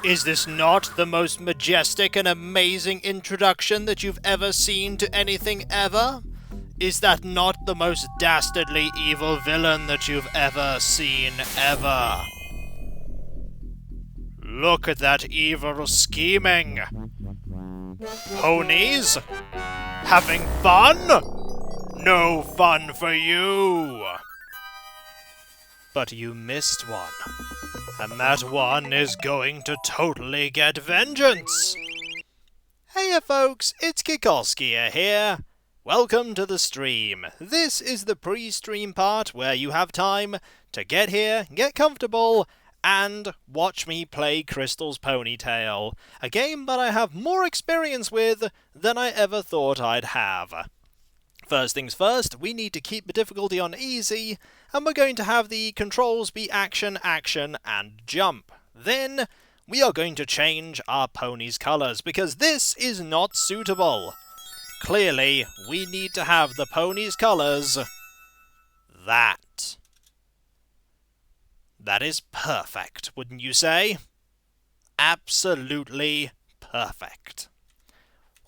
Is this not the most majestic and amazing introduction that you've ever seen to anything ever? Is that not the most dastardly evil villain that you've ever seen ever? Look at that evil scheming. Ponies? Having fun? No fun for you. But you missed one. And that one is going to totally get vengeance! Heya folks, it's Kikoskia here. Welcome to the stream. This is the pre-stream part where you have time to get here, get comfortable, and watch me play Crystal's Ponytail, a game that I have more experience with than I ever thought I'd have. First things first, we need to keep the difficulty on easy, and we're going to have the controls be action, action, and jump. Then, we are going to change our pony's colours, because this is not suitable. Clearly, we need to have the pony's colours that. That is perfect, wouldn't you say? Absolutely perfect.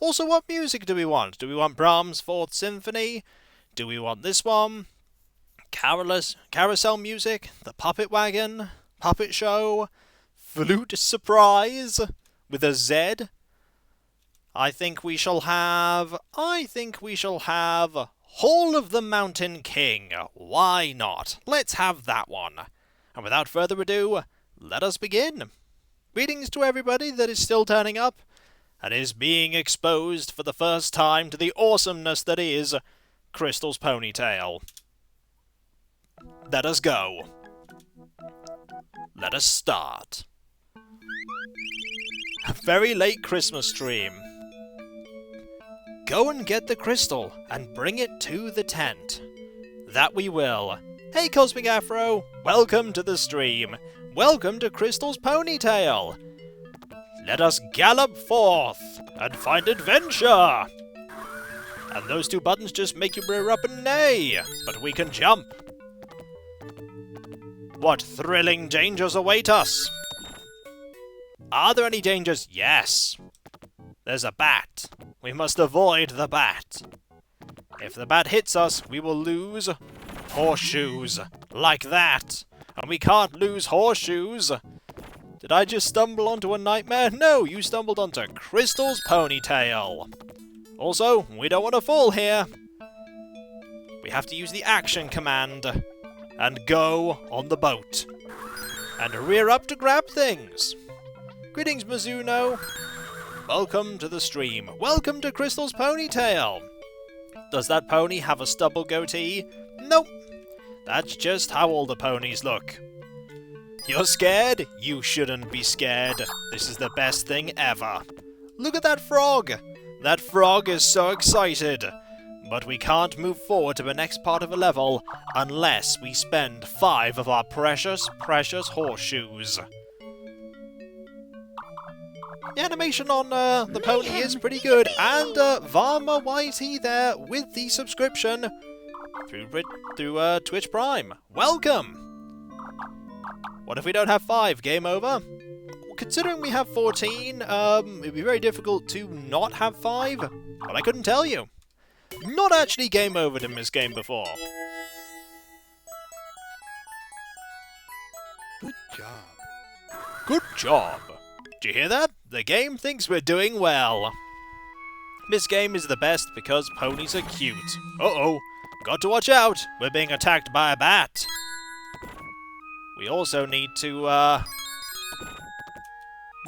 Also, what music do we want? Do we want Brahms' 4th Symphony? Do we want this one? Carousel music? The Puppet Wagon? Puppet Show? Flute Surprise? With a Z? I think we shall have Hall of the Mountain King. Why not? Let's have that one. And without further ado, let us begin. Greetings to everybody that is still turning up and is being exposed for the first time to the awesomeness that is Crystal's Ponytail. Let us go. Let us start. A very late Christmas stream. Go and get the crystal and bring it to the tent. That we will. Hey Cosmic Afro, welcome to the stream. Welcome to Crystal's Ponytail. Let us gallop forth and find adventure! And those two buttons just make you rear up and neigh, but we can jump. What thrilling dangers await us? Are there any dangers? Yes. There's a bat. We must avoid the bat. If the bat hits us, we will lose horseshoes. Like that. And we can't lose horseshoes. Did I just stumble onto a nightmare? No, you stumbled onto Crystal's Ponytail. Also, we don't want to fall here. We have to use the action command and go on the boat. And rear up to grab things. Greetings, Mizuno. Welcome to the stream. Welcome to Crystal's Ponytail. Does that pony have a stubble goatee? Nope. That's just how all the ponies look. You're scared? You shouldn't be scared. This is the best thing ever. Look at that frog! That frog is so excited. But we can't move forward to the next part of a level unless we spend 5 of our precious, precious horseshoes. The animation on the pony is pretty good, and Varma Whitey there with the subscription through Twitch Prime. Welcome! What if we don't have 5? Game over? Considering we have 14, it'd be very difficult to not have 5, but I couldn't tell you. Not actually game overed in this game before. Good job. Good job. Did you hear that? The game thinks we're doing well. This game is the best because ponies are cute. Uh-oh. Got to watch out. We're being attacked by a bat. We also need to,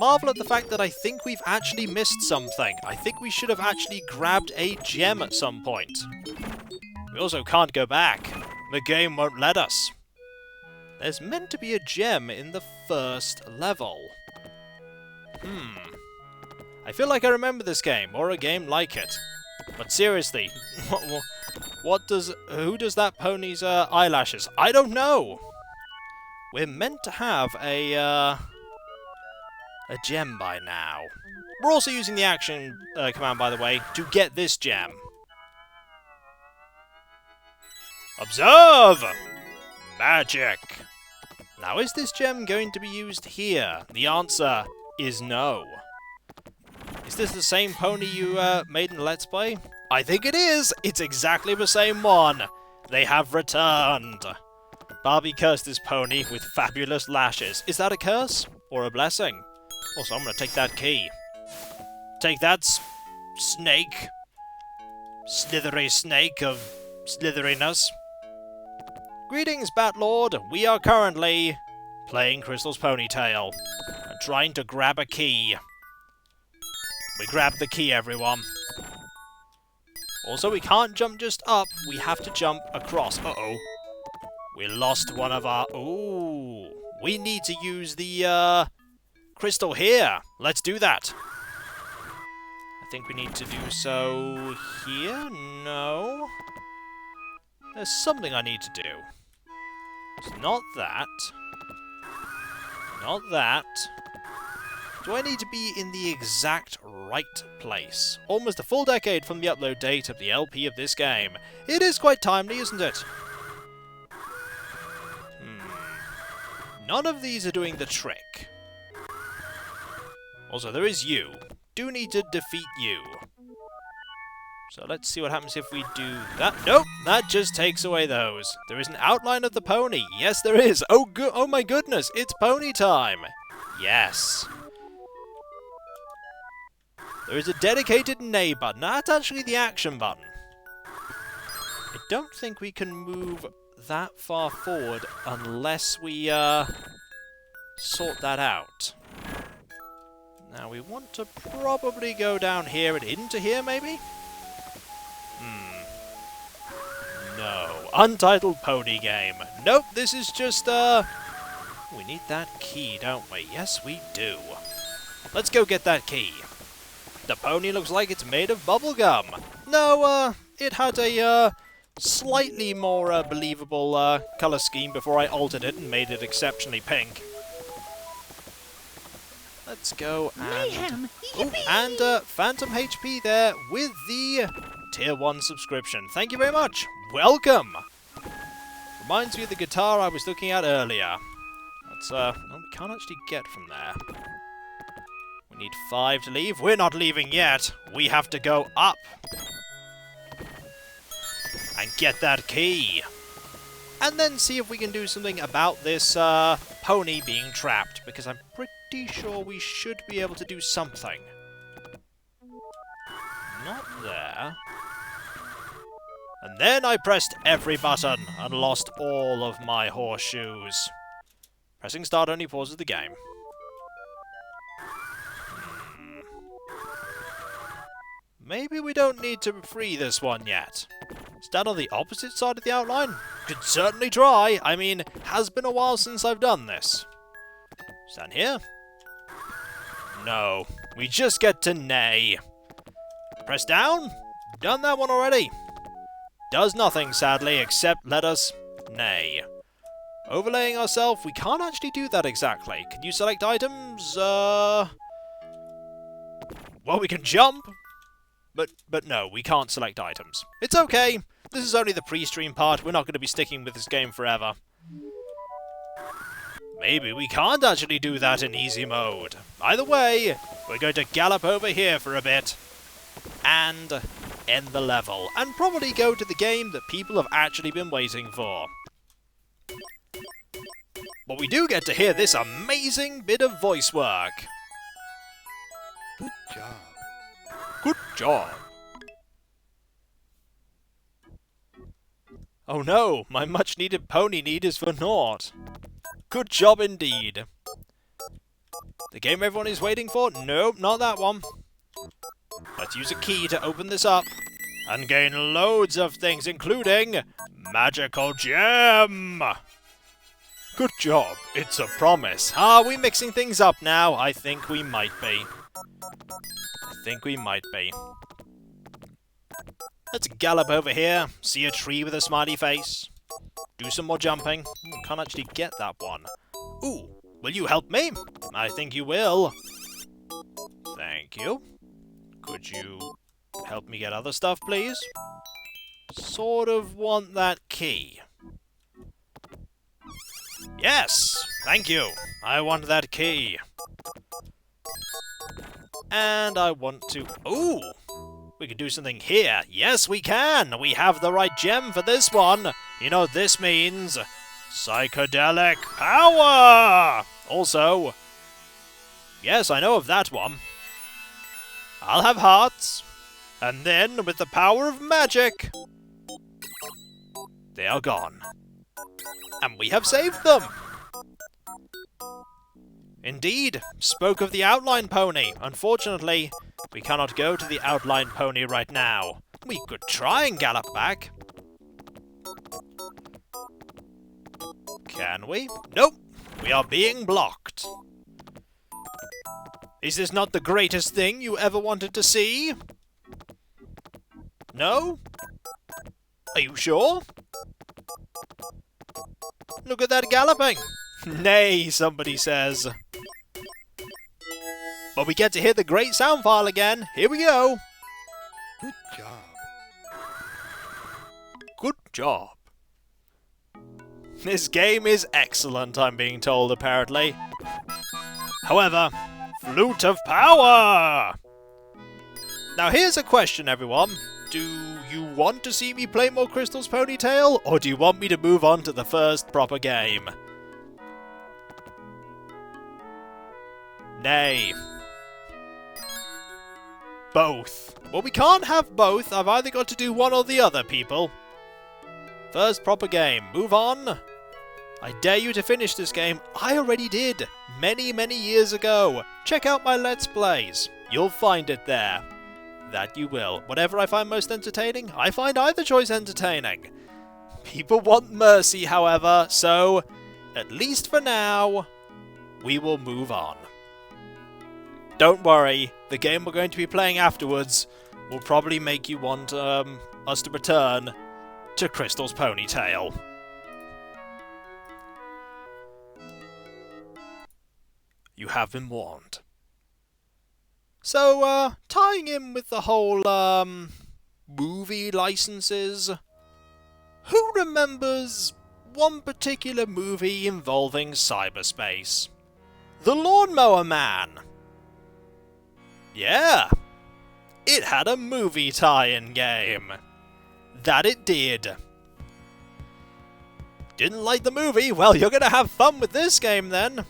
marvel at the fact that I think we've actually missed something. I think we should have actually grabbed a gem at some point. We also can't go back. The game won't let us. There's meant to be a gem in the first level. I feel like I remember this game, or a game like it. But seriously, who does that pony's eyelashes? I don't know! We're meant to have a gem by now. We're also using the action command, by the way, to get this gem. Observe! Magic! Now, is this gem going to be used here? The answer is no. Is this the same pony you made in Let's Play? I think it is! It's exactly the same one! They have returned! Barbie cursed this pony with fabulous lashes. Is that a curse? Or a blessing? Also, I'm gonna take that key. Take that, snake. Slithery snake of slitheriness. Greetings, Batlord. We are currently playing Crystal's Ponytail and trying to grab a key. We grab the key, everyone. Also, we can't jump just up. We have to jump across. Uh-oh. We lost one of our... Ooh. We need to use the, crystal here. Let's do that. I think we need to do so here? No. There's something I need to do. It's not that. Not that. Do I need to be in the exact right place? Almost a full decade from the upload date of the LP of this game. It is quite timely, isn't it? None of these are doing the trick. Also, there is you. Do need to defeat you. So let's see what happens if we do that. Nope, that just takes away those. There is an outline of the pony. Yes, there is. Oh my goodness, it's pony time. Yes. There is a dedicated nay button. That's actually the action button. I don't think we can move that far forward unless we sort that out. Now we want to probably go down here and into here, maybe? No. Untitled Pony Game. Nope, this is just, we need that key, don't we? Yes, we do. Let's go get that key. The pony looks like it's made of bubblegum. No, it had a, slightly more, believable, colour scheme before I altered it and made it exceptionally pink. Let's go and... Oh, and Phantom HP there with the Tier 1 subscription. Thank you very much. Welcome! Reminds me of the guitar I was looking at earlier. That's, no, we can't actually get from there. We need 5 to leave. We're not leaving yet. We have to go up. And get that key. And then see if we can do something about this, pony being trapped. Because I'm pretty sure we should be able to do something. Not there. And then I pressed every button and lost all of my horseshoes. Pressing start only pauses the game. Maybe we don't need to free this one yet. Stand on the opposite side of the outline? Could certainly try. I mean, has been a while since I've done this. Stand here? No. We just get to nay. Press down? Done that one already. Does nothing, sadly, except let us nay. Overlaying ourselves, we can't actually do that exactly. Can you select items? Well, we can jump. But no, we can't select items. It's okay. This is only the pre-stream part. We're not going to be sticking with this game forever. Maybe we can't actually do that in easy mode. Either way, we're going to gallop over here for a bit. And end the level. And probably go to the game that people have actually been waiting for. But we do get to hear this amazing bit of voice work. Good job. Good job. Oh no, my much-needed pony need is for naught. Good job indeed. The game everyone is waiting for? Nope, not that one. Let's use a key to open this up and gain loads of things, including magical gem. Good job. It's a promise. Are we mixing things up now? I think we might be. Let's gallop over here, see a tree with a smiley face, do some more jumping. Can't actually get that one. Ooh, will you help me? I think you will. Thank you. Could you help me get other stuff, please? Sort of want that key. Yes! Thank you! I want that key. And I want to... Ooh! We can do something here. Yes, we can! We have the right gem for this one. You know what this means? Psychedelic power! Also... Yes, I know of that one. I'll have hearts. And then, with the power of magic... They are gone. And we have saved them! Indeed, spoke of the outline pony. Unfortunately, we cannot go to the outline pony right now. We could try and gallop back. Can we? Nope! We are being blocked. Is this not the greatest thing you ever wanted to see? No? Are you sure? Look at that galloping! Nay, somebody says. But we get to hear the great sound file again. Here we go. Good job. Good job. This game is excellent, I'm being told, apparently. However, Flute of Power! Now here's a question, everyone. Do you want to see me play more Crystal's Ponytail, or do you want me to move on to the first proper game? Nay. Both. Well, we can't have both. I've either got to do one or the other, people. First proper game. Move on. I dare you to finish this game. I already did. Many, many years ago. Check out my Let's Plays. You'll find it there. That you will. Whatever I find most entertaining, I find either choice entertaining. People want mercy, however, so, at least for now, we will move on. Don't worry, the game we're going to be playing afterwards will probably make you want us to return to Crystal's Ponytail. You have been warned. So, tying in with the whole, movie licenses, who remembers one particular movie involving cyberspace? The Lawnmower Man! Yeah! It had a movie tie-in game. That it did. Didn't like the movie? Well, you're gonna have fun with this game then!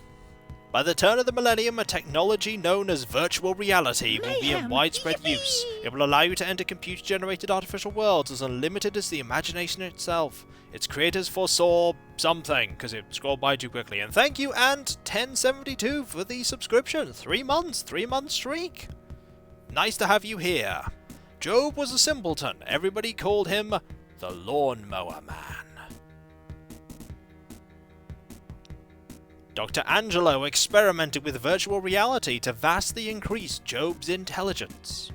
By the turn of the millennium, a technology known as virtual reality will be in widespread use. It will allow you to enter computer-generated artificial worlds as unlimited as the imagination itself. Its creators foresaw something, because it scrolled by too quickly. And thank you, Ant1072, for the subscription. 3 months, 3-month streak. Nice to have you here. Job was a simpleton. Everybody called him the Lawnmower Man. Dr. Angelo experimented with virtual reality to vastly increase Job's intelligence.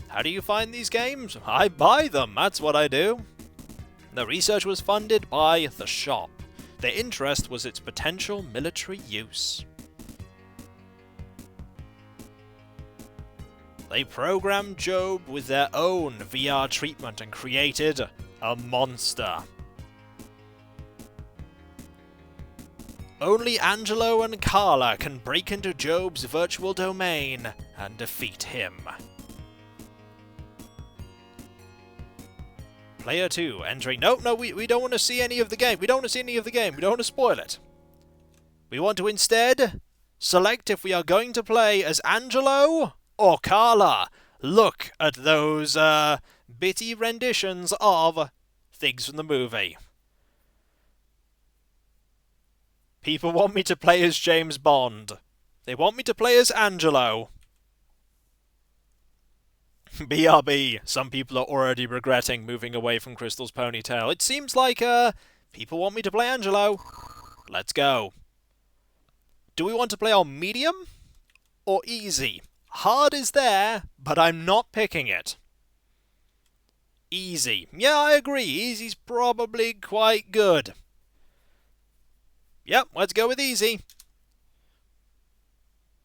How do you find these games? I buy them, that's what I do. The research was funded by the shop. Their interest was its potential military use. They programmed Job with their own VR treatment and created a monster. Only Angelo and Carla can break into Job's virtual domain and defeat him. Player 2 entering... No, we don't want to see any of the game. We don't want to see any of the game. We don't want to spoil it. We want to instead select if we are going to play as Angelo or Carla. Look at those bitty renditions of things from the movie. People want me to play as James Bond. They want me to play as Angelo. BRB. Some people are already regretting moving away from Crystal's Ponytail. It seems like, people want me to play Angelo. Let's go. Do we want to play on medium or easy? Hard is there, but I'm not picking it. Easy. Yeah, I agree. Easy's probably quite good. Yep, let's go with easy.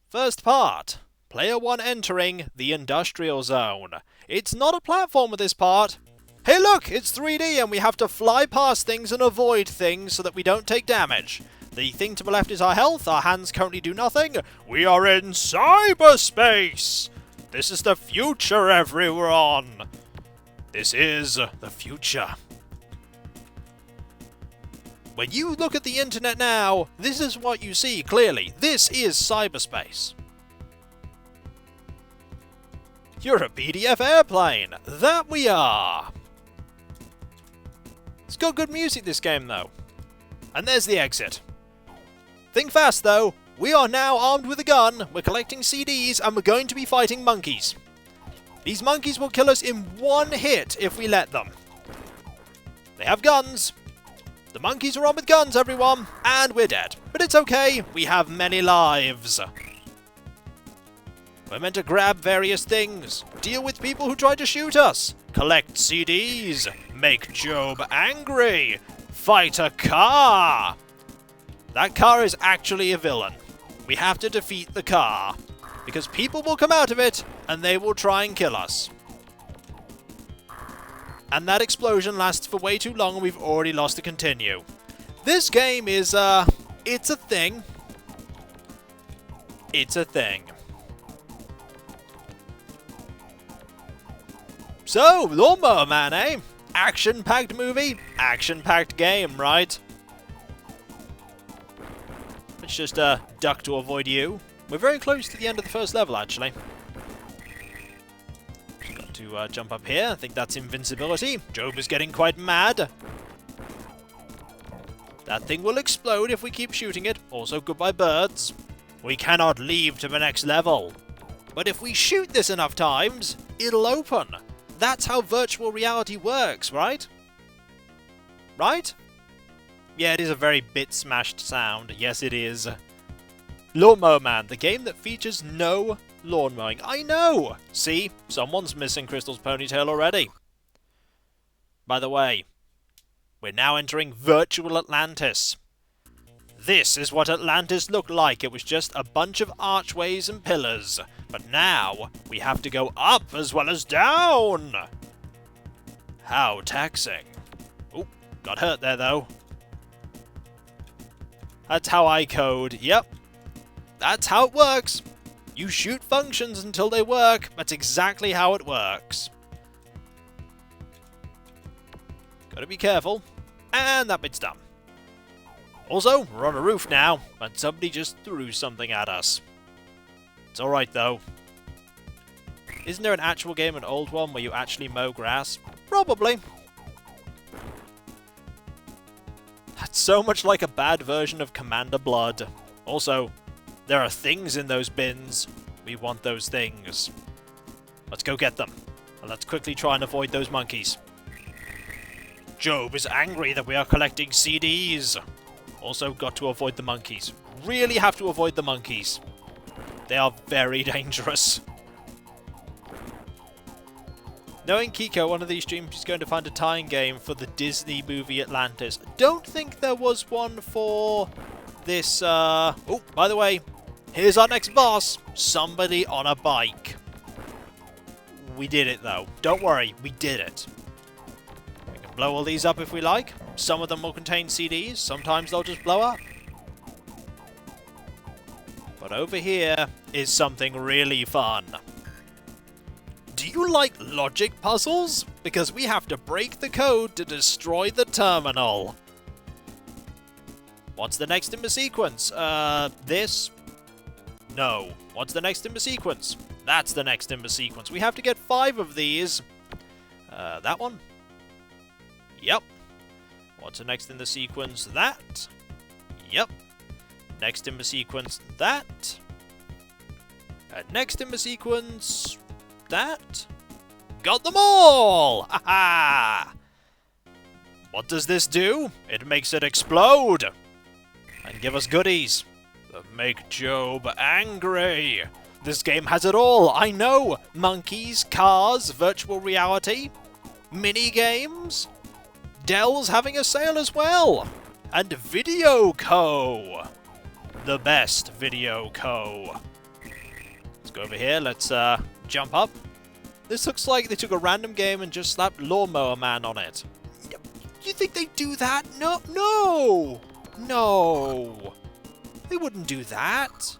First part. Player 1 entering the industrial zone. It's not a platform this part. Hey look, it's 3D and we have to fly past things and avoid things so that we don't take damage. The thing to the left is our health. Our hands currently do nothing. We are in cyberspace! This is the future, everyone! This is the future. When you look at the internet now, this is what you see clearly. This is cyberspace. You're a PDF airplane. That we are. It's got good music, this game, though. And there's the exit. Think fast, though. We are now armed with a gun, we're collecting CDs, and we're going to be fighting monkeys. These monkeys will kill us in one hit if we let them. They have guns. The monkeys are armed with guns, everyone, and we're dead. But it's okay, we have many lives. We're meant to grab various things, deal with people who try to shoot us, collect CDs, make Job angry, fight a car. That car is actually a villain. We have to defeat the car, because people will come out of it, and they will try and kill us. And that explosion lasts for way too long, and we've already lost to continue. This game is, it's a thing. It's a thing. So, Lawnmower Man, eh? Action-packed movie, action-packed game, right? Let's just duck to avoid you. We're very close to the end of the first level, actually. Just got to jump up here. I think that's invincibility. Job is getting quite mad. That thing will explode if we keep shooting it. Also, goodbye, birds. We cannot leave to the next level. But if we shoot this enough times, it'll open. That's how virtual reality works, right? Right? Yeah, it is a very bit-smashed sound. Yes, it is. Lawnmower Man, the game that features no lawn mowing. I know! See? Someone's missing Crystal's ponytail already. By the way, we're now entering virtual Atlantis. This is what Atlantis looked like. It was just a bunch of archways and pillars. But now, we have to go up as well as down! How taxing. Oop, got hurt there though. That's how I code, yep. That's how it works. You shoot functions until they work. That's exactly how it works. Gotta be careful. And that bit's done. Also, we're on a roof now, and somebody just threw something at us. It's alright though. Isn't there an actual game, an old one, where you actually mow grass? Probably. That's so much like a bad version of Commander Blood. Also, there are things in those bins. We want those things. Let's go get them. And let's quickly try and avoid those monkeys. Job is angry that we are collecting CDs. Also, got to avoid the monkeys. Really have to avoid the monkeys. They are very dangerous. Knowing Kiko, one of these streams is going to find a tie-in game for the Disney movie Atlantis. Don't think there was one for this, Oh, by the way, here's our next boss. Somebody on a bike. We did it, though. Don't worry, we did it. We can blow all these up if we like. Some of them will contain CDs. Sometimes they'll just blow up. But over here is something really fun. Do you like logic puzzles? Because we have to break the code to destroy the terminal. What's the next in the sequence? This? No. What's the next in the sequence? That's the next in the sequence. We have to get 5 of these. That one? Yep. What's the next in the sequence? That? Yep. Next in the sequence, that. Next in the sequence, that. Got them all! Ha-ha! What does this do? It makes it explode! And give us goodies. That make Job angry. This game has it all, I know! Monkeys, cars, virtual reality, mini-games. Dell's having a sale as well! And Video Co! The best Video Co. Let's go over here, let's jump up. This looks like they took a random game and just slapped Lawnmower Man on it. You think they do that? No, no! No! They wouldn't do that.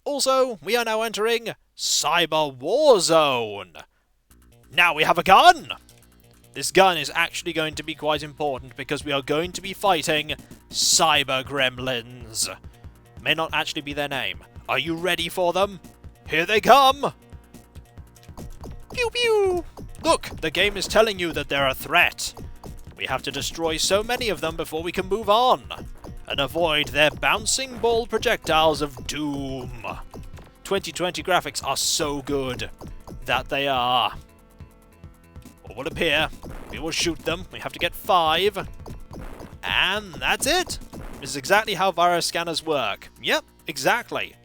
Also, we are now entering Cyber Warzone. Now we have a gun! This gun is actually going to be quite important because we are going to be fighting Cyber Gremlins. May not actually be their name. Are you ready for them? Here they come! Pew pew! Look, the game is telling you that they're a threat. We have to destroy so many of them before we can move on and avoid their bouncing ball projectiles of doom. 2020 graphics are so good that they are. What will appear? We will shoot them. We have to get 5. And that's it. This is exactly how virus scanners work. Yep, exactly.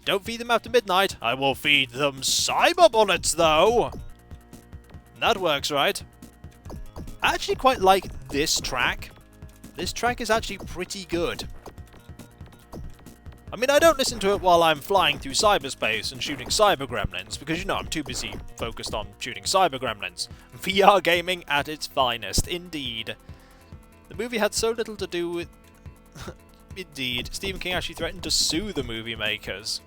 Don't feed them after midnight. I will feed them cyber bullets, though. That works, right? I actually quite like this track. This track is actually pretty good. I mean, I don't listen to it while I'm flying through cyberspace and shooting cyber gremlins, because, you know, I'm too busy focused on shooting cyber gremlins. VR gaming at its finest, indeed. The movie had so little to do with... Indeed, Stephen King actually threatened to sue the movie makers.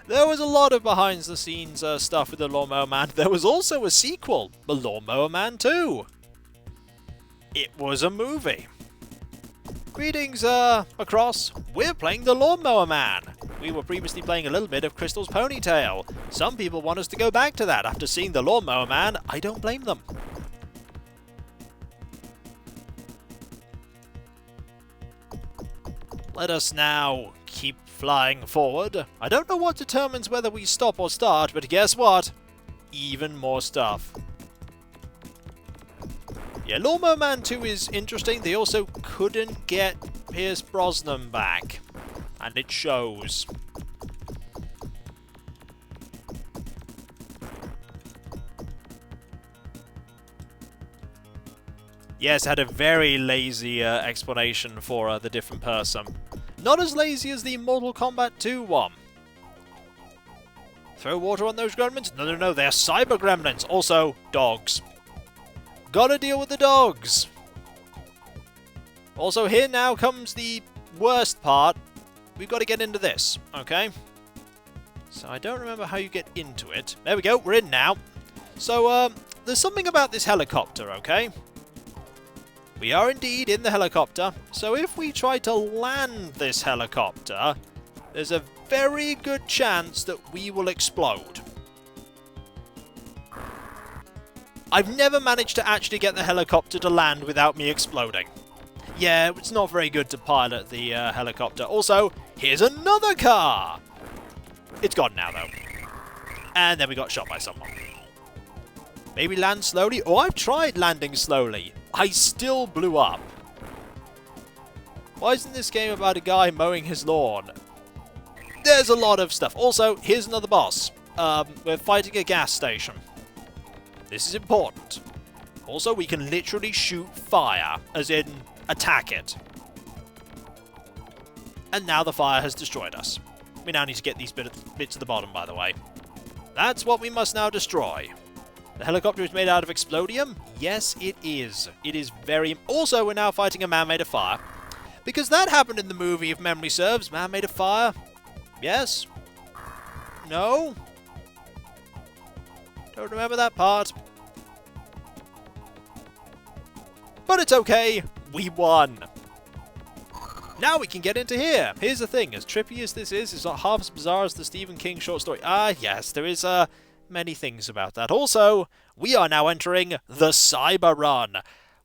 There was a lot of behind-the-scenes stuff with The Lawnmower Man. There was also a sequel, The Lawnmower Man 2. It was a movie. Greetings, across. We're playing The Lawnmower Man. We were previously playing a little bit of Crystal's Ponytail. Some people want us to go back to that after seeing The Lawnmower Man. I don't blame them. Let us now keep flying forward. I don't know what determines whether we stop or start, but guess what? Even more stuff. Yeah, Lawnmower Man 2 is interesting. They also couldn't get Pierce Brosnan back. And it shows. Yes, had a very lazy explanation for the different person. Not as lazy as the Mortal Kombat 2 one. Throw water on those gremlins? No, no, no, they're cyber gremlins. Also, dogs. Gotta deal with the dogs. Also, here now comes the worst part. We've got to get into this, okay? So I don't remember how you get into it. There we go, we're in now. So, there's something about this helicopter, okay? We are indeed in the helicopter. So if we try to land this helicopter, there's a very good chance that we will explode. I've never managed to actually get the helicopter to land without me exploding. Yeah, it's not very good to pilot the helicopter. Also, here's another car! It's gone now, though. And then we got shot by someone. Maybe land slowly? Oh, I've tried landing slowly. I still blew up. Why isn't this game about a guy mowing his lawn? There's a lot of stuff. Also, here's another boss. We're fighting a gas station. This is important. Also, we can literally shoot fire, as in attack it. And now the fire has destroyed us. We now need to get these bits at the bottom, by the way. That's what we must now destroy. The helicopter is made out of explodium? Yes, it is. It is very... Also, we're now fighting a man made of fire. Because that happened in the movie, if memory serves. Man made of fire? Yes? No? Don't remember that part. But it's okay. We won. Now we can get into here. Here's the thing. As trippy as this is, it's not half as bizarre as the Stephen King short story. Ah, yes, there is, many things about that. Also, we are now entering the Cyber Run.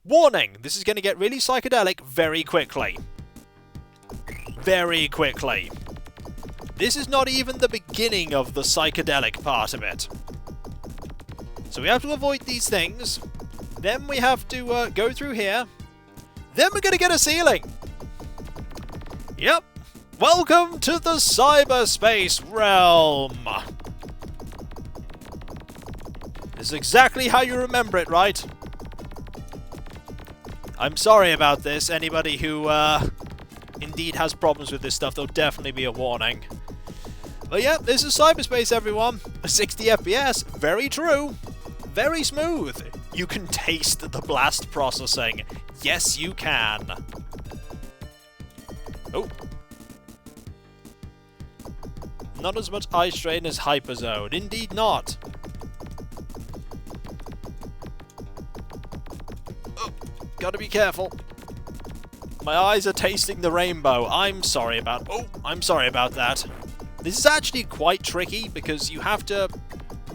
Warning, this is going to get really psychedelic very quickly. Very quickly. This is not even the beginning of the psychedelic part of it. So we have to avoid these things. Then we have to go through here. Then we're going to get a ceiling. Yep. Welcome to the cyberspace realm. This is exactly how you remember it, right? I'm sorry about this. Anybody who indeed has problems with this stuff, there'll definitely be a warning. But yeah, this is cyberspace, everyone. 60 FPS. Very true. very smooth. You can taste the blast processing. Yes, you can. Oh. Not as much eye strain as Hyperzone. Indeed not. Oh, gotta be careful. My eyes are tasting the rainbow. I'm sorry about that. This is actually quite tricky because you have to...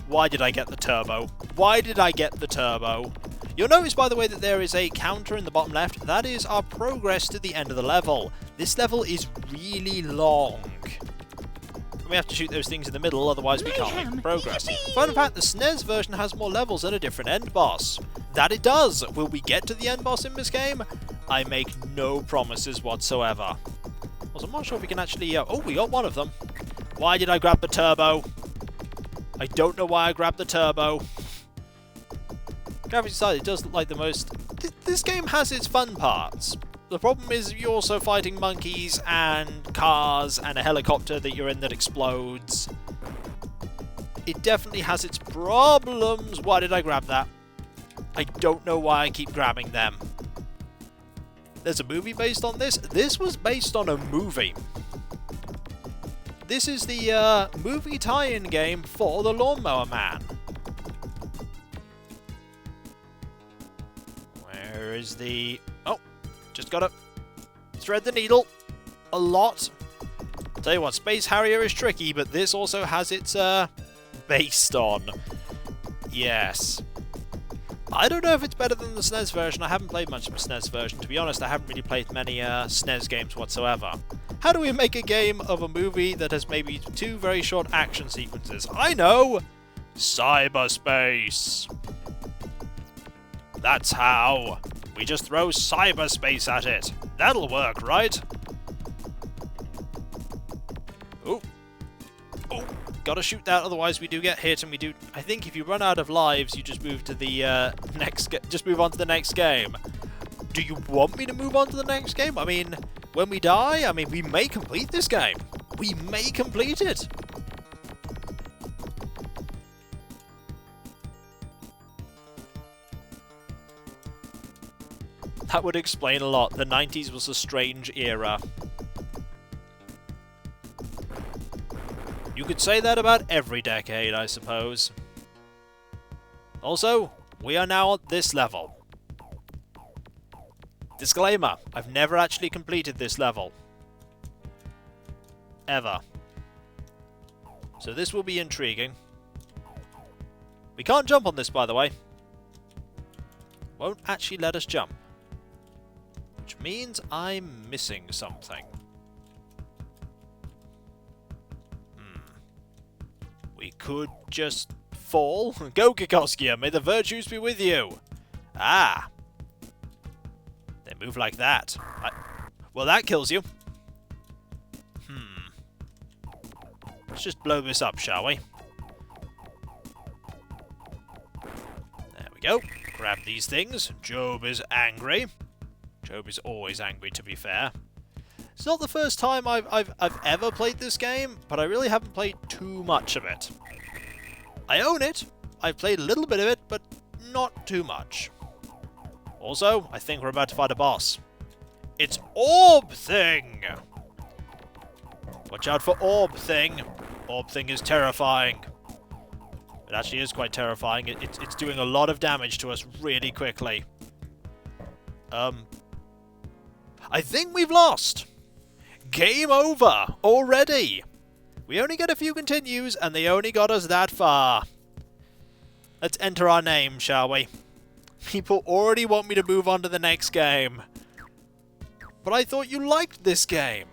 Why did I get the turbo? Why did I get the turbo? You'll notice, by the way, that there is a counter in the bottom left. That is our progress to the end of the level. This level is really long. We have to shoot those things in the middle, otherwise we can't make progress. Fun fact, the SNES version has more levels and a different end boss. That it does! Will we get to the end boss in this game? I make no promises whatsoever. Also, I'm not sure if we can actually... oh, we got one of them. Why did I grab the turbo? I don't know why I grabbed the turbo. Gravity aside, it does look like the most... This game has its fun parts. The problem is you're also fighting monkeys and cars and a helicopter that you're in that explodes. It definitely has its problems. Why did I grab that? I don't know why I keep grabbing them. There's a movie based on this. This was based on a movie. This is the movie tie-in game for the Lawnmower Man. Where is the... Oh, just gotta thread the needle a lot. I'll tell you what, Space Harrier is tricky, but this also has its based on. Yes. I don't know if it's better than the SNES version. I haven't played much of the SNES version. To be honest, I haven't really played many SNES games whatsoever. How do we make a game of a movie that has maybe 2 very short action sequences? I know! Cyberspace! That's how! We just throw cyberspace at it. That'll work, right? Oh. Oh. Gotta shoot that, otherwise we do get hit, and we do... I think if you run out of lives, you just move to the just move on to the next game. Do you want me to move on to the next game? I mean, when we die, I mean, we may complete this game. We may complete it. That would explain a lot. The 90s was a strange era. You could say that about every decade, I suppose. Also, we are now at this level. Disclaimer, I've never actually completed this level. Ever. So this will be intriguing. We can't jump on this, by the way. Won't actually let us jump. Which means I'm missing something. We could just fall. Go, Kikoskia, may the virtues be with you. Ah. They move like that. Well, that kills you. Let's just blow this up, shall we? There we go. Grab these things. Job is angry. Job is always angry, to be fair. It's not the first time I've ever played this game, but I really haven't played too much of it. I own it. I've played a little bit of it, but not too much. Also, I think we're about to fight a boss. It's Orb Thing! Watch out for Orb Thing. Orb Thing is terrifying. It actually is quite terrifying. It's doing a lot of damage to us really quickly. I think we've lost. Game over already. We only get a few continues, and they only got us that far. Let's enter our name, shall we? People already want me to move on to the next game. But I thought you liked this game.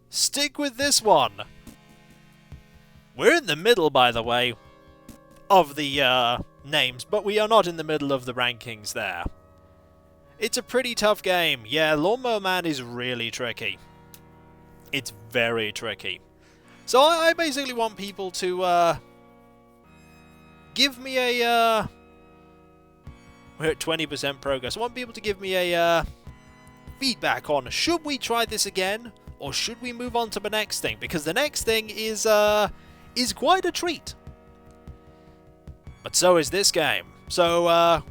Stick with this one. We're in the middle, by the way, of the names, but we are not in the middle of the rankings there. It's a pretty tough game. Yeah, Lawnmower Man is really tricky. It's very tricky. So I basically want people to give me a... we're at 20% progress. I want people to give me a feedback on, should we try this again? or should we move on to the next thing? Because the next thing is quite a treat. But so is this game. So,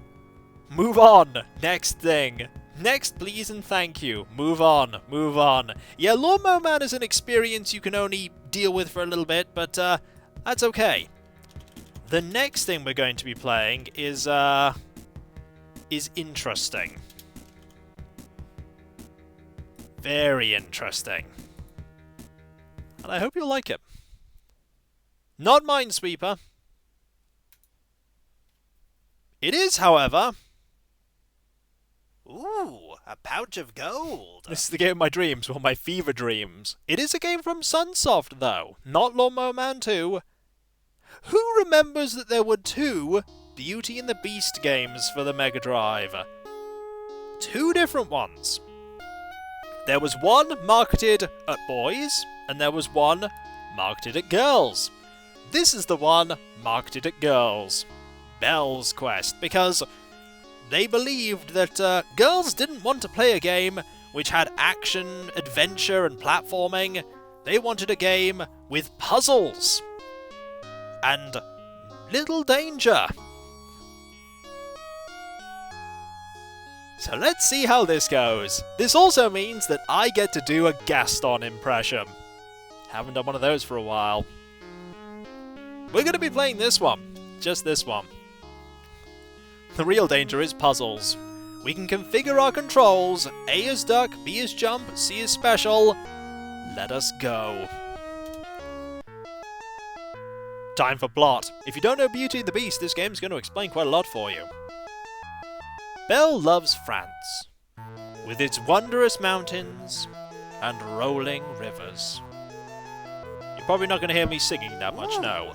move on. Next thing. Next, please and thank you. Move on. Move on. Yeah, Lawnmower Man is an experience you can only deal with for a little bit, but that's okay. The next thing we're going to be playing is interesting. Very interesting. And I hope you'll like it. Not Minesweeper. It is, however... Ooh, a pouch of gold. This is the game of my dreams, or my fever dreams. It is a game from Sunsoft, though, not Lawnmower Man 2. Who remembers that there were 2 Beauty and the Beast games for the Mega Drive? 2 different ones. There was one marketed at boys, and there was one marketed at girls. This is the one marketed at girls. Belle's Quest, because they believed that girls didn't want to play a game which had action, adventure, and platforming. They wanted a game with puzzles. And little danger. So let's see how this goes. This also means that I get to do a Gaston impression. Haven't done one of those for a while. We're going to be playing this one. Just this one. The real danger is puzzles. We can configure our controls. A is duck, B is jump, C is special. Let us go. Time for plot. If you don't know Beauty and the Beast, this game's going to explain quite a lot for you. Belle loves France, with its wondrous mountains and rolling rivers. You're probably not going to hear me singing that much, no.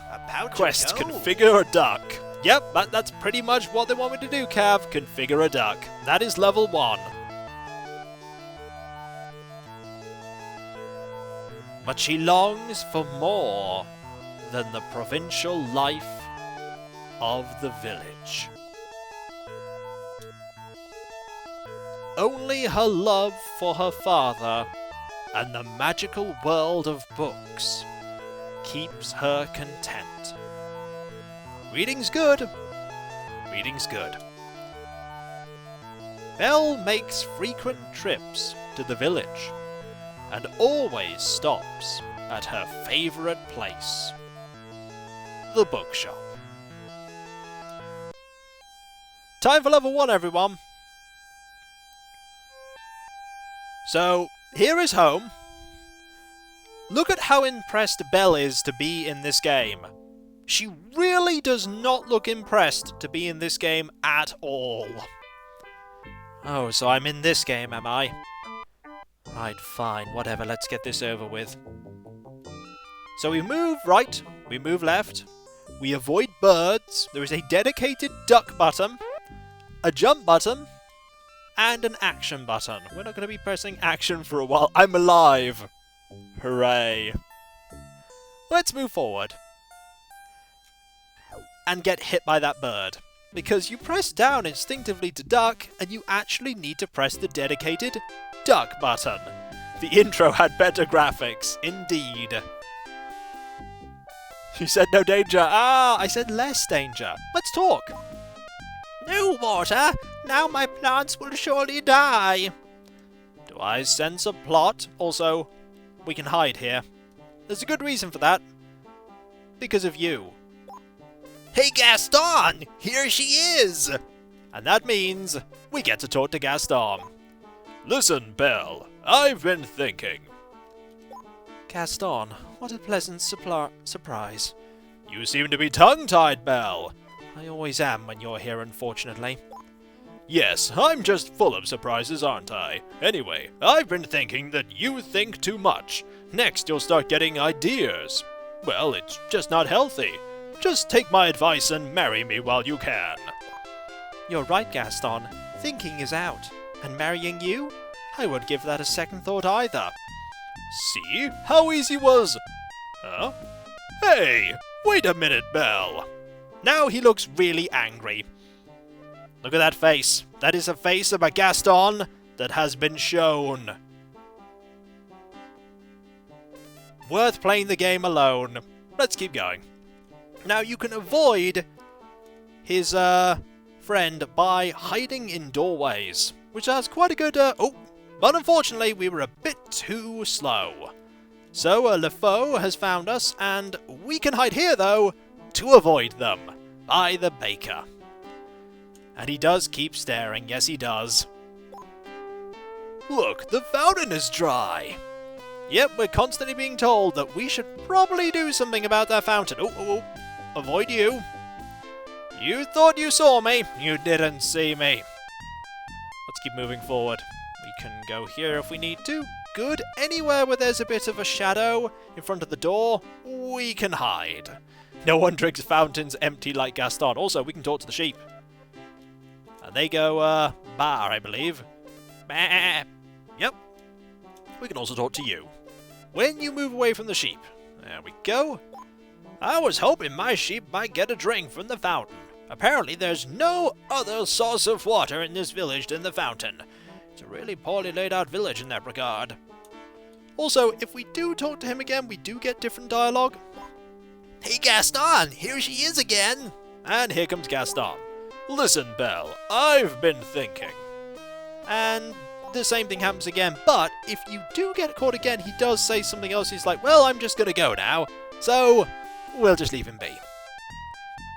Quest, configure a duck. Yep, that's pretty much what they want me to do, Cav. Configure a duck. That is level 1. But she longs for more than the provincial life of the village. Only her love for her father and the magical world of books keeps her content. Reading's good. Reading's good. Belle makes frequent trips to the village and always stops at her favourite place, the bookshop. Time for level 1, everyone. So, here is home. Look at how impressed Belle is to be in this game. She really does not look impressed to be in this game at all. Oh, so I'm in this game, am I? Right, fine, whatever, let's get this over with. So we move right, we move left, we avoid birds, there is a dedicated duck button, a jump button, and an action button. We're not going to be pressing action for a while. I'm alive! Hooray. Let's move forward. And get hit by that bird. Because you press down instinctively to duck, and you actually need to press the dedicated duck button. The intro had better graphics, indeed. You said no danger. Ah, I said less danger. Let's talk. No water. Now my plants will surely die. Do I sense a plot? Also, we can hide here. There's a good reason for that. Because of you. Hey Gaston! Here she is! And that means we get to talk to Gaston. Listen, Belle, I've been thinking. Gaston, what a pleasant surprise. You seem to be tongue-tied, Belle. I always am when you're here, unfortunately. Yes, I'm just full of surprises, aren't I? Anyway, I've been thinking that you think too much. Next, you'll start getting ideas. Well, it's just not healthy. Just take my advice and marry me while you can. You're right, Gaston. Thinking is out. And marrying you? I won't give that a second thought either. See? How easy was... Huh? Hey! Wait a minute, Belle. Now he looks really angry. Look at that face. That is a face of a Gaston that has been shown. Worth playing the game alone. Let's keep going. Now, you can avoid his friend by hiding in doorways, which has quite a good... but unfortunately, we were a bit too slow. So, LeFaux has found us, and we can hide here, though, to avoid them, by the baker. And he does keep staring, yes he does. Look, the fountain is dry! Yep, we're constantly being told that we should probably do something about that fountain. Oh, avoid you. You thought you saw me, you didn't see me. Let's keep moving forward. We can go here if we need to. Good. Anywhere where there's a bit of a shadow in front of the door, we can hide. No one drinks fountains empty like Gaston. Also, we can talk to the sheep. And they go, bar, I believe. Bah. Yep. We can also talk to you. When you move away from the sheep. There we go. I was hoping my sheep might get a drink from the fountain. Apparently there's no other source of water in this village than the fountain. It's a really poorly laid out village in that regard. Also, if we do talk to him again, we do get different dialogue. Hey Gaston, here she is again. And here comes Gaston. Listen, Belle, I've been thinking. And the same thing happens again, but if you do get caught again, he does say something else. He's like, well, I'm just gonna go now, so we'll just leave him be.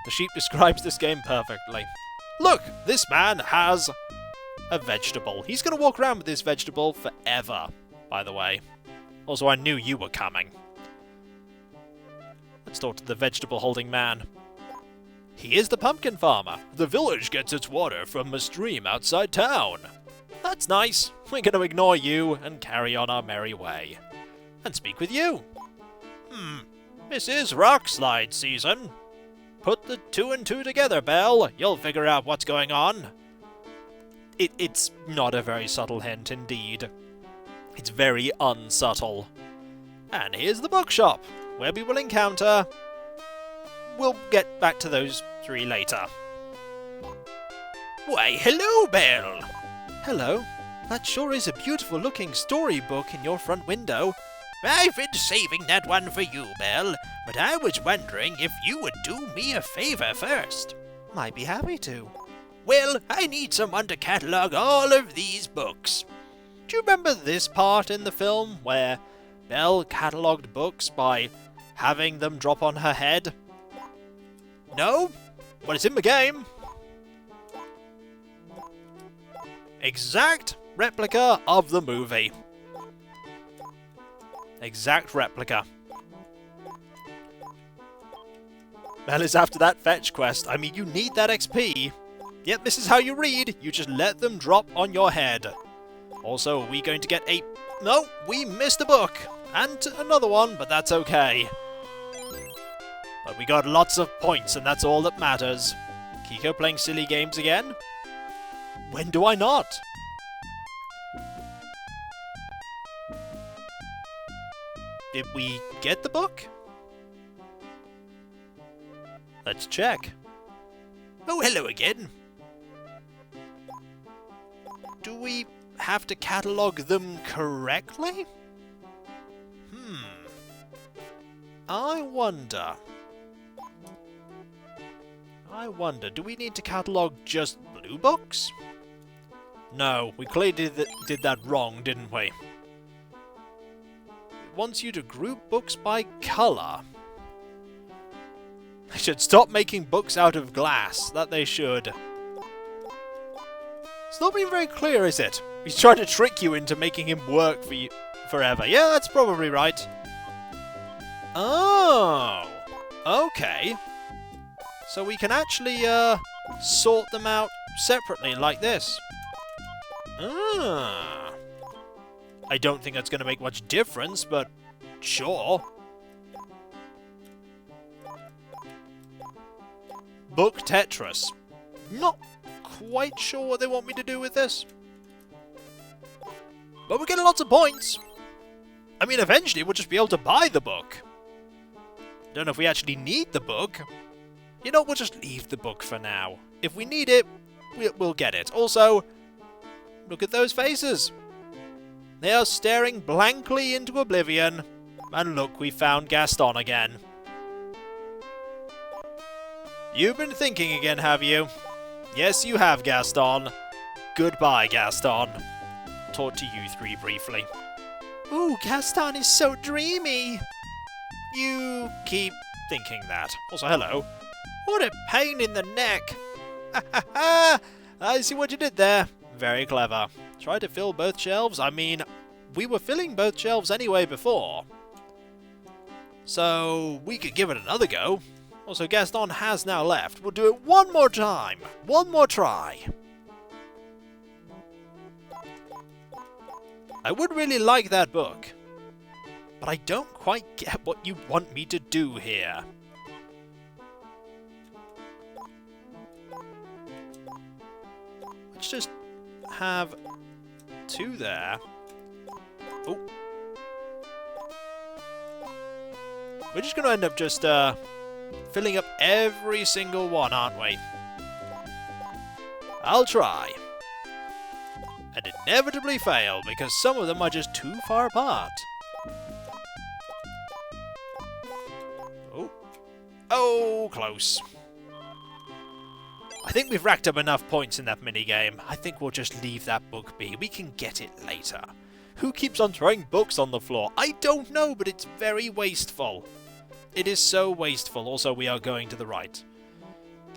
The sheep describes this game perfectly. Look, this man has a vegetable. He's gonna walk around with this vegetable forever, by the way. Also, I knew you were coming. Let's talk to the vegetable-holding man. He is the pumpkin farmer. The village gets its water from a stream outside town. That's nice. We're going to ignore you and carry on our merry way. And speak with you. This is rock slide season. Put the 2 and 2 together, Belle. You'll figure out what's going on. It's not a very subtle hint indeed. It's very unsubtle. And here's the bookshop, where we will encounter... We'll get back to those 3 later. Why, hello, Belle! Hello. That sure is a beautiful looking storybook in your front window. I've been saving that one for you, Belle, but I was wondering if you would do me a favour first. Might be happy to. Well, I need someone to catalogue all of these books. Do you remember this part in the film where Belle catalogued books by having them drop on her head? No? Well, it's in the game. Exact replica of the movie. Exact replica. Belle is after that fetch quest. I mean, you need that XP. Yep, this is how you read. You just let them drop on your head. Also, are we going to get a... No, we missed a book. And another one, but that's okay. But we got lots of points, and that's all that matters. Kiko playing silly games again? When do I not? Did we get the book? Let's check. Oh, hello again. Do we have to catalogue them correctly? I wonder, do we need to catalogue just blue books? No, we clearly did that wrong, didn't we? It wants you to group books by colour. They should stop making books out of glass. That they should. It's not being very clear, is it? He's trying to trick you into making him work for you forever. Yeah, that's probably right. Oh, okay. So we can actually sort them out separately like this. I don't think that's going to make much difference, but sure. Book Tetris. Not quite sure what they want me to do with this. But we're getting lots of points. I mean, eventually we'll just be able to buy the book. Don't know if we actually need the book. You know, we'll just leave the book for now. If we need it, we'll get it. Also, look at those faces. They are staring blankly into oblivion. And look, we found Gaston again. You've been thinking again, have you? Yes, you have, Gaston. Goodbye, Gaston. Talk to you three briefly. Ooh, Gaston is so dreamy. You keep thinking that. Also, hello. What a pain in the neck. Ha ha ha! I see what you did there. Very clever. Try to fill both shelves. I mean, we were filling both shelves anyway before. So, we could give it another go. Also, Gaston has now left. We'll do it one more time. One more try. I would really like that book. But I don't quite get what you want me to do here. Let's just have two there. Oh. We're just going to end up just filling up every single one, aren't we? I'll try. And inevitably fail, because some of them are just too far apart. Oh. Oh, close. I think we've racked up enough points in that minigame. I think we'll just leave that book be. We can get it later. Who keeps on throwing books on the floor? I don't know, but it's very wasteful. It is so wasteful. Also, we are going to the right.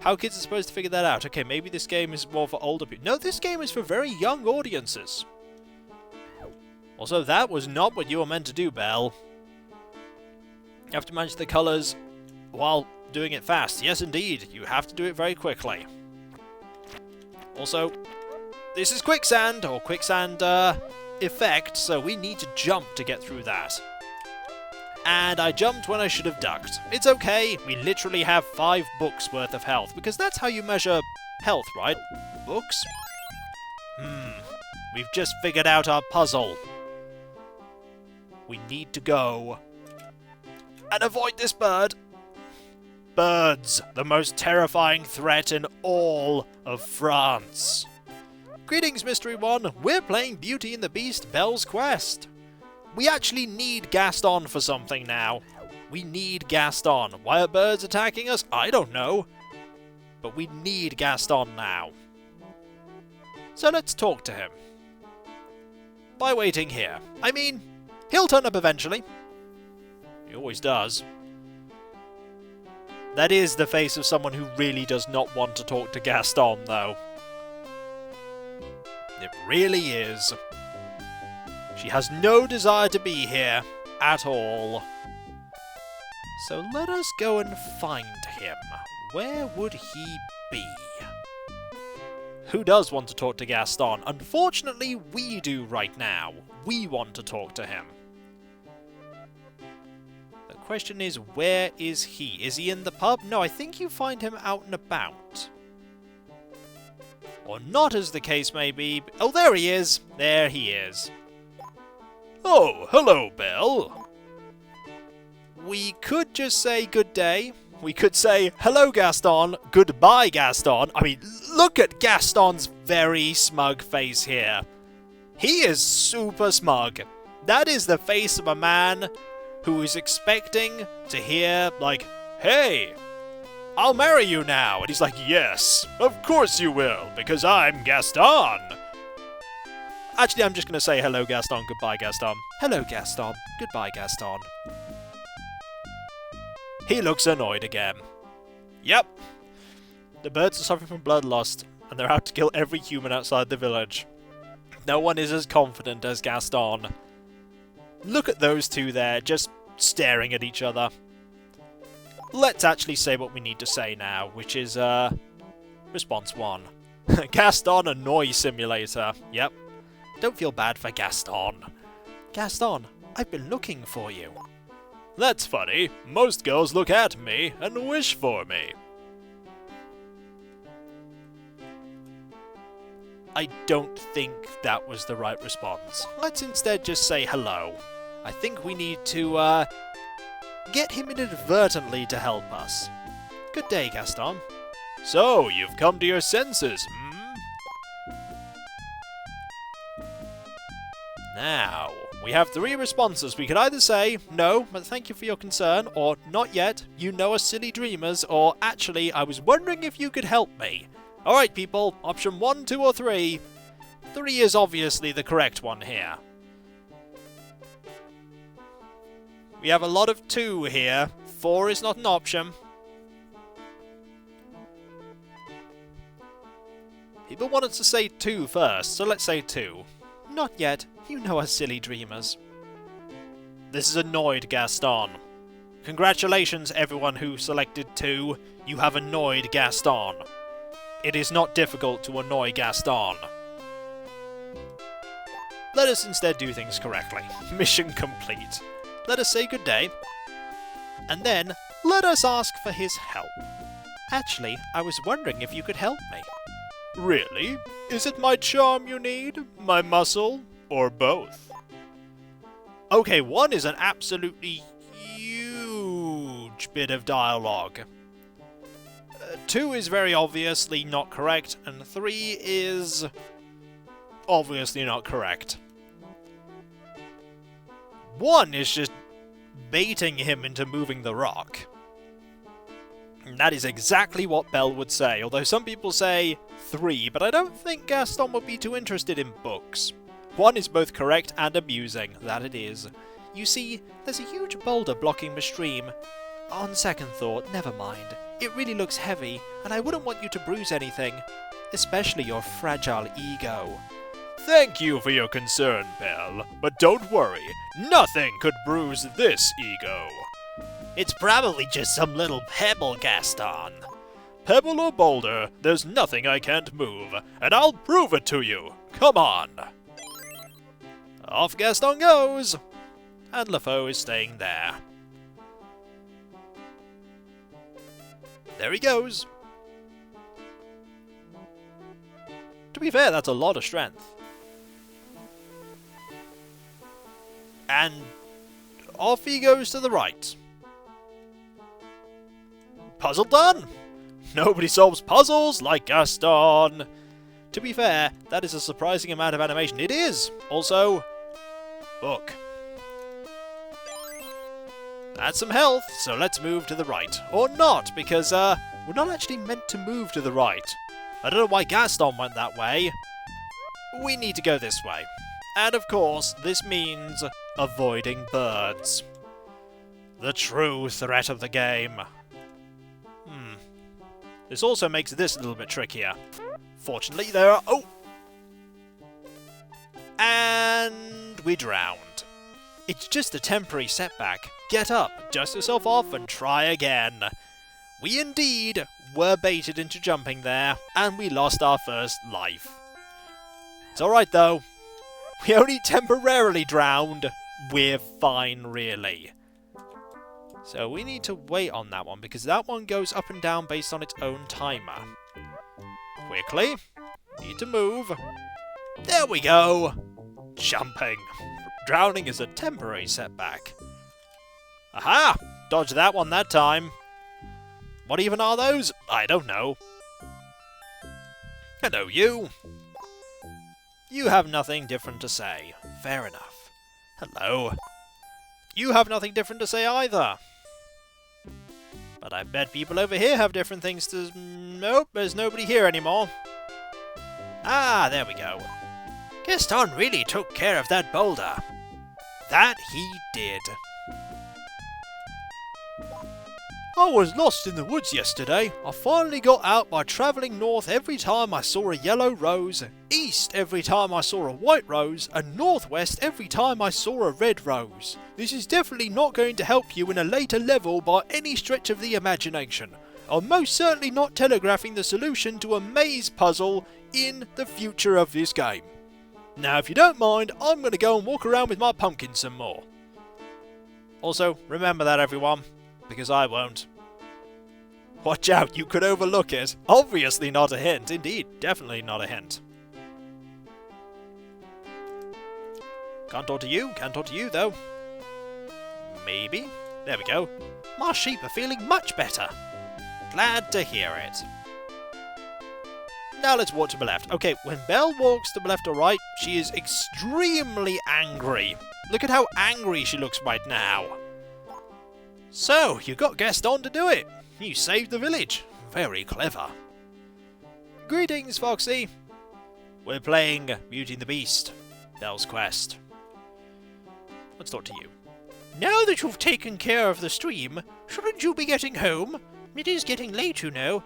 How kids are supposed to figure that out? Okay, maybe this game is more for older people. No, this game is for very young audiences. Also, that was not what you were meant to do, Belle. You have to manage the colours while doing it fast. Yes, indeed. You have to do it very quickly. Also, this is quicksand, or quicksand effect, so we need to jump to get through that. And I jumped when I should have ducked. It's okay, we literally have 5 books worth of health, because that's how you measure health, right? Books? We've just figured out our puzzle. We need to go and avoid this bird. Birds, the most terrifying threat in all of France. Greetings, Mystery One. We're playing Beauty and the Beast, Belle's Quest. We actually need Gaston for something now. We need Gaston. Why are birds attacking us? I don't know. But we need Gaston now. So let's talk to him. By waiting here. I mean, he'll turn up eventually. He always does. That is the face of someone who really does not want to talk to Gaston, though. It really is. She has no desire to be here at all. So let us go and find him. Where would he be? Who does want to talk to Gaston? Unfortunately, we do right now. We want to talk to him. The question is, where is he? Is he in the pub? No, I think you find him out and about. Or not, as the case may be. Oh, there he is. There he is. Oh, hello, Belle. We could just say good day. We could say, hello, Gaston. Goodbye, Gaston. I mean, look at Gaston's very smug face here. He is super smug. That is the face of a man who is expecting to hear, like, hey, I'll marry you now. And he's like, yes, of course you will, because I'm Gaston. Actually, I'm just going to say hello, Gaston, goodbye, Gaston. Hello, Gaston. Goodbye, Gaston. He looks annoyed again. Yep. The birds are suffering from bloodlust, and they're out to kill every human outside the village. No one is as confident as Gaston. Look at those two there, just staring at each other. Let's actually say what we need to say now, which is, response 1. Gaston, a noise simulator. Yep. Don't feel bad for Gaston. Gaston, I've been looking for you. That's funny. Most girls look at me and wish for me. I don't think that was the right response. Let's instead just say hello. I think we need to, get him inadvertently to help us. Good day, Gaston. So, you've come to your senses, hmm? Now, We have 3 responses. We could either say, no, but thank you for your concern, or not yet, you know us silly dreamers, or actually, I was wondering if you could help me. Alright people, option 1, 2 or 3. 3 is obviously the correct one here. We have a lot of 2 here. 4 is not an option. People wanted to say 2 first, so let's say 2. Not yet. You know us silly dreamers. This is annoyed Gaston. Congratulations everyone who selected 2. You have annoyed Gaston. It is not difficult to annoy Gaston. Let us instead do things correctly. Mission complete. Let us say good day. And then, let us ask for his help. Actually, I was wondering if you could help me. Really? Is it my charm you need? My muscle? Or both? Okay, 1 is an absolutely huge bit of dialogue. 2 is very obviously not correct, and 3 is obviously not correct. 1 is just baiting him into moving the rock. And that is exactly what Belle would say, although some people say 3, but I don't think Gaston would be too interested in books. 1 is both correct and amusing, that it is. You see, there's a huge boulder blocking the stream. On second thought, never mind. It really looks heavy, and I wouldn't want you to bruise anything, especially your fragile ego. Thank you for your concern, Belle, but don't worry, nothing could bruise this ego. It's probably just some little pebble, Gaston. Pebble or boulder, there's nothing I can't move, and I'll prove it to you. Come on. Off Gaston goes, and LeFou is staying there. There he goes. To be fair, that's a lot of strength. And off he goes to the right. Puzzle done! Nobody solves puzzles like Gaston! To be fair, that is a surprising amount of animation. It is! Also, book. That's some health, so let's move to the right. Or not, because we're not actually meant to move to the right. I don't know why Gaston went that way. We need to go this way. And of course, this means avoiding birds. The true threat of the game. This also makes this a little bit trickier. Fortunately, there are... Oh! And we drowned. It's just a temporary setback. Get up, dust yourself off, and try again. We indeed were baited into jumping there, and we lost our first life. It's alright though. We only temporarily drowned. We're fine, really. So we need to wait on that one, because that one goes up and down based on its own timer. Quickly. Need to move. There we go. Jumping. Drowning is a temporary setback. Aha! Dodged that one that time. What even are those? I don't know. Hello, you. You have nothing different to say. Fair enough. Hello. You have nothing different to say either. But I bet people over here have different things to... Nope, there's nobody here anymore. Ah, there we go. Gaston really took care of that boulder. That he did. I was lost in the woods yesterday. I finally got out by travelling north every time I saw a yellow rose, east every time I saw a white rose, and northwest every time I saw a red rose. This is definitely not going to help you in a later level by any stretch of the imagination. I'm most certainly not telegraphing the solution to a maze puzzle in the future of this game. Now if you don't mind, I'm going to go and walk around with my pumpkin some more. Also, remember that everyone, because I won't. Watch out, you could overlook it. Obviously not a hint. Indeed, definitely not a hint. Can't talk to you though. Maybe. There we go. My sheep are feeling much better. Glad to hear it. Now let's walk to the left. Okay, when Belle walks to the left or right, she is extremely angry. Look at how angry she looks right now. So, you got Gaston to do it. You saved the village. Very clever. Greetings, Foxy. We're playing Beauty and the Beast, Belle's quest. Let's talk to you. Now that you've taken care of the stream, shouldn't you be getting home? It is getting late, you know.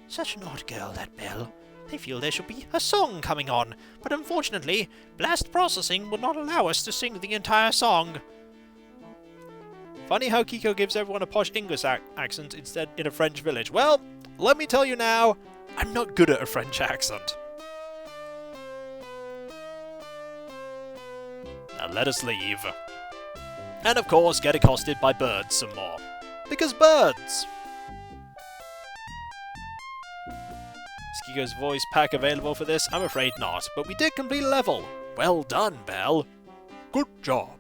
Such an odd girl, that Belle. I feel there should be a song coming on, but unfortunately, blast processing will not allow us to sing the entire song. Funny how Kiko gives everyone a posh English accent instead in a French village. Well, let me tell you now, I'm not good at a French accent. Now let us leave. And of course, get accosted by birds some more. Because birds! Is Kiko's voice pack available for this? I'm afraid not, but we did complete a level. Well done, Belle. Good job.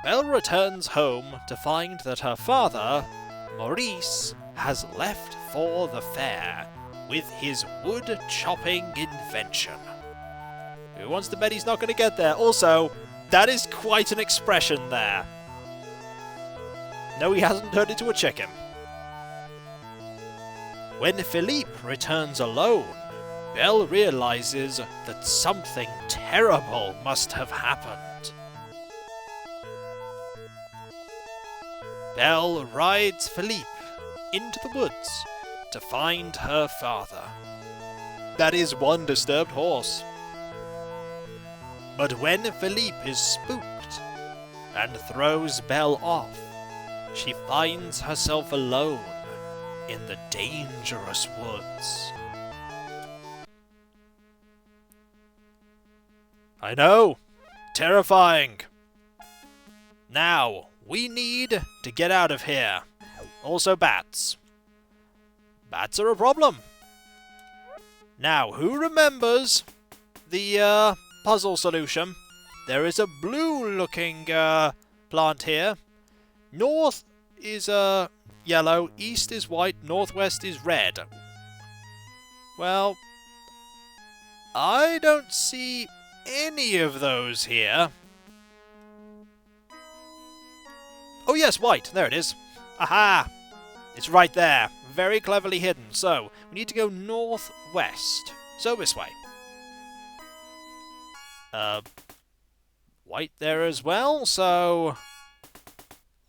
Belle returns home to find that her father, Maurice, has left for the fair with his wood-chopping invention. Who wants to bet he's not going to get there? Also, that is quite an expression there. No, he hasn't turned into a chicken. When Philippe returns alone, Belle realizes that something terrible must have happened. Belle rides Philippe into the woods to find her father. That is one disturbed horse. But when Philippe is spooked and throws Belle off, she finds herself alone in the dangerous woods. I know! Terrifying! Now, we need to get out of here. Also bats. Bats are a problem. Now, who remembers the puzzle solution? There is a blue-looking plant here. North is yellow, east is white, northwest is red. Well, I don't see any of those here. Oh yes, white. There it is. Aha! It's right there. Very cleverly hidden. So, we need to go northwest. So this way. White there as well, so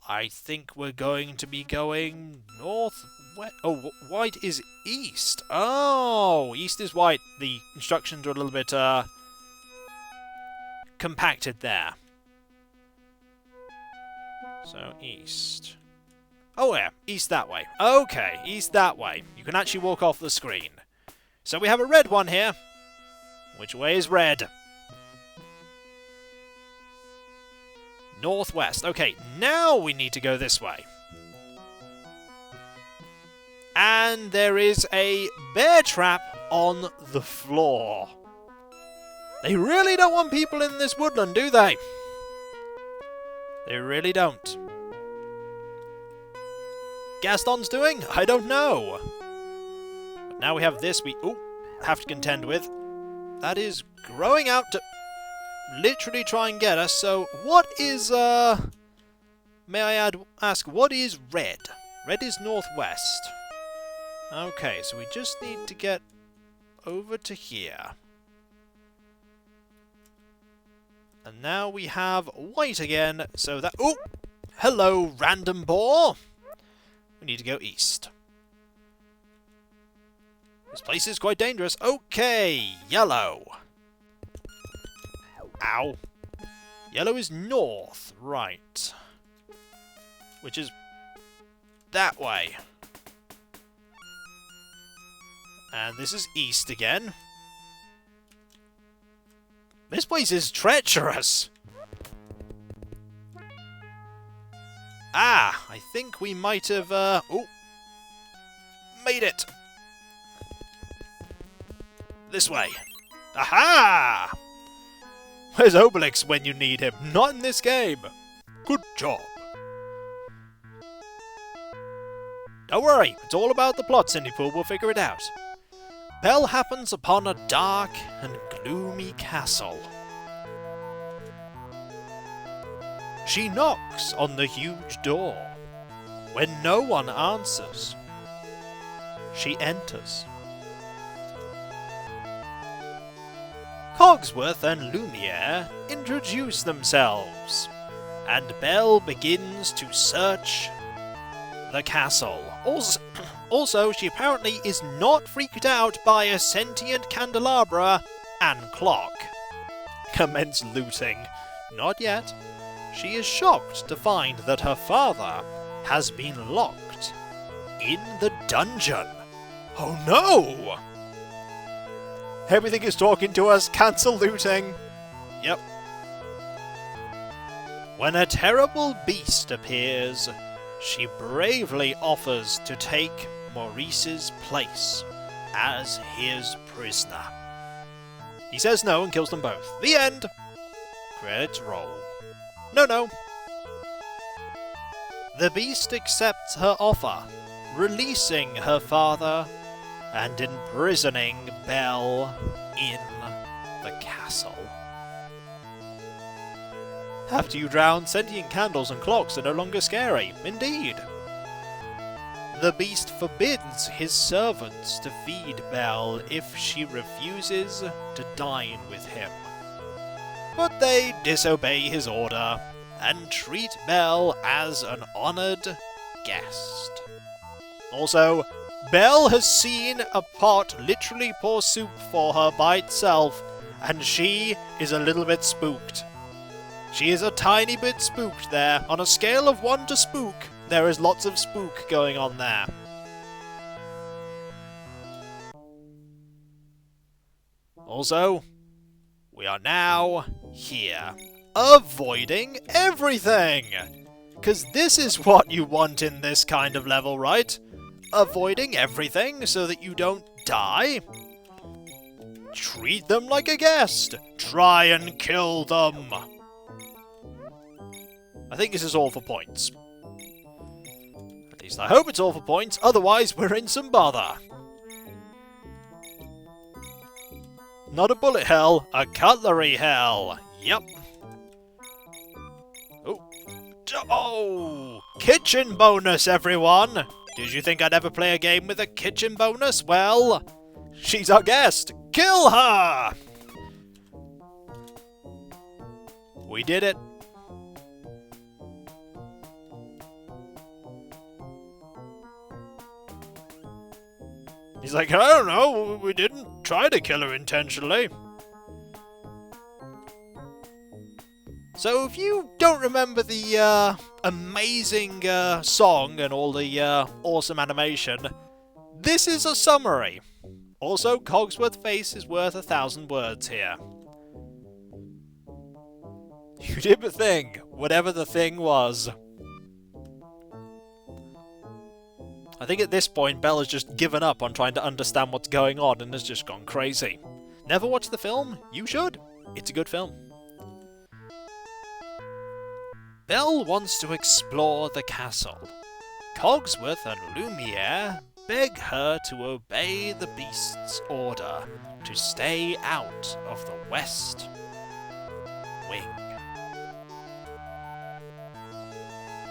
I think we're going to be going northwest. Oh, white is east. Oh, east is white. The instructions are a little bit, compacted there. So, east. Oh, yeah, east that way. Okay, east that way. You can actually walk off the screen. So we have a red one here. Which way is red? Northwest. Okay, now we need to go this way. And there is a bear trap on the floor. They really don't want people in this woodland, do they? They really don't. Gaston's doing? I don't know. But now we have this we have to contend with. That is growing out to literally try and get us. So what is, may I ask, what is red? Red is northwest. Okay, so we just need to get over to here. And now we have white again, so that... Oh! Hello, random boar! We need to go east. This place is quite dangerous. Okay, yellow. Ow. Yellow is north, right. Which is that way. And this is east again. This place is treacherous! Ah, I think we might have, made it! This way. Aha! Where's Obelix when you need him? Not in this game! Good job! Don't worry, it's all about the plot, Cindy Pool, we'll figure it out. Belle happens upon a dark and gloomy castle. She knocks on the huge door. When no one answers, she enters. Cogsworth and Lumiere introduce themselves, and Belle begins to search the castle. Also, she apparently is not freaked out by a sentient candelabra and clock. Commence looting. Not yet. She is shocked to find that her father has been locked in the dungeon. Oh no! Everything is talking to us. Cancel looting. Yep. When a terrible beast appears, she bravely offers to take Maurice's place as his prisoner. He says no and kills them both. The end! Credits roll. No. The beast accepts her offer, releasing her father and imprisoning Belle in the castle. After you drown, sentient candles and clocks are no longer scary. Indeed. The beast forbids his servants to feed Belle if she refuses to dine with him. But they disobey his order and treat Belle as an honoured guest. Also, Belle has seen a pot literally pour soup for her by itself, and she is a little bit spooked. She is a tiny bit spooked there. On a scale of 1 to spook, there is lots of spook going on there. Also, we are now here, avoiding everything! 'Cause this is what you want in this kind of level, right? Avoiding everything so that you don't die? Treat them like a guest! Try and kill them! I think this is all for points. At least I hope it's all for points, otherwise we're in some bother. Not a bullet hell, a cutlery hell. Yep. Oh! Kitchen bonus, everyone! Did you think I'd ever play a game with a kitchen bonus? Well, she's our guest! Kill her! We did it. He's like, I don't know, we didn't try to kill her intentionally. So if you don't remember the amazing song and all the awesome animation, this is a summary. Also, Cogsworth's face is worth 1,000 words here. You did the thing, whatever the thing was. I think at this point, Belle has just given up on trying to understand what's going on and has just gone crazy. Never watched the film? You should. It's a good film. Belle wants to explore the castle. Cogsworth and Lumiere beg her to obey the beast's order to stay out of the West Wing.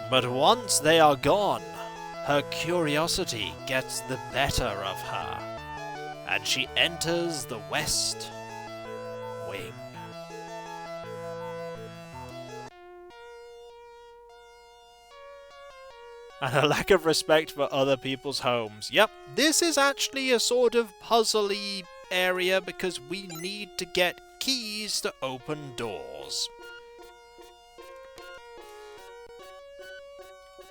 But once they are gone, her curiosity gets the better of her, and she enters the West Wing. And a lack of respect for other people's homes. Yep, this is actually a sort of puzzly area because we need to get keys to open doors.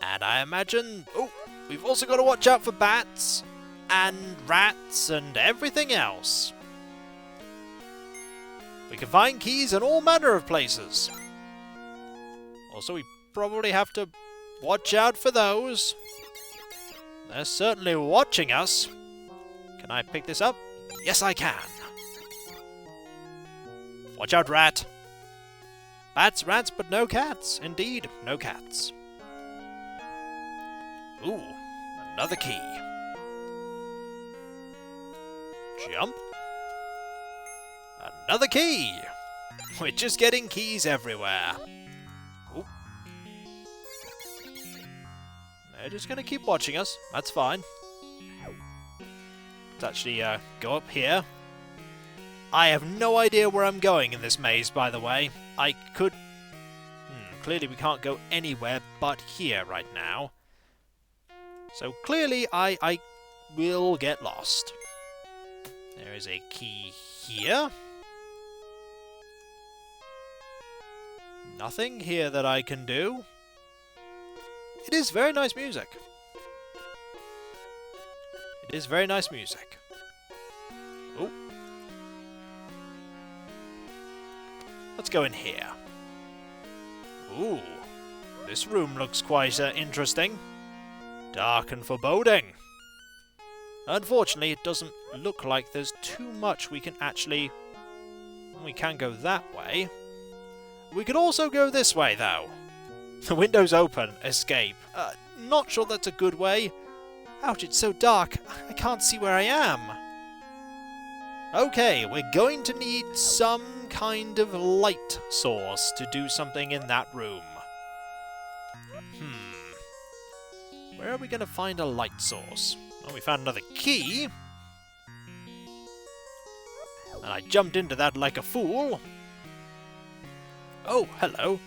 And I imagine... oh, we've also got to watch out for bats and rats and everything else. We can find keys in all manner of places. Also, we probably have to watch out for those. They're certainly watching us. Can I pick this up? Yes, I can. Watch out, rat. Bats, rats, but no cats. Indeed, no cats. Ooh, Another key. Jump. Another key. We're just getting keys everywhere. Ooh. They're just going to keep watching us. That's fine. Let's actually go up here. I have no idea where I'm going in this maze, by the way. I could... clearly we can't go anywhere but here right now. So clearly I will get lost. There is a key here. Nothing here that I can do. It is very nice music. It is very nice music. Oh. Let's go in here. Ooh. This room looks quite interesting. Dark and foreboding. Unfortunately, it doesn't look like there's too much we can actually... We can go that way. We could also go this way, though. The window's open. Escape. Not sure that's a good way. Ouch, it's so dark. I can't see where I am. Okay, we're going to need some kind of light source to do something in that room. Where are we going to find a light source? Well, we found another key. And I jumped into that like a fool. Oh, hello.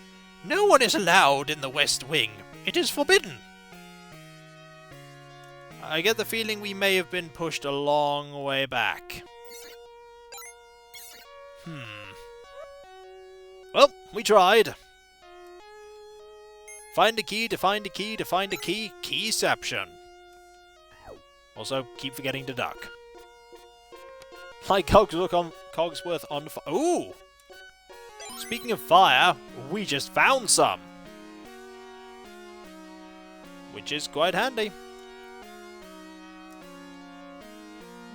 No one is allowed in the West Wing. It is forbidden. I get the feeling we may have been pushed a long way back. Well, we tried. Find a key to find a key to find a key. Keyception. Also, keep forgetting to duck. Like Cogsworth on fire. Ooh! Speaking of fire, we just found some. Which is quite handy.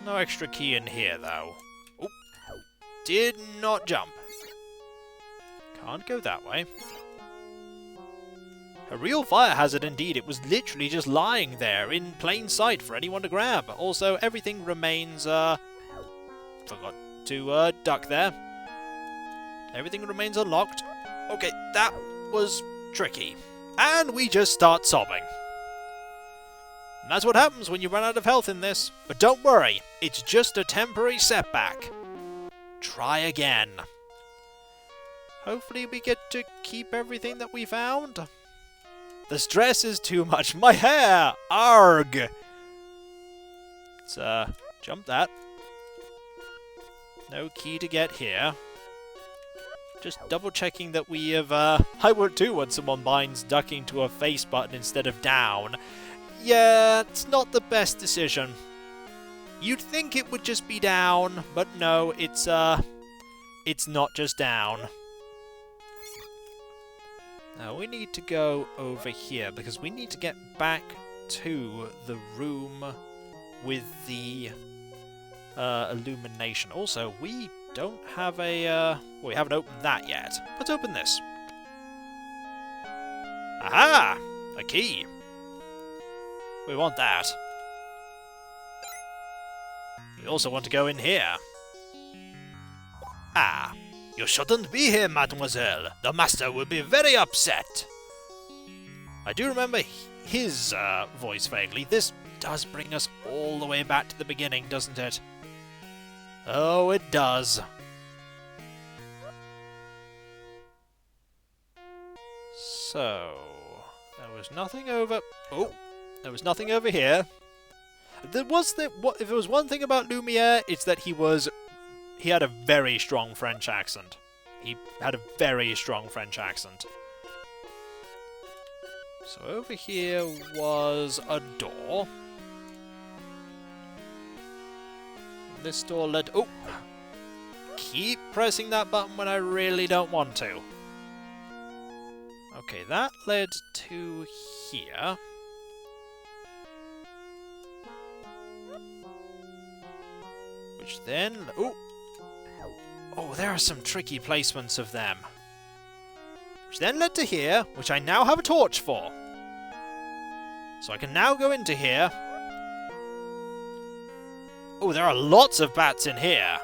No extra key in here, though. Oh. Did not jump. Can't go that way. A real fire hazard indeed. It was literally just lying there in plain sight for anyone to grab. Also, everything remains, forgot to duck there. Everything remains unlocked. Okay, that was tricky. And we just start sobbing. And that's what happens when you run out of health in this. But don't worry, it's just a temporary setback. Try again. Hopefully we get to keep everything that we found. The stress is too much. My hair! Arg! Let's, jump that. No key to get here. Just double checking that we have, I would too when someone binds ducking to a face button instead of down. Yeah, it's not the best decision. You'd think it would just be down, but no, it's not just down. Now we need to go over here because we need to get back to the room with the illumination. Also, we don't have a... well, we haven't opened that yet. Let's open this. Aha! A key. We want that. We also want to go in here. Ah, you shouldn't be here, mademoiselle. The master will be very upset. I do remember his voice vaguely. This does bring us all the way back to the beginning, doesn't it? Oh, it does. So, there was nothing over... Oh, there was nothing over here. There was if there was one thing about Lumiere, it's that he had a very strong French accent. He had a very strong French accent. So over here was a door. This door led... Oh! Keep pressing that button when I really don't want to. Okay, that led to here. Which then... Oh! Oh, there are some tricky placements of them. Which then led to here, which I now have a torch for. So I can now go into here Oh, there are lots of bats in here.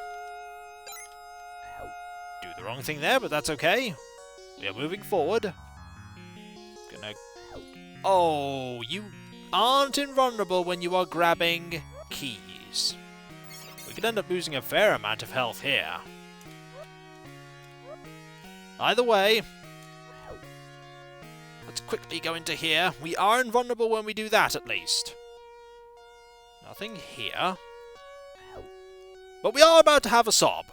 Do the wrong thing there, but that's okay. We are moving forward. Gonna... Oh, you aren't invulnerable when you are grabbing keys. We could end up losing a fair amount of health here. Either way, let's quickly go into here. We are invulnerable when we do that, at least. Nothing here. But we are about to have a sob.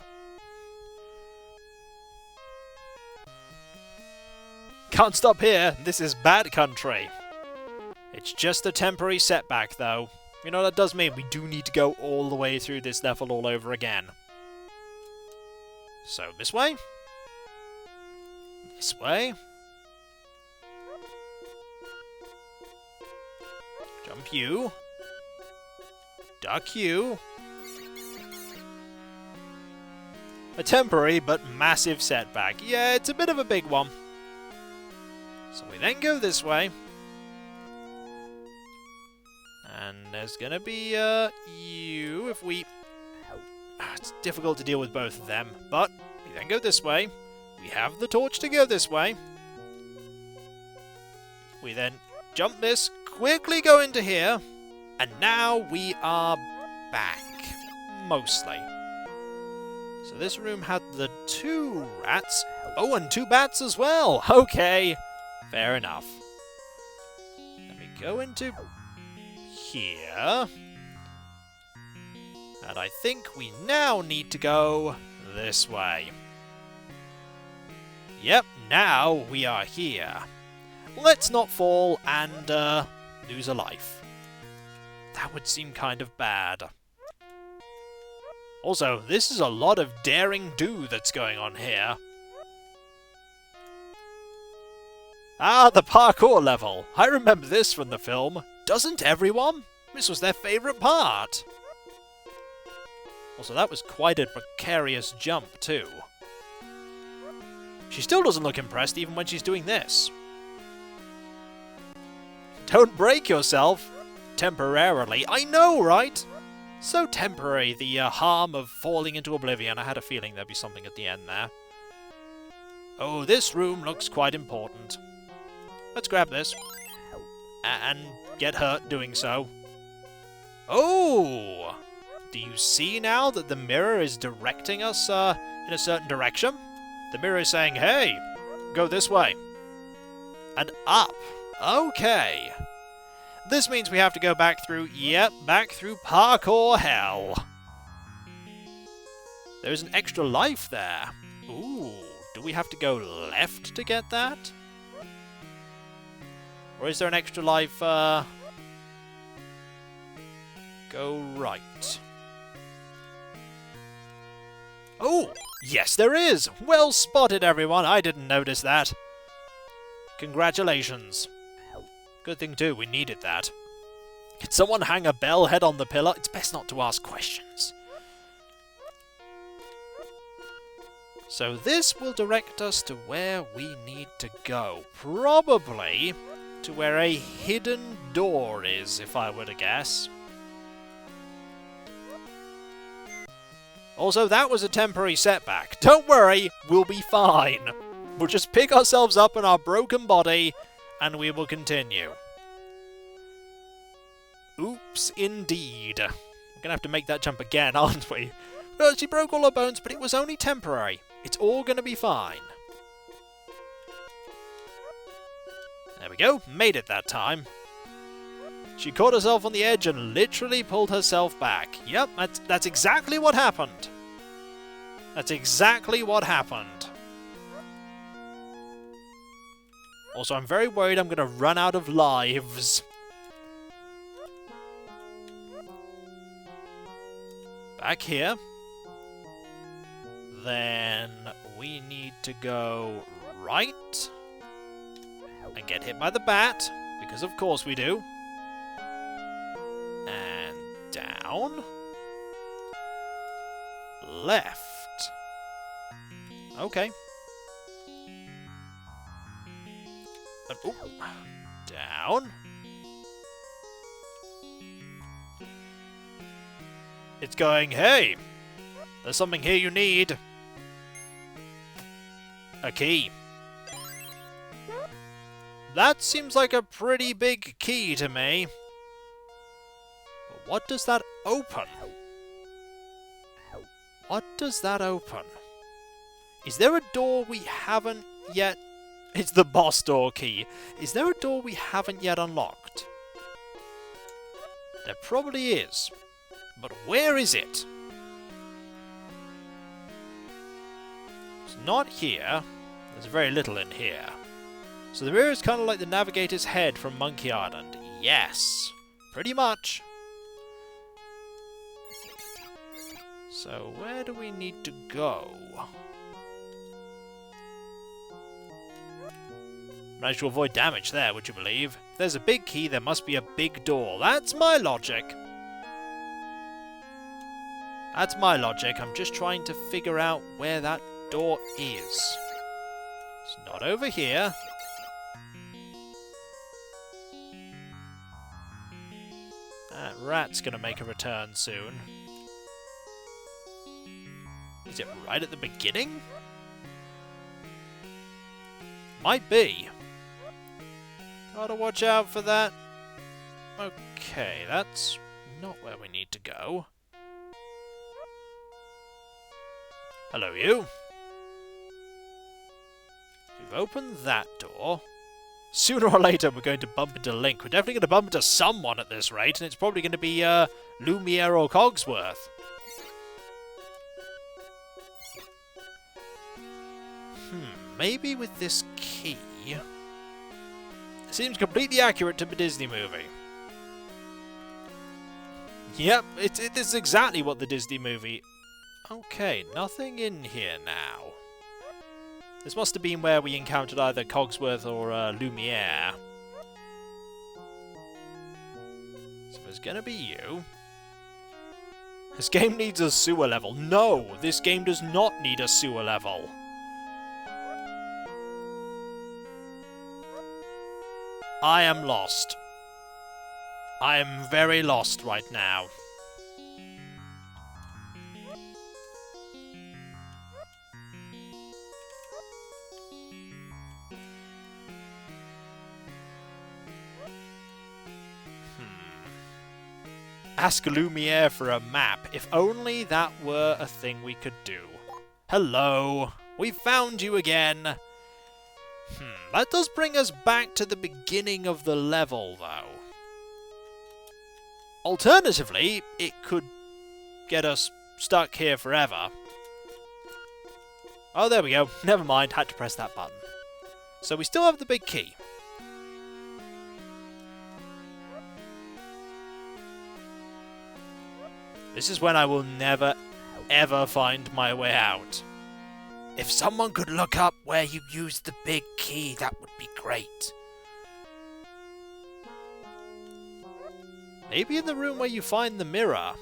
Can't stop here. This is bad country. It's just a temporary setback, though. You know what that does mean? We do need to go all the way through this level all over again. So, this way. This way. Jump you. Duck you. A temporary but massive setback. Yeah, it's a bit of a big one. So we then go this way. And there's gonna be, you, if we... It's difficult to deal with both of them, but we then go this way. We have the torch to go this way. We then jump this, quickly go into here, and now we are back. Mostly. So this room had the 2 rats. Oh, and 2 bats as well. Okay. Fair enough. Let me go into here. And I think we now need to go this way. Yep, now we are here. Let's not fall and lose a life. That would seem kind of bad. Also, this is a lot of daring do that's going on here. Ah, the parkour level. I remember this from the film. Doesn't everyone? This was their favourite part. Also, that was quite a precarious jump, too. She still doesn't look impressed even when she's doing this. Don't break yourself. Temporarily. I know, right? So temporary, the harm of falling into oblivion. I had a feeling there'd be something at the end there. Oh, this room looks quite important. Let's grab this. And get hurt doing so. Oh! Do you see now that the mirror is directing us in a certain direction? The mirror is saying, hey, go this way. And up. Okay. This means we have to go back through, yep, back through parkour hell. There's an extra life there. Ooh, do we have to go left to get that? Or is there an extra life, go right? Oh, yes there is! Well spotted, everyone. I didn't notice that. Congratulations. Good thing, too. We needed that. Can someone hang a bell head on the pillar? It's best not to ask questions. So this will direct us to where we need to go. Probably to where a hidden door is, if I were to guess. Also, that was a temporary setback. Don't worry, we'll be fine. We'll just pick ourselves up in our broken body, and we will continue. Oops, indeed. We're gonna have to make that jump again, aren't we? Well, she broke all her bones, but it was only temporary. It's all gonna be fine. There we go, made it that time. She caught herself on the edge and literally pulled herself back. Yep, that's exactly what happened. That's exactly what happened. Also, I'm very worried I'm going to run out of lives. Back here. Then we need to go right. And get hit by the bat, because of course we do. And down. Left. Okay. And, ooh, down. It's going, hey, there's something here you need. A key. That seems like a pretty big key to me. But what does that open? What does that open? Is there a door we haven't yet... It's the boss door key. Is there a door we haven't yet unlocked? There probably is. But where is it? It's not here. There's very little in here. So the mirror is kind of like the navigator's head from Monkey Island. Yes. Pretty much. So where do we need to go? Managed to avoid damage there, would you believe? If there's a big key, there must be a big door. That's my logic. That's my logic. I'm just trying to figure out where that door is. It's not over here. That rat's gonna make a return soon. Is it right at the beginning? Might be. Gotta watch out for that. Okay, that's not where we need to go. Hello, you. We've opened that door. Sooner or later, we're going to bump into Link. We're definitely going to bump into someone at this rate, and it's probably going to be Lumiere or Cogsworth. Maybe with this key... It seems completely accurate to the Disney movie. Yep, it is exactly what the Disney movie... Okay, nothing in here now. This must have been where we encountered either Cogsworth or Lumiere. So there's gonna be you. This game needs a sewer level. No, this game does not need a sewer level. I am lost. I am very lost right now. Ask Lumiere for a map. If only that were a thing we could do. Hello. We found you again. That does bring us back to the beginning of the level, though. Alternatively, it could get us stuck here forever. Oh, there we go. Never mind, had to press that button. So we still have the big key. This is when I will never, ever find my way out. If someone could look up where you used the big key, that would be great. Maybe in the room where you find the mirror.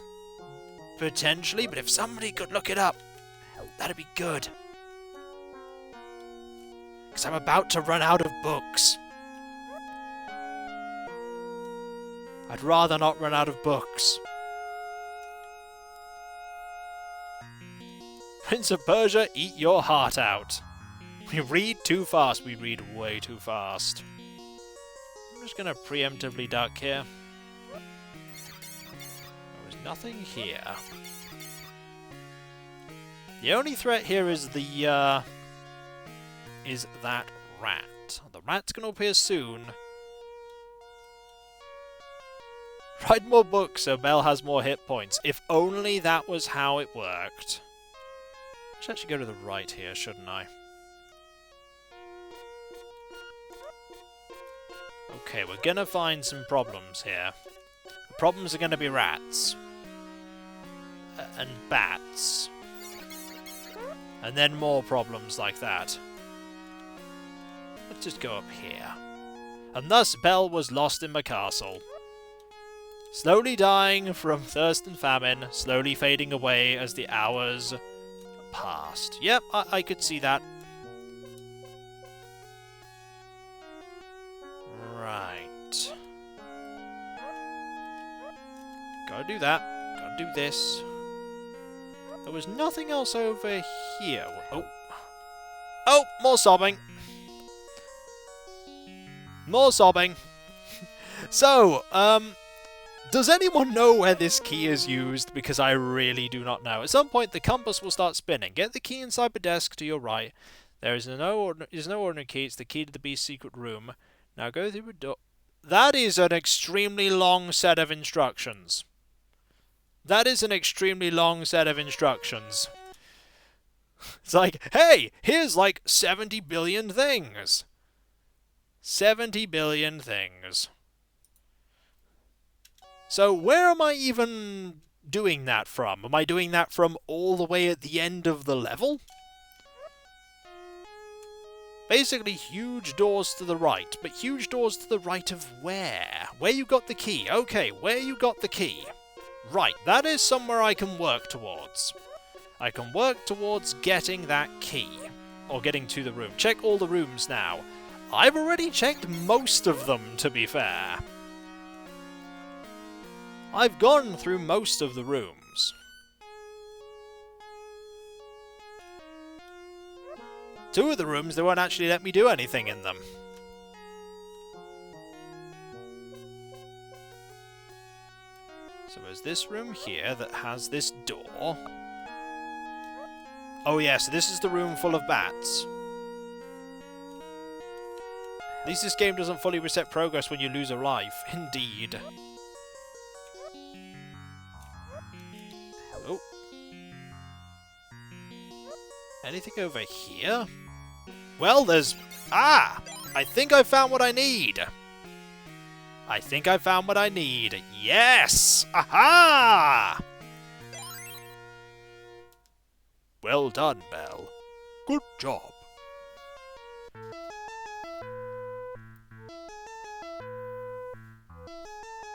Potentially, but if somebody could look it up, that'd be good. Because I'm about to run out of books. I'd rather not run out of books. Prince of Persia, eat your heart out. We read too fast. We read way too fast. I'm just going to preemptively duck here. There's nothing here. The only threat here is the, is that rat. The rat's going to appear soon. Write more books so Belle has more hit points. If only that was how it worked. I should actually go to the right here, shouldn't I? Okay, we're gonna find some problems here. The problems are gonna be rats. And bats. And then more problems like that. Let's just go up here. And thus Belle was lost in the castle. Slowly dying from thirst and famine, slowly fading away as the hours passed. Yep, I could see that. Right. Gotta do that. Gotta do this. There was nothing else over here. Oh. Oh, more sobbing. More sobbing. So, does anyone know where this key is used? Because I really do not know. At some point, the compass will start spinning. Get the key inside the desk to your right. There is no ordinary key. It's the key to the beast's secret room. Now go through a door. That is an extremely long set of instructions. That is an extremely long set of instructions. It's like, hey, here's like 70 billion things. 70 billion things. So where am I even doing that from? Am I doing that from all the way at the end of the level? Basically, huge doors to the right. But huge doors to the right of where? Where you got the key? Okay, where you got the key? Right, that is somewhere I can work towards. I can work towards getting that key. Or getting to the room. Check all the rooms now. I've already checked most of them, to be fair. I've gone through most of the rooms. Two of the rooms, they won't actually let me do anything in them. So there's this room here that has this door. Oh yeah, so this is the room full of bats. At least this game doesn't fully reset progress when you lose a life. Indeed. Oh. Anything over here? Well, there's... Ah! I think I found what I need. I think I found what I need. Yes! Aha! Well done, Belle. Good job.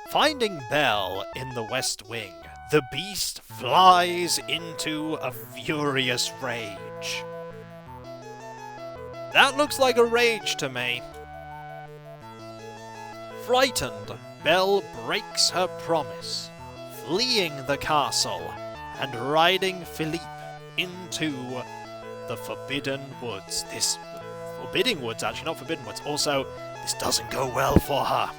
Finding Belle in the West Wing, the beast flies into a furious rage. That looks like a rage to me. Frightened, Belle breaks her promise, fleeing the castle and riding Philippe into the Forbidden Woods. Forbidding Woods, actually, not Forbidden Woods. Also, this doesn't go well for her.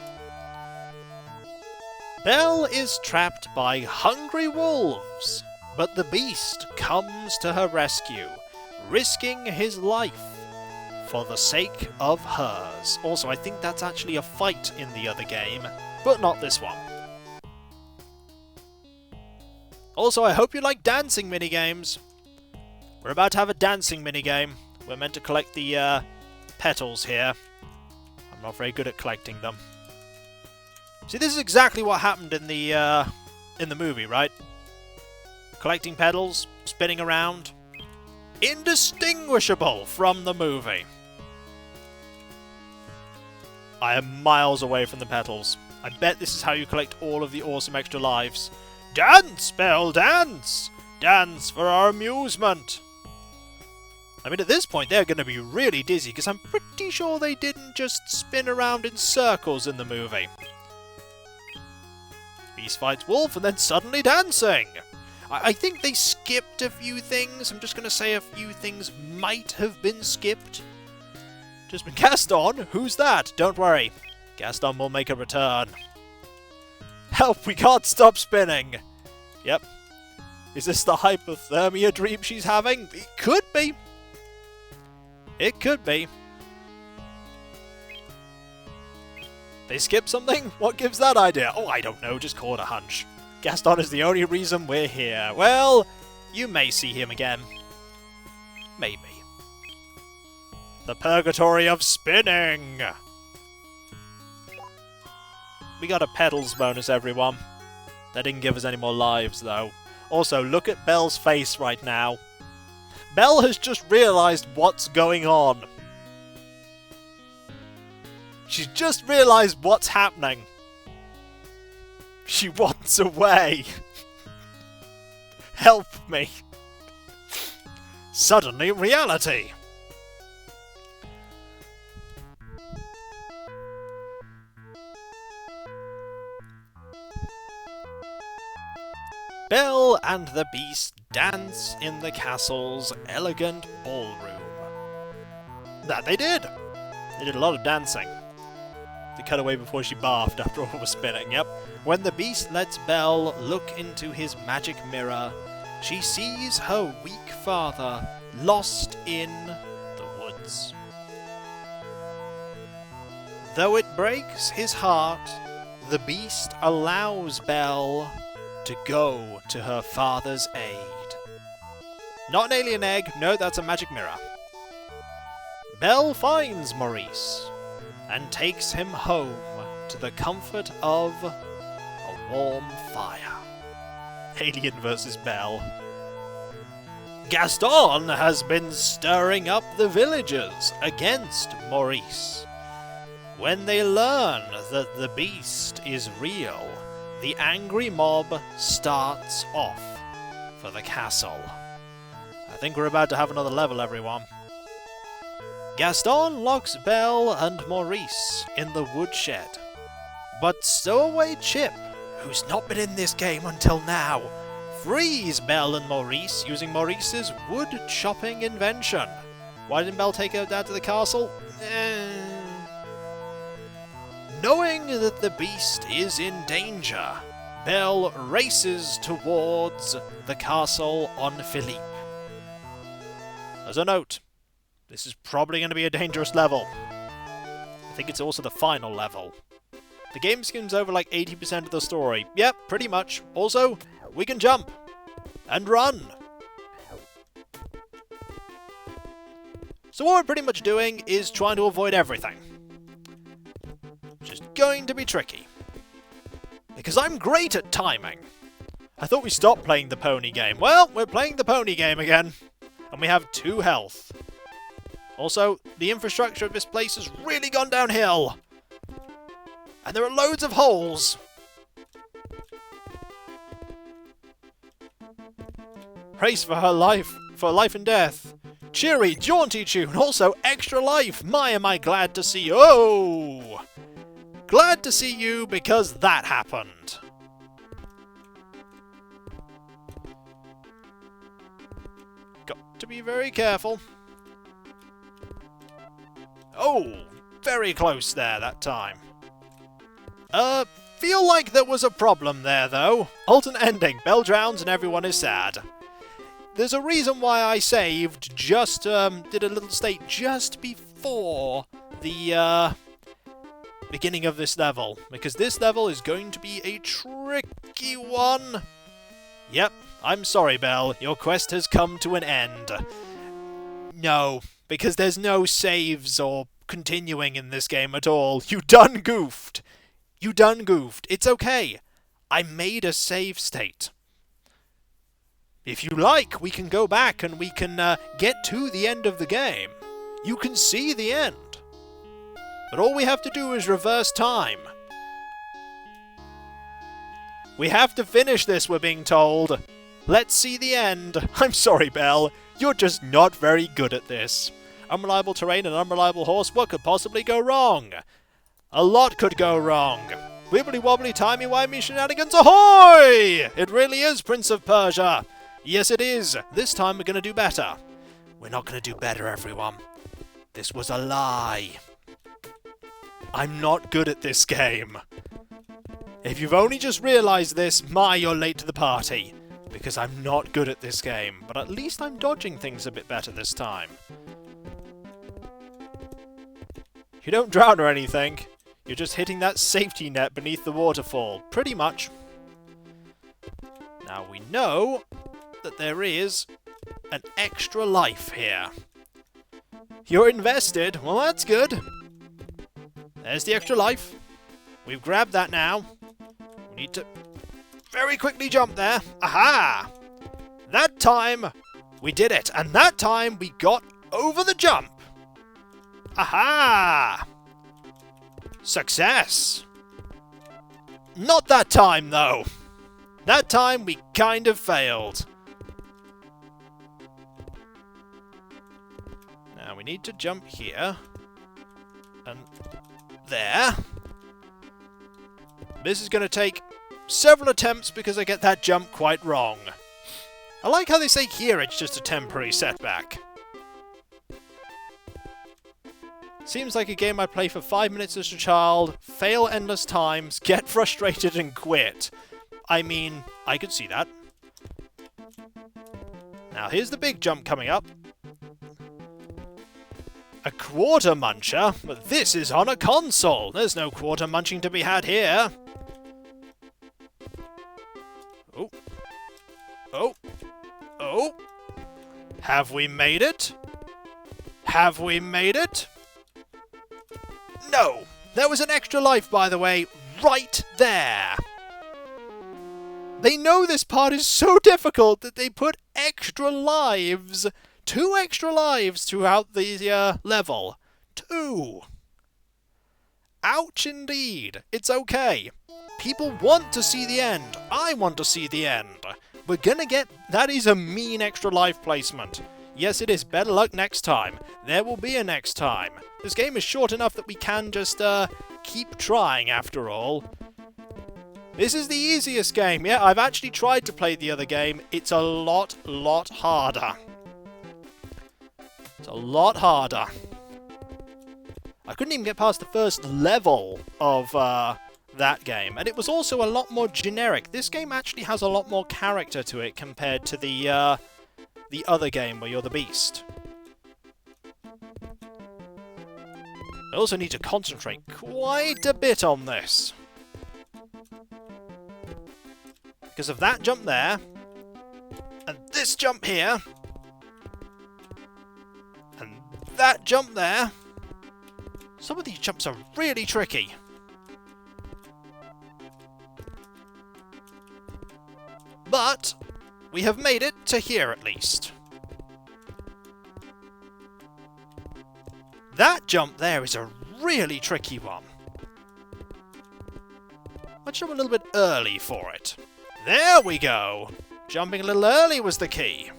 Belle is trapped by hungry wolves, but the beast comes to her rescue, risking his life for the sake of hers. Also, I think that's actually a fight in the other game, but not this one. Also, I hope you like dancing minigames. We're about to have a dancing minigame. We're meant to collect the petals here. I'm not very good at collecting them. See, this is exactly what happened in the movie, right? Collecting petals, spinning around. Indistinguishable from the movie. I am miles away from the petals. I bet this is how you collect all of the awesome extra lives. Dance, Belle, dance! Dance for our amusement! I mean, at this point, they're going to be really dizzy, because I'm pretty sure they didn't just spin around in circles in the movie. Beast fights wolf, and then suddenly dancing! I think they skipped a few things. I'm just going to say a few things might have been skipped. Just been Gaston? Who's that? Don't worry. Gaston will make a return. Help, we can't stop spinning! Yep. Is this the hypothermia dream she's having? It could be. It could be. They skipped something? What gives that idea? Oh, I don't know. Just call it a hunch. Gaston is the only reason we're here. Well, you may see him again. Maybe. The Purgatory of Spinning! We got a petals bonus, everyone. That didn't give us any more lives, though. Also, look at Belle's face right now. Belle has just realised what's going on. She's just realised what's happening. She wants away. Help me. Suddenly reality. Belle and the Beast dance in the castle's elegant ballroom. That they did! They did a lot of dancing. They cut away before she barfed after all was spinning, yep. When the beast lets Belle look into his magic mirror, she sees her weak father lost in the woods. Though it breaks his heart, the beast allows Belle to go to her father's aid. Not an alien egg, no, that's a magic mirror. Belle finds Maurice and takes him home to the comfort of a warm fire. Alien versus Belle. Gaston has been stirring up the villagers against Maurice. When they learn that the beast is real, the angry mob starts off for the castle. I think we're about to have another level, everyone. Gaston locks Belle and Maurice in the woodshed. But stowaway Chip, who's not been in this game until now, frees Belle and Maurice using Maurice's wood-chopping invention. Why didn't Belle take her down to the castle? Knowing that the beast is in danger, Belle races towards the castle on Philippe. As a note, this is probably going to be a dangerous level. I think it's also the final level. The game skims over like 80% of the story. Yep, pretty much. Also, we can jump and run. So what we're pretty much doing is trying to avoid everything. Which is going to be tricky. Because I'm great at timing. I thought we stopped playing the pony game. Well, we're playing the pony game again. And we have 2 health. Also, the infrastructure of this place has really gone downhill. And there are loads of holes. Race for life and death. Cheery, jaunty tune, also extra life. My, am I glad to see you. Oh! Glad to see you because that happened. Got to be very careful. Oh, very close there that time. Feel like there was a problem there, though. Alternate ending. Belle drowns and everyone is sad. There's a reason why I saved just, did a little state just before the, beginning of this level. Because this level is going to be a tricky one. Yep, I'm sorry, Belle. Your quest has come to an end. No, because there's no saves or continuing in this game at all. You done goofed. You done goofed. It's okay. I made a save state. If you like, we can go back and we can get to the end of the game. You can see the end. But all we have to do is reverse time. We have to finish this, we're being told. Let's see the end. I'm sorry, Belle. You're just not very good at this. Unreliable terrain and unreliable horse. What could possibly go wrong? A lot could go wrong. Wibbly wobbly timey wimey shenanigans ahoy! It really is Prince of Persia. Yes, it is. This time we're going to do better. We're not going to do better, everyone. This was a lie. I'm not good at this game. If you've only just realised this, you're late to the party. Because I'm not good at this game. But at least I'm dodging things a bit better this time. You don't drown or anything. You're just hitting that safety net beneath the waterfall. Pretty much. Now we know that there is an extra life here. You're invested. Well, that's good. There's the extra life. We've grabbed that now. We need to very quickly jump there. Aha! That time, we did it. And that time, we got over the jump. Aha! Success! Not that time, though. That time, we kind of failed. Now, we need to jump here. And there. This is going to take several attempts because I get that jump quite wrong. I like how they say here it's just a temporary setback. Seems like a game I play for 5 minutes as a child, fail endless times, get frustrated and quit. I mean, I could see that. Now here's the big jump coming up. A quarter muncher? But this is on a console! There's no quarter munching to be had here! Oh. Oh. Oh. Have we made it? Have we made it? No! There was an extra life, by the way, right there! They know this part is so difficult that they put extra lives, 2 extra lives throughout the level. 2! Ouch indeed. It's okay. People want to see the end. I want to see the end. We're gonna get... That is a mean extra life placement. Yes, it is. Better luck next time. There will be a next time. This game is short enough that we can just, keep trying after all. This is the easiest game. Yeah, I've actually tried to play the other game. It's a lot harder. It's a lot harder. I couldn't even get past the first level of, that game. And it was also a lot more generic. This game actually has a lot more character to it compared to the other game where you're the beast. I also need to concentrate quite a bit on this. Because of that jump there, and this jump here, and that jump there, some of these jumps are really tricky. But we have made it to here at least. That jump there is a really tricky one. Let's jump a little bit early for it. There we go! Jumping a little early was the key.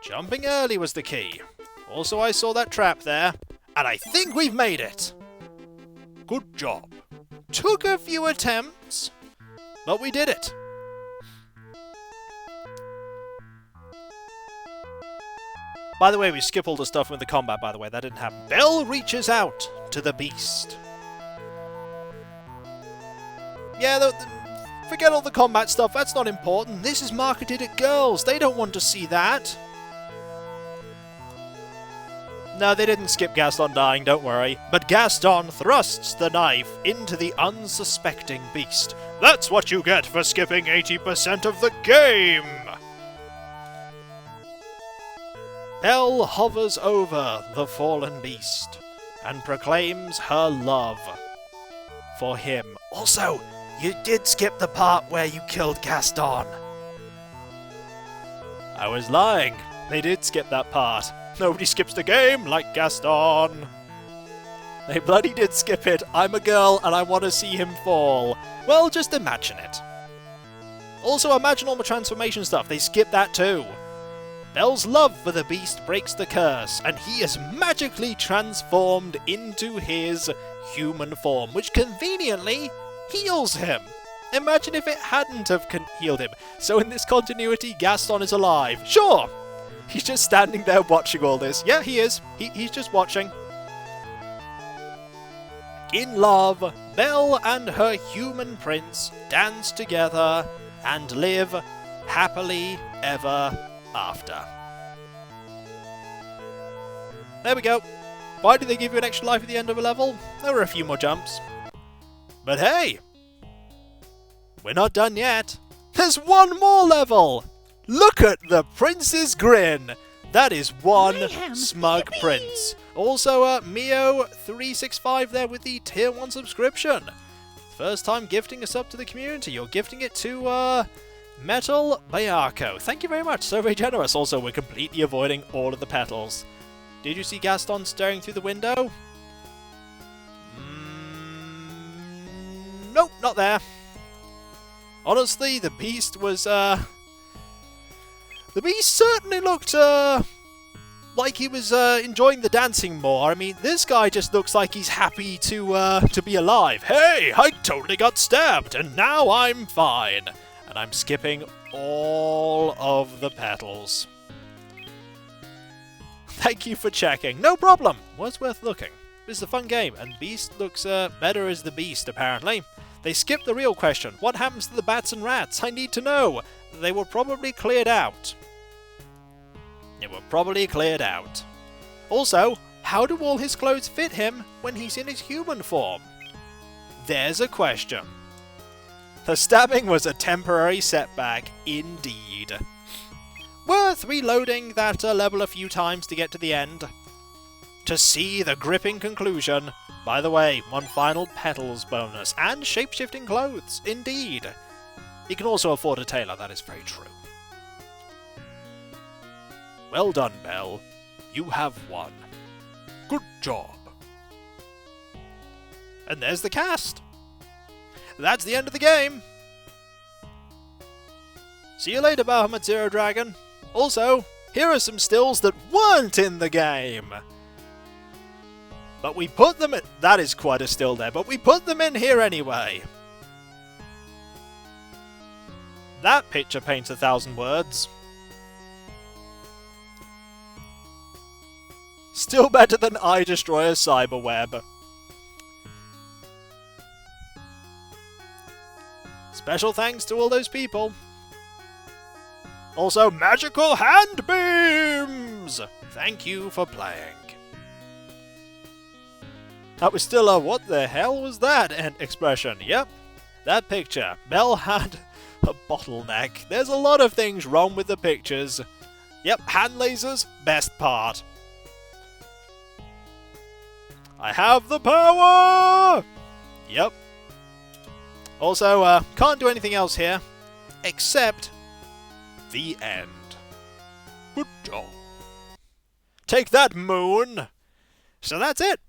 Jumping early was the key. Also, I saw that trap there, and I think we've made it! Good job. Took a few attempts, but we did it. By the way, we skip all the stuff with the combat, by the way. That didn't happen. Belle reaches out to the beast. Yeah, forget all the combat stuff. That's not important. This is marketed at girls. They don't want to see that. No, they didn't skip Gaston dying, don't worry. But Gaston thrusts the knife into the unsuspecting beast. That's what you get for skipping 80% of the game! Belle hovers over the fallen beast and proclaims her love for him. Also, you did skip the part where you killed Gaston. I was lying. They did skip that part. Nobody skips the game like Gaston. They bloody did skip it. I'm a girl and I want to see him fall. Well, just imagine it. Also, imagine all the transformation stuff. They skipped that too. Belle's love for the beast breaks the curse, and he is magically transformed into his human form, which conveniently heals him. Imagine if it hadn't have healed him. So in this continuity, Gaston is alive. Sure! He's just standing there watching all this. Yeah, he is. He's just watching. In love, Belle and her human prince dance together and live happily ever after. There we go. Why did they give you an extra life at the end of a level? There were a few more jumps. But hey! We're not done yet. There's one more level! Look at the prince's grin! That is one smug prince. Also, Mio365 there with the Tier 1 subscription. First time gifting a sub to the community. You're gifting it to, Metal Bayako. Thank you very much, so very generous. Also, we're completely avoiding all of the petals. Did you see Gaston staring through the window? Nope, not there. Honestly, the beast was, The beast certainly looked, like he was, enjoying the dancing more. I mean, this guy just looks like he's happy to be alive. Hey, I totally got stabbed, and now I'm fine. And I'm skipping all of the petals. Thank you for checking. No problem. Was worth looking. This is a fun game, and Beast looks better as the Beast, apparently. They skipped the real question. What happens to the bats and rats? I need to know. They were probably cleared out. Also, how do all his clothes fit him when he's in his human form? There's a question. The stabbing was a temporary setback, indeed. Worth reloading that level a few times to get to the end. To see the gripping conclusion. By the way, one final petals bonus, and shape-shifting clothes, indeed. You can also afford a tailor, that is very true. Well done, Belle. You have won. Good job. And there's the cast. That's the end of the game. See you later, Bahamut Zero Dragon. Also, here are some stills that weren't in the game. But we put them in... That is quite a still there, but we put them in here anyway. That picture paints 1,000 words. Still better than I Destroy a Cyberweb. Special thanks to all those people. Also, magical hand beams! Thank you for playing. That was still a what the hell was that expression. Yep, that picture. Belle had a bottleneck. There's a lot of things wrong with the pictures. Yep, hand lasers, best part. I have the power! Yep. Also, can't do anything else here, except the end. Good job. Take that, Moon! So that's it.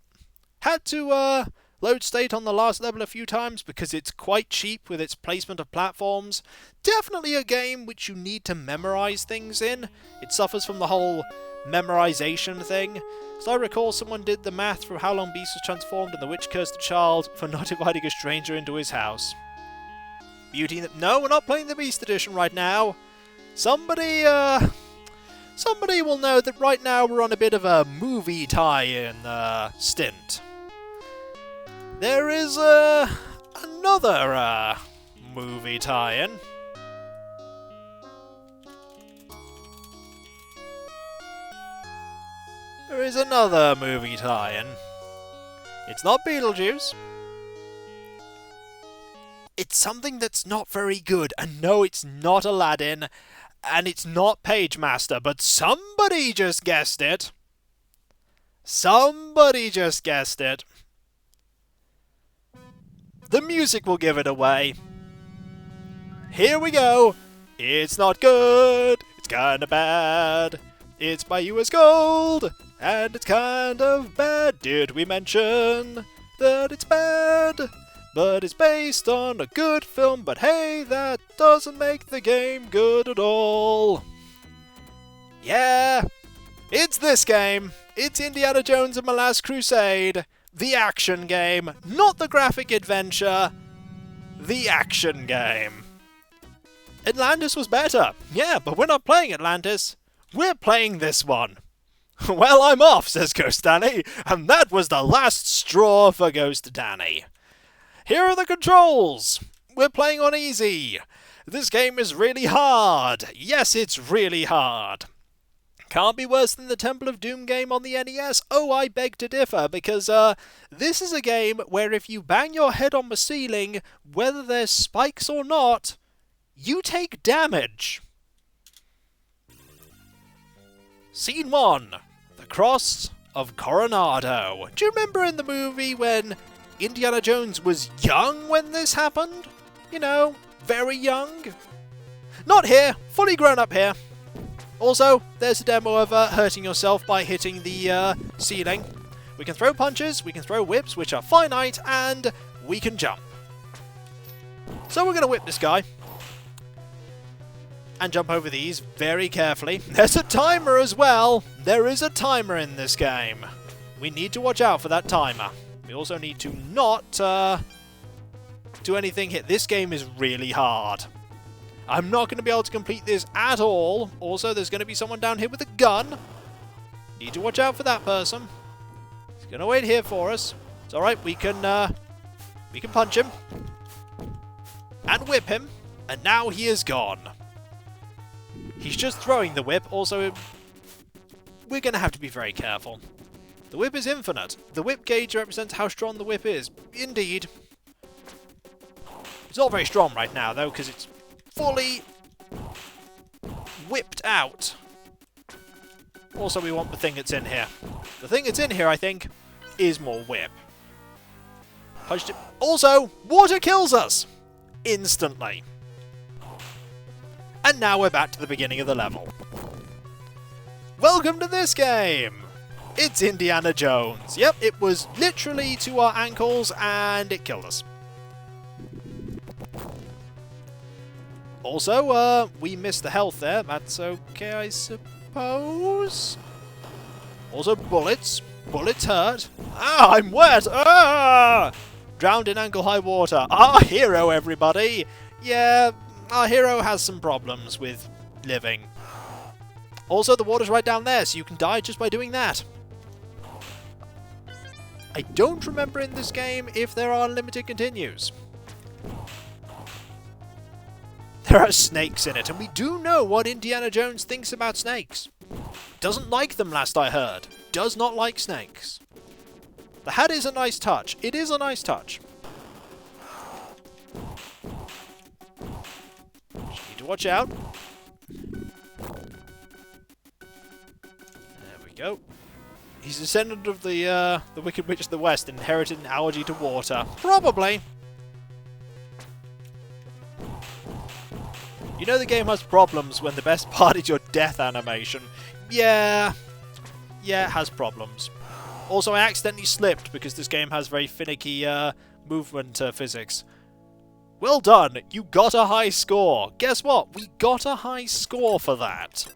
Had to load state on the last level a few times because it's quite cheap with its placement of platforms. Definitely a game which you need to memorize things in. It suffers from the whole memorization thing. So I recall someone did the math for how long Beast was transformed and the witch cursed the child for not inviting a stranger into his house. Beauty that... No, we're not playing the Beast edition right now. Somebody will know that right now we're on a bit of a movie tie-in stint. There is another movie tie-in. There is another movie tie-in. It's not Beetlejuice. It's something that's not very good. And no, it's not Aladdin. And it's not Pagemaster. But somebody just guessed it. Somebody just guessed it. The music will give it away. Here we go. It's not good. It's kinda bad. It's by US Gold. And it's kind of bad. Did we mention that it's bad? But it's based on a good film. But hey, that doesn't make the game good at all. Yeah. It's this game. It's Indiana Jones and the Last Crusade. The action game. Not the graphic adventure. The action game. Atlantis was better. Yeah, but we're not playing Atlantis. We're playing this one. Well, I'm off, says Ghost Danny. And that was the last straw for Ghost Danny. Here are the controls. We're playing on easy. This game is really hard. Yes, it's really hard. Can't be worse than the Temple of Doom game on the NES. Oh, I beg to differ, because this is a game where if you bang your head on the ceiling, whether there's spikes or not, you take damage. Scene 1. The Cross of Coronado. Do you remember in the movie when Indiana Jones was young when this happened? You know, very young. Not here. Fully grown up here. Also, there's a demo of hurting yourself by hitting the ceiling. We can throw punches, we can throw whips, which are finite, and we can jump. So we're going to whip this guy. And jump over these very carefully. There's a timer as well. There is a timer in this game. We need to watch out for that timer. We also need to not do anything here. This game is really hard. I'm not going to be able to complete this at all. Also, there's going to be someone down here with a gun. Need to watch out for that person. He's going to wait here for us. It's alright, we can punch him. And whip him. And now he is gone. He's just throwing the whip. Also, we're going to have to be very careful. The whip is infinite. The whip gauge represents how strong the whip is. Indeed. It's not very strong right now, though, because it's fully whipped out. Also, we want the thing that's in here. The thing that's in here, I think, is more whip. Punched it. Also, water kills us! Instantly. And now we're back to the beginning of the level. Welcome to this game! It's Indiana Jones. Yep, it was literally to our ankles and it killed us. Also, we missed the health there. That's okay, I suppose. Also, bullets. Bullets hurt. Ah, I'm wet! Ah! Drowned in ankle-high water. Our hero, everybody! Yeah, our hero has some problems with living. Also, the water's right down there, so you can die just by doing that. I don't remember in this game if there are unlimited continues. There are snakes in it, and we do know what Indiana Jones thinks about snakes. Doesn't like them, last I heard. Does not like snakes. The hat is a nice touch. It is a nice touch. Just need to watch out. There we go. He's a descendant of the Wicked Witch of the West, inherited an allergy to water. Probably. You know the game has problems when the best part is your death animation. Yeah. Yeah, it has problems. Also, I accidentally slipped because this game has very finicky movement physics. Well done! You got a high score! Guess what? We got a high score for that.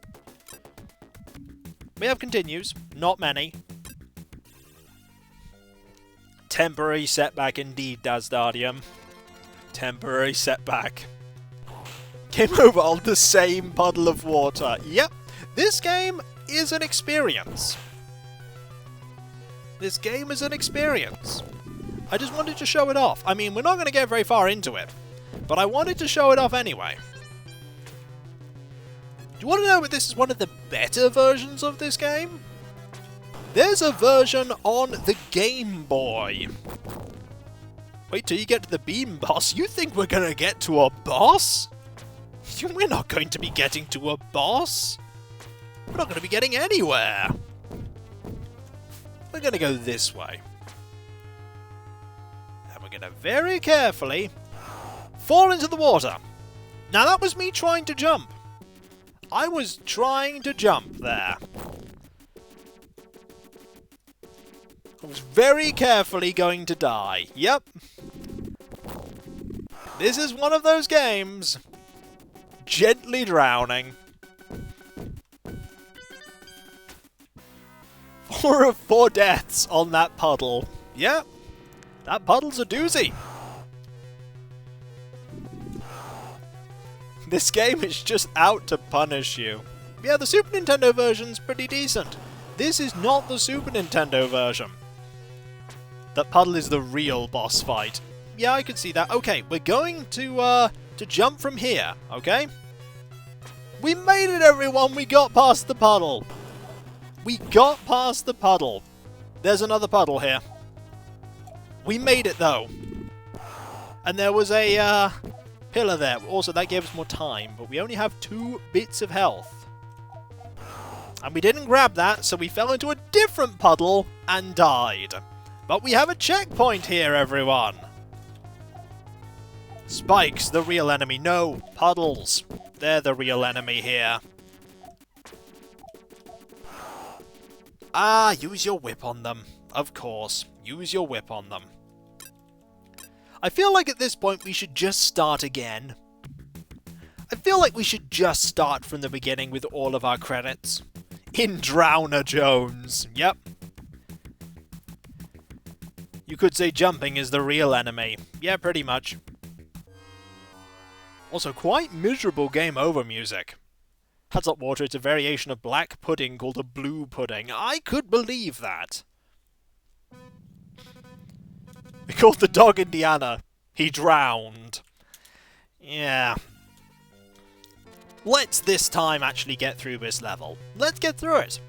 We have continues. Not many. Temporary setback indeed, Dasdardium. Temporary setback. Came over on the same puddle of water. Yep, this game is an experience. This game is an experience. I just wanted to show it off. I mean, we're not going to get very far into it, but I wanted to show it off anyway. Do you want to know if this is one of the better versions of this game? There's a version on the Game Boy. Wait till you get to the beam boss. You think we're going to get to a boss? We're not going to be getting to a boss. We're not going to be getting anywhere. We're going to go this way. And we're going to very carefully fall into the water. Now that was me trying to jump. I was trying to jump there. I was very carefully going to die. Yep. This is one of those games. Gently drowning. 4 of 4 deaths on that puddle. Yeah, that puddle's a doozy. This game is just out to punish you. Yeah, the Super Nintendo version's pretty decent. This is not the Super Nintendo version. That puddle is the real boss fight. Yeah, I could see that. Okay, we're going to jump from here, okay? We made it, everyone! We got past the puddle! We got past the puddle. There's another puddle here. We made it, though. And there was a pillar there. Also, that gave us more time, but we only have 2 bits of health. And we didn't grab that, so we fell into a different puddle and died. But we have a checkpoint here, everyone! Spikes, the real enemy. No, puddles. They're the real enemy here. Ah, use your whip on them. Of course, use your whip on them. I feel like at this point we should just start again. I feel like we should just start from the beginning with all of our credits. In Drowner Jones. Yep. You could say jumping is the real enemy. Yeah, pretty much. Also, quite miserable game over music. Heads Up Water, it's a variation of black pudding called a blue pudding. I could believe that. We called the dog Indiana. He drowned. Yeah. Let's this time actually get through this level. Let's get through it.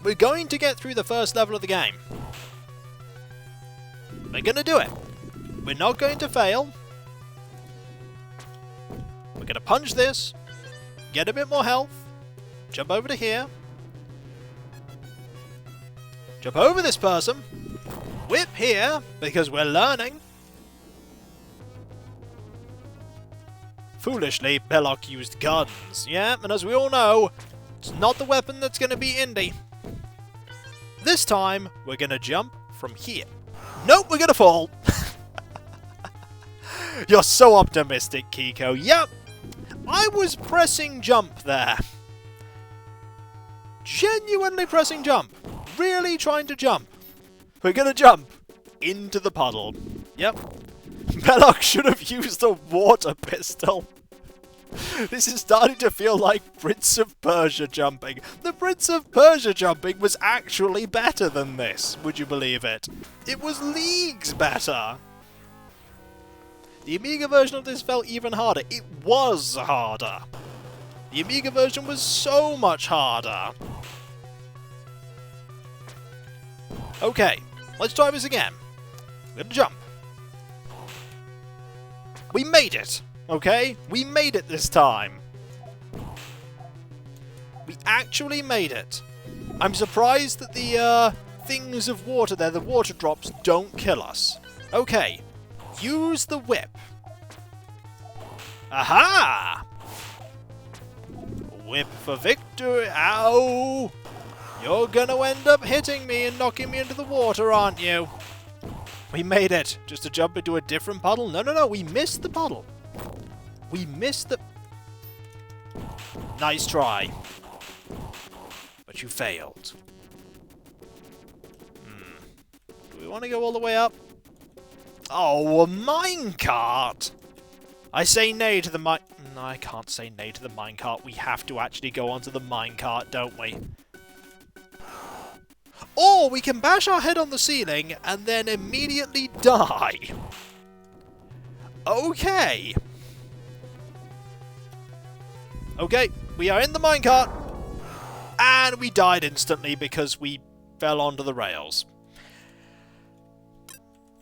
We're going to get through the first level of the game. We're going to do it. We're not going to fail. We're going to punch this, get a bit more health, jump over to here, jump over this person, whip here, because we're learning. Foolishly, Belloc used guns. Yeah, and as we all know, it's not the weapon that's going to be Indy. This time, we're going to jump from here. Nope, we're going to fall. You're so optimistic, Kiko. Yep. I was pressing jump there. Genuinely pressing jump. Really trying to jump. We're going to jump into the puddle. Yep. Belloc should have used a water pistol. This is starting to feel like Prince of Persia jumping. The Prince of Persia jumping was actually better than this. Would you believe it? It was leagues better. The Amiga version of this felt even harder. It was harder. The Amiga version was so much harder. Okay, let's try this again. We're gonna jump. We made it, okay? We made it this time. We actually made it. I'm surprised that the things of water there, the water drops, don't kill us. Okay. Use the whip. Aha! Whip for victory. Ow! You're gonna end up hitting me and knocking me into the water, aren't you? We made it. Just to jump into a different puddle? No, no, no. We missed the puddle. We missed the... Nice try. But you failed. Do we want to go all the way up? Oh, a minecart! I say nay to the No, I can't say nay to the minecart. We have to actually go onto the minecart, don't we? Or we can bash our head on the ceiling and then immediately die. Okay. Okay, we are in the minecart. And we died instantly because we fell onto the rails.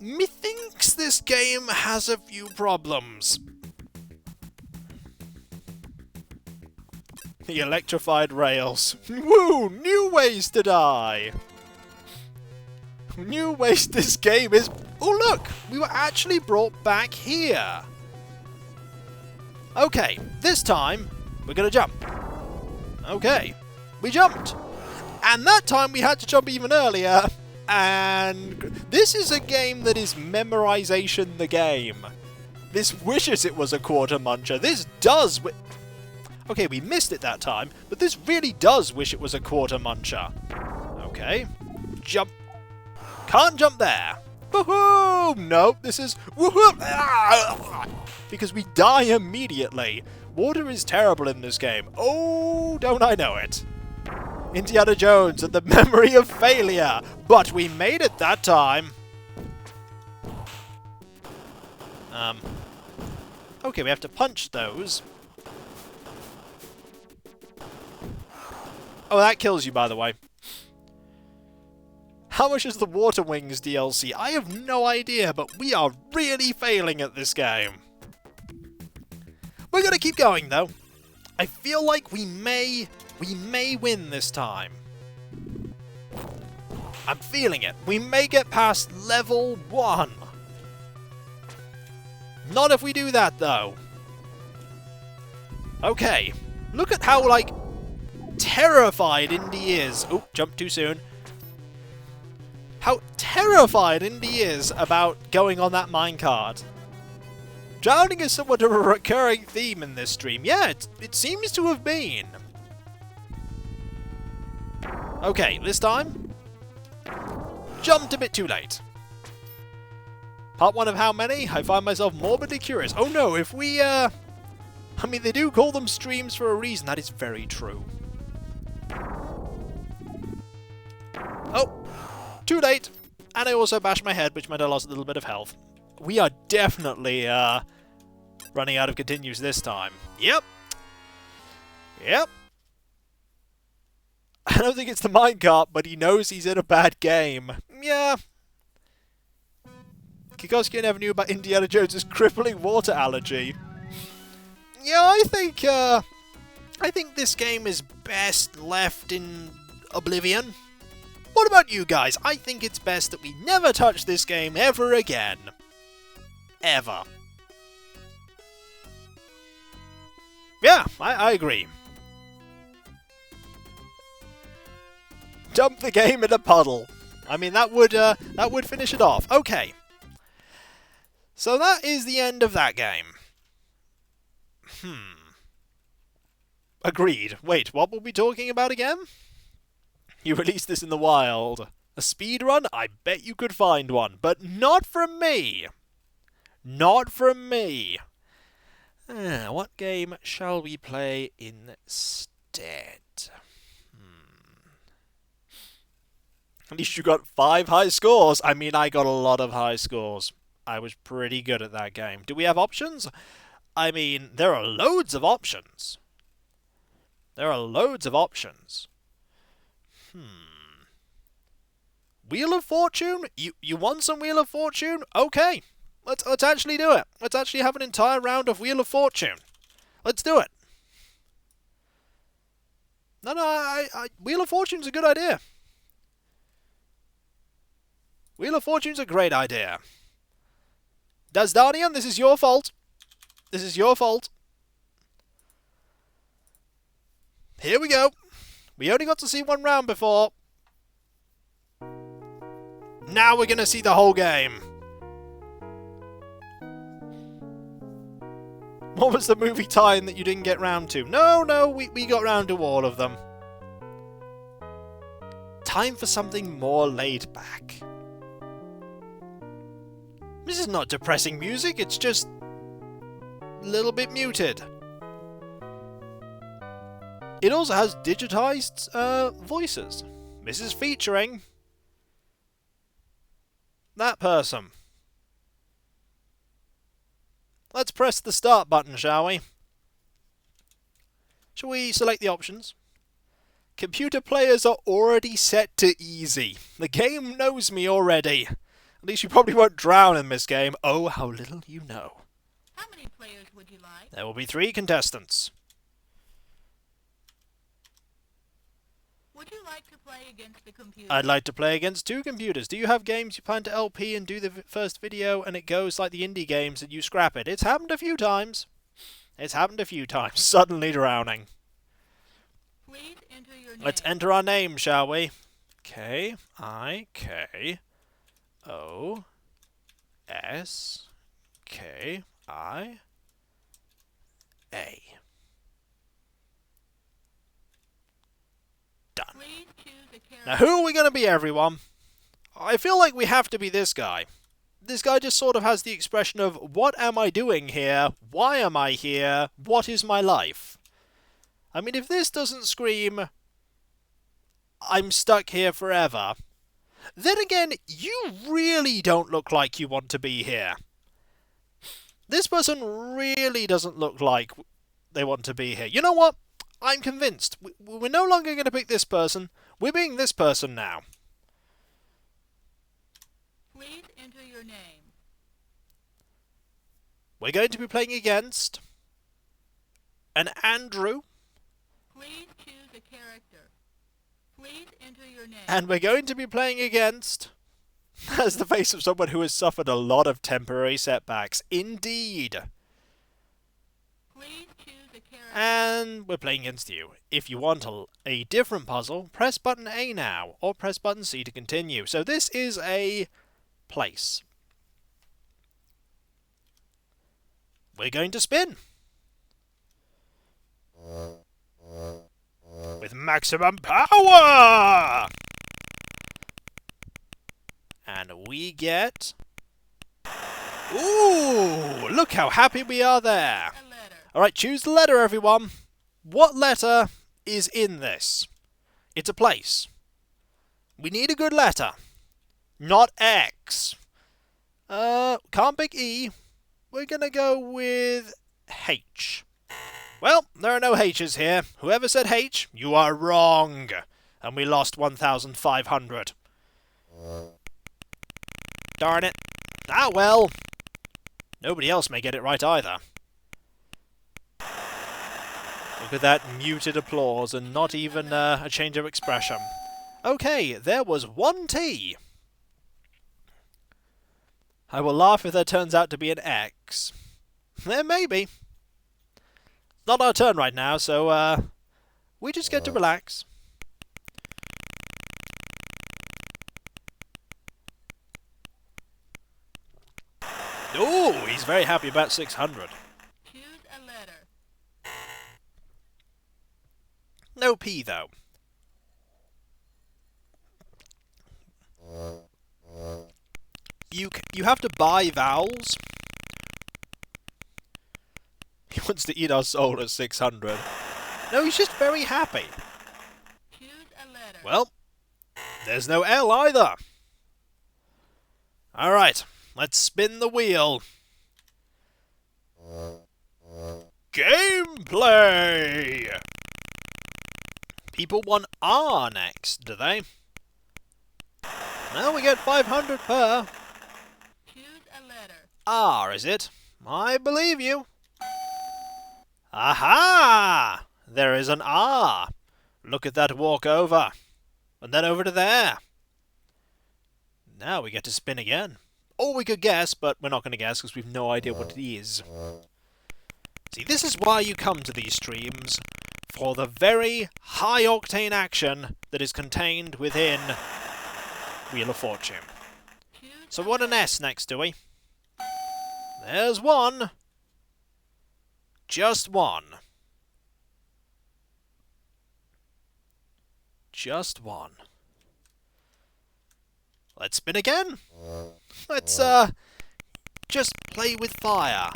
Methinks this game has a few problems. The electrified rails. Woo! New ways to die! New ways this game is... Oh look! We were actually brought back here! Okay, this time, we're gonna jump. Okay, we jumped! And that time we had to jump even earlier. And this is a game that is memorization the game. This wishes it was a quarter muncher. This does... Okay, we missed it that time, but this really does wish it was a quarter muncher. Okay. Jump. Can't jump there. Woohoo! Nope, this is... Woohoo! Because we die immediately. Water is terrible in this game. Oh, don't I know it. Indiana Jones and the memory of failure. But we made it that time. Okay, we have to punch those. Oh, that kills you, by the way. How much is the Water Wings DLC? I have no idea, but we are really failing at this game. We're gonna keep going, though. I feel like we may win this time. I'm feeling it. We may get past level 1. Not if we do that, though. Okay. Look at how, like, terrified Indy is. Oh, jumped too soon. How terrified Indy is about going on that minecart. Drowning is somewhat of a recurring theme in this stream. Yeah, it seems to have been. Okay, this time, jumped a bit too late. Part 1 of how many? I find myself morbidly curious. Oh no, if we, I mean, they do call them streams for a reason. That is very true. Oh, too late. And I also bashed my head, which meant I lost a little bit of health. We are definitely, running out of continues this time. Yep. Yep. I don't think it's the minecart, but he knows he's in a bad game. Yeah. Kikoskia never knew about Indiana Jones' crippling water allergy. Yeah, I think this game is best left in oblivion. What about you guys? I think it's best that we never touch this game ever again. Ever. Yeah, I agree. Dump the game in a puddle. I mean, that would finish it off. Okay. So that is the end of that game. Agreed. Wait, what were we talking about again? You released this in the wild. A speedrun? I bet you could find one, but not from me. Not from me. What game shall we play instead? At least you got 5 high scores. I mean, I got a lot of high scores. I was pretty good at that game. Do we have options? I mean, there are loads of options. There are loads of options. Wheel of Fortune? You want some Wheel of Fortune? Okay. Let's actually do it. Let's actually have an entire round of Wheel of Fortune. Let's do it. No, Wheel of Fortune's a good idea. Wheel of Fortune's a great idea. Dazdanian, this is your fault. This is your fault. Here we go. We only got to see one round before. Now we're going to see the whole game. What was the movie tie-in that you didn't get round to? No, we got round to all of them. Time for something more laid back. This is not depressing music, it's just a little bit muted. It also has digitized voices. This is featuring that person. Let's press the start button, shall we? Shall we select the options? Computer players are already set to easy. The game knows me already. At least you probably won't drown in this game. Oh, how little you know. How many players would you like? There will be 3 contestants. Would you like to play against the computer? I'd like to play against 2 computers. Do you have games you plan to LP and do the first video and it goes like the indie games and you scrap it? It's happened a few times. It's happened a few times. Suddenly drowning. Please enter your name. Let's enter our name, shall we? K-I-K-O-S-K-I-A. Done. Please choose a character. Now, who are we going to be, everyone? I feel like we have to be this guy. This guy just sort of has the expression of, what am I doing here? Why am I here? What is my life? I mean, if this doesn't scream, I'm stuck here forever, then again, you really don't look like you want to be here. This person really doesn't look like they want to be here. You know what? I'm convinced. We're no longer going to pick this person. We're being this person now. Please enter your name. We're going to be playing against an Andrew. Please choose a character. Please enter your name. And we're going to be playing against... That's the face of someone who has suffered a lot of temporary setbacks. Indeed. Please choose a character. And we're playing against you. If you want a different puzzle, press button A now, or press button C to continue. So this is a place. We're going to spin. With maximum power! And we get Ooh, look how happy we are there. A letter. Alright, choose the letter, everyone. What letter is in this? It's a place. We need a good letter. Not X. Can't pick E. We're gonna go with H. Well, there are no H's here. Whoever said H, you are wrong. And we lost 1,500. Darn it. Ah, well. Nobody else may get it right either. Look at that muted applause and not even a change of expression. Okay, there was one T. I will laugh if there turns out to be an X. There may be. Not our turn right now, so we just get to relax. Ooh, he's very happy about 600. Choose a letter. No P, though. You have to buy vowels. He wants to eat our soul at 600. No, he's just very happy. Choose a letter. Well, there's no L either. Alright, let's spin the wheel. Gameplay! People want R next, do they? Well, we get 500 per. Choose a letter. R, is it? I believe you. Aha! There is an R. Look at that walk over. And then over to there. Now we get to spin again. Or we could guess, but we're not going to guess because we've no idea what it is. See, this is why you come to these streams. For the very high-octane action that is contained within Wheel of Fortune. Choose So we want an S next, do we? There's one. Just one. Just one. Let's spin again. Let's, just play with fire.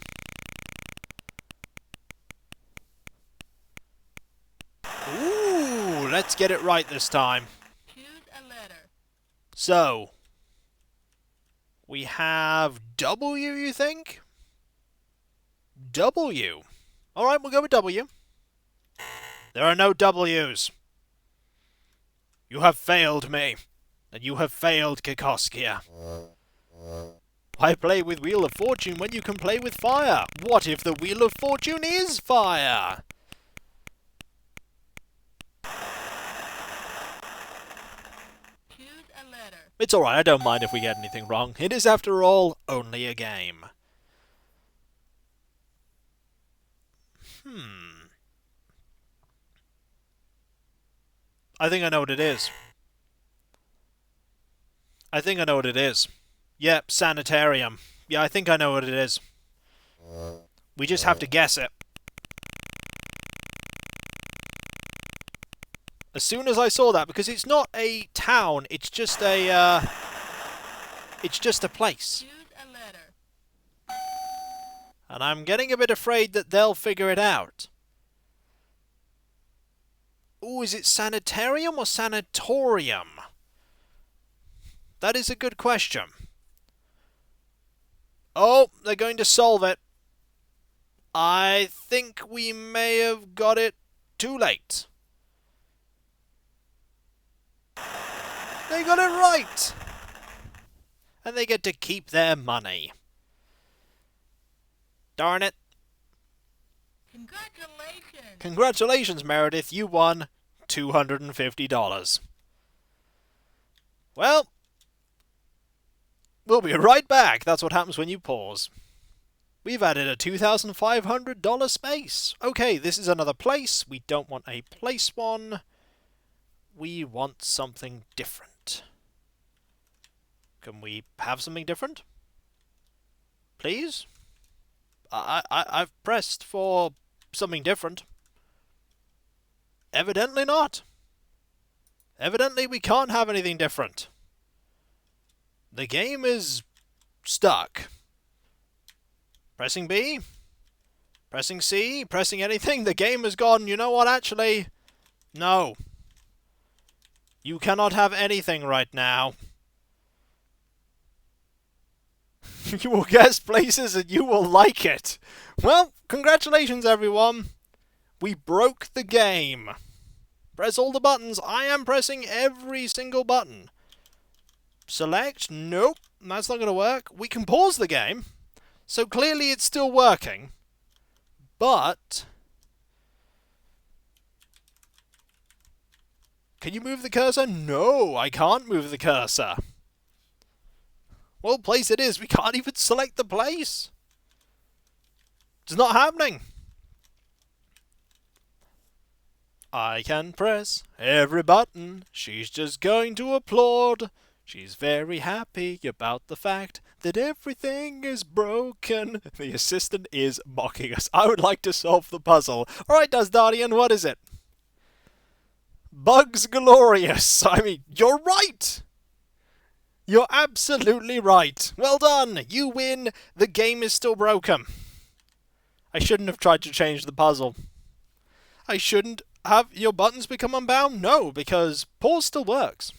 Ooh, let's get it right this time. choose a letter. So, we have W, you think? W. Alright, we'll go with W. There are no W's. You have failed me. And you have failed Kikoskia. Why play with Wheel of Fortune when you can play with fire? What if the Wheel of Fortune is fire? Choose a letter. It's alright, I don't mind if we get anything wrong. It is, after all, only a game. I think I know what it is. I think I know what it is. Yep, sanitarium. Yeah, I think I know what it is. We just have to guess it. As soon as I saw that, because it's not a town, it's just a, it's just a place. Choose a letter. And I'm getting a bit afraid that they'll figure it out. Ooh, is it sanitarium or sanatorium? That is a good question. Oh, they're going to solve it. I think we may have got it too late. They got it right! And they get to keep their money. Darn it. Congratulations. Congratulations, Meredith. You won $250. Well, we'll be right back. That's what happens when you pause. We've added a $2,500 space. Okay, this is another place. We don't want a place one. We want something different. Can we have something different? Please? I've pressed for something different. Evidently not. Evidently we can't have anything different. The game is stuck. Pressing B? Pressing C? Pressing anything? The game has gone, you know what, actually? No. You cannot have anything right now. You will guess places and you will like it. Well, congratulations everyone. We broke the game. Press all the buttons. I am pressing every single button. Select? Nope. That's not going to work. We can pause the game. So clearly it's still working. But... can you move the cursor? No, I can't move the cursor. Well, place it is. We can't even select the place. It's not happening. I can press every button. She's just going to applaud. She's very happy about the fact that everything is broken. The assistant is mocking us. I would like to solve the puzzle. Alright, Dazdardian, what is it? Bugs Glorious. I mean, you're right. You're absolutely right. Well done. You win. The game is still broken. I shouldn't have tried to change the puzzle. I shouldn't have your buttons become unbound? No, because pause still works.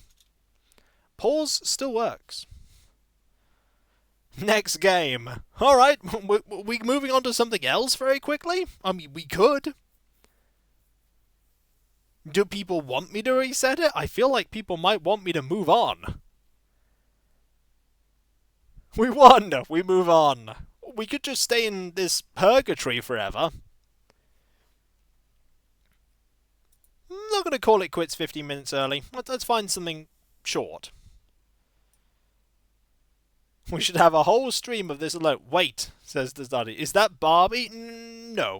Pause still works. Next game. Alright, we moving on to something else very quickly? I mean, we could. Do people want me to reset it? I feel like people might want me to move on. We won! We move on. We could just stay in this purgatory forever. I'm not going to call it quits 15 minutes early. Let's find something short. We should have a whole stream of this alone. Wait, says the study. Is that Barbie? No.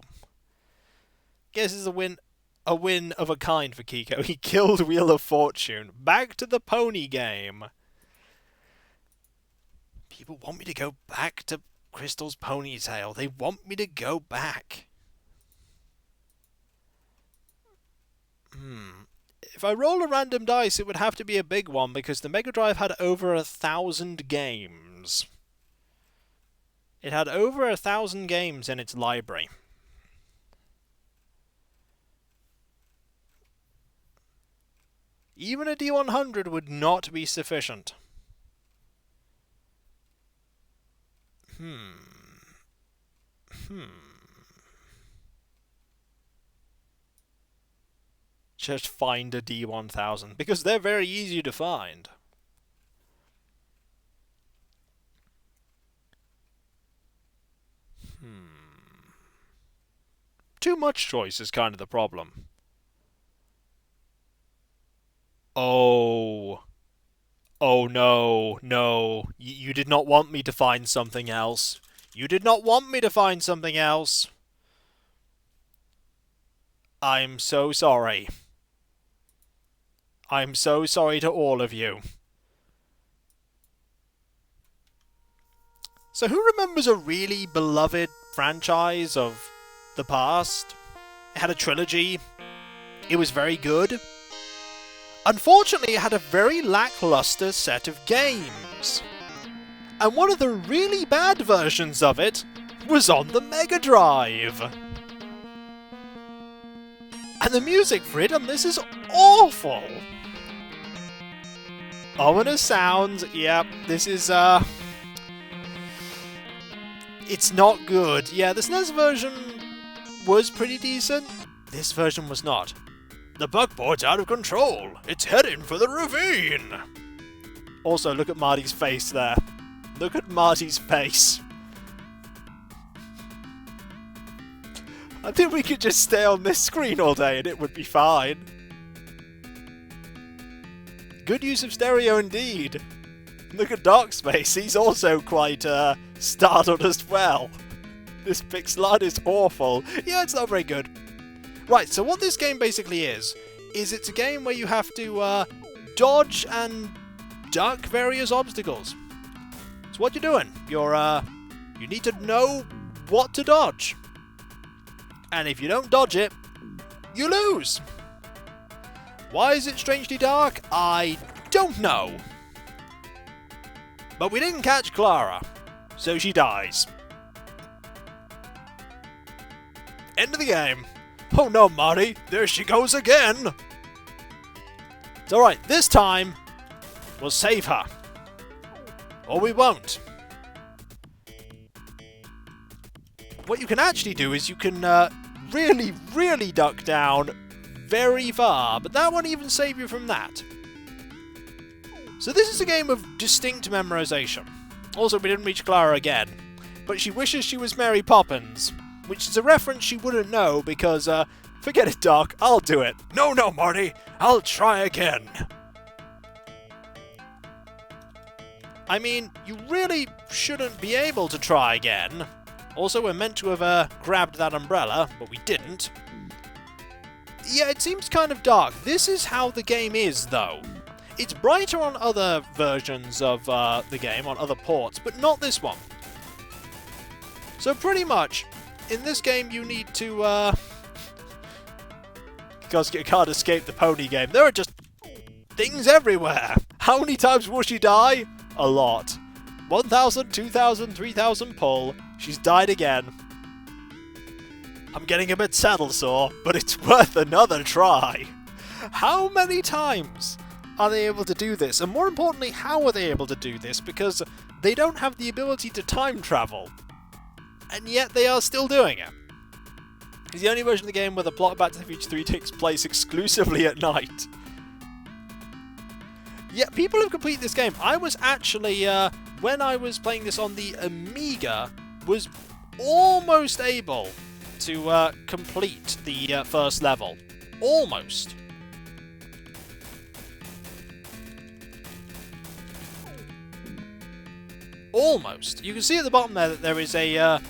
Guess it's a win of a kind for Kiko. He killed Wheel of Fortune. Back to the pony game. People want me to go back to Crystal's ponytail. They want me to go back. If I roll a random dice, it would have to be a big one, because the Mega Drive had over 1,000 games. It had over 1,000 games in its library. Even a D100 would not be sufficient. Just find a D1000, because they're very easy to find. Too much choice is kind of the problem. Oh. Oh no, no. You did not want me to find something else. You did not want me to find something else. I'm so sorry. I'm so sorry to all of you. So who remembers a really beloved franchise of the past? It had a trilogy. It was very good. Unfortunately, it had a very lackluster set of games. And one of the really bad versions of it was on the Mega Drive. And the music for it on this is awful. Ominous sounds. Yep, this is, it's not good. Yeah, the SNES version was pretty decent. This version was not. The buckboard's out of control. It's heading for the ravine. Also, look at Marty's face there. Look at Marty's face. I think we could just stay on this screen all day and it would be fine. Good use of stereo indeed. Look at Darkspace, he's also quite startled as well. This pixel art is awful. Yeah, it's not very good. Right, so what this game basically is it's a game where you have to dodge and duck various obstacles. So what you're doing, you need to know what to dodge. And if you don't dodge it, you lose. Why is it strangely dark? I don't know. But we didn't catch Clara, so she dies. End of the game. Oh no, Marty, there she goes again. It's alright, this time we'll save her. Or we won't. What you can actually do is you can really, really duck down very far, but that won't even save you from that. So this is a game of distinct memorization. Also, we didn't reach Clara again, but she wishes she was Mary Poppins, which is a reference she wouldn't know because, forget it, Doc, I'll do it. No, Marty, I'll try again. I mean, you really shouldn't be able to try again. Also, we're meant to have grabbed that umbrella, but we didn't. Yeah, it seems kind of dark. This is how the game is, though. It's brighter on other versions of the game, on other ports, but not this one. So pretty much, in this game you need to, Kikoskia can't escape the pony game. There are just things everywhere. How many times will she die? A lot. 1,000, 2,000, 3,000 pull. She's died again. I'm getting a bit saddle sore, but it's worth another try. How many times are they able to do this? And more importantly, how are they able to do this? Because they don't have the ability to time travel. And yet they are still doing it. It's the only version of the game where the plot of Back to the Future 3 takes place exclusively at night. Yeah, people have completed this game. I was actually, when I was playing this on the Amiga, was almost able to complete the first level. Almost. Almost. You can see at the bottom there that there is a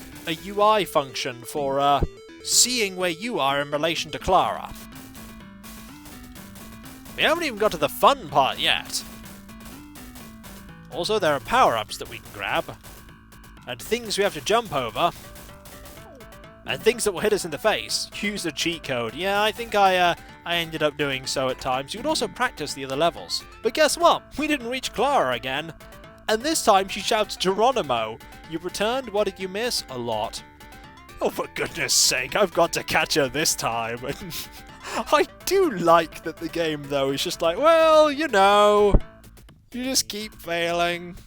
UI function for seeing where you are in relation to Clara. We haven't even got to the fun part yet. Also, there are power-ups that we can grab, and things we have to jump over, and things that will hit us in the face. Use the cheat code. Yeah, I think I ended up doing so at times. You could also practice the other levels. But guess what? We didn't reach Clara again. And this time she shouts, Geronimo! You returned? What did you miss? A lot. Oh, for goodness sake, I've got to catch her this time. I do like that the game, though, is just like, well, you know, you just keep failing.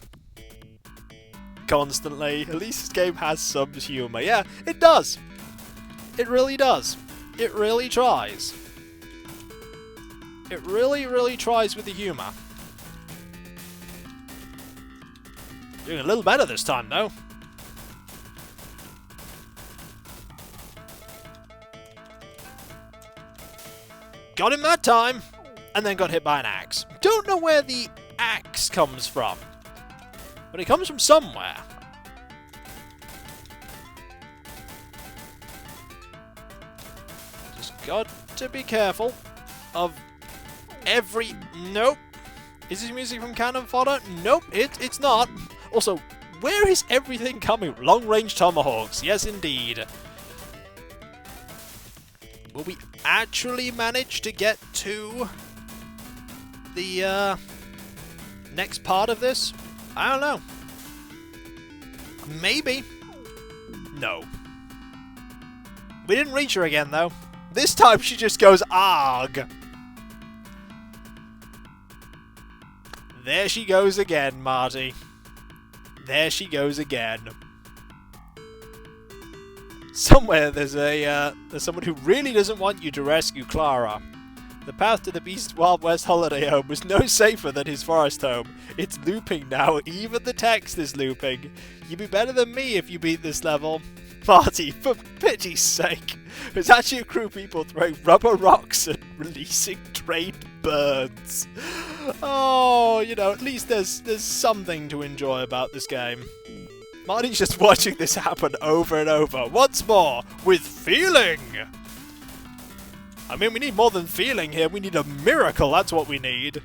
Constantly. At least this game has some humour. Yeah, it does. It really does. It really tries. It really, really tries with the humour. Doing a little better this time, though. Got him that time! And then got hit by an axe. Don't know where the axe comes from. But it comes from somewhere. Just got to be careful of every... Nope. Is this music from Cannon Fodder? Nope, it's not. Also, where is everything coming? Long-range tomahawks. Yes, indeed. Will we actually manage to get to the next part of this? I don't know. Maybe. No. We didn't reach her again, though. This time she just goes, arg. There she goes again, Marty. There she goes again. Somewhere there's someone who really doesn't want you to rescue Clara. The path to the Beast's Wild West holiday home was no safer than his forest home. It's looping now, even the text is looping. You'd be better than me if you beat this level. Marty, for pity's sake. There's actually a crew of people throwing rubber rocks and releasing trained birds. Oh, you know, at least there's something to enjoy about this game. Marty's just watching this happen over and over, once more, with feeling! I mean, we need more than feeling here, we need a miracle, that's what we need.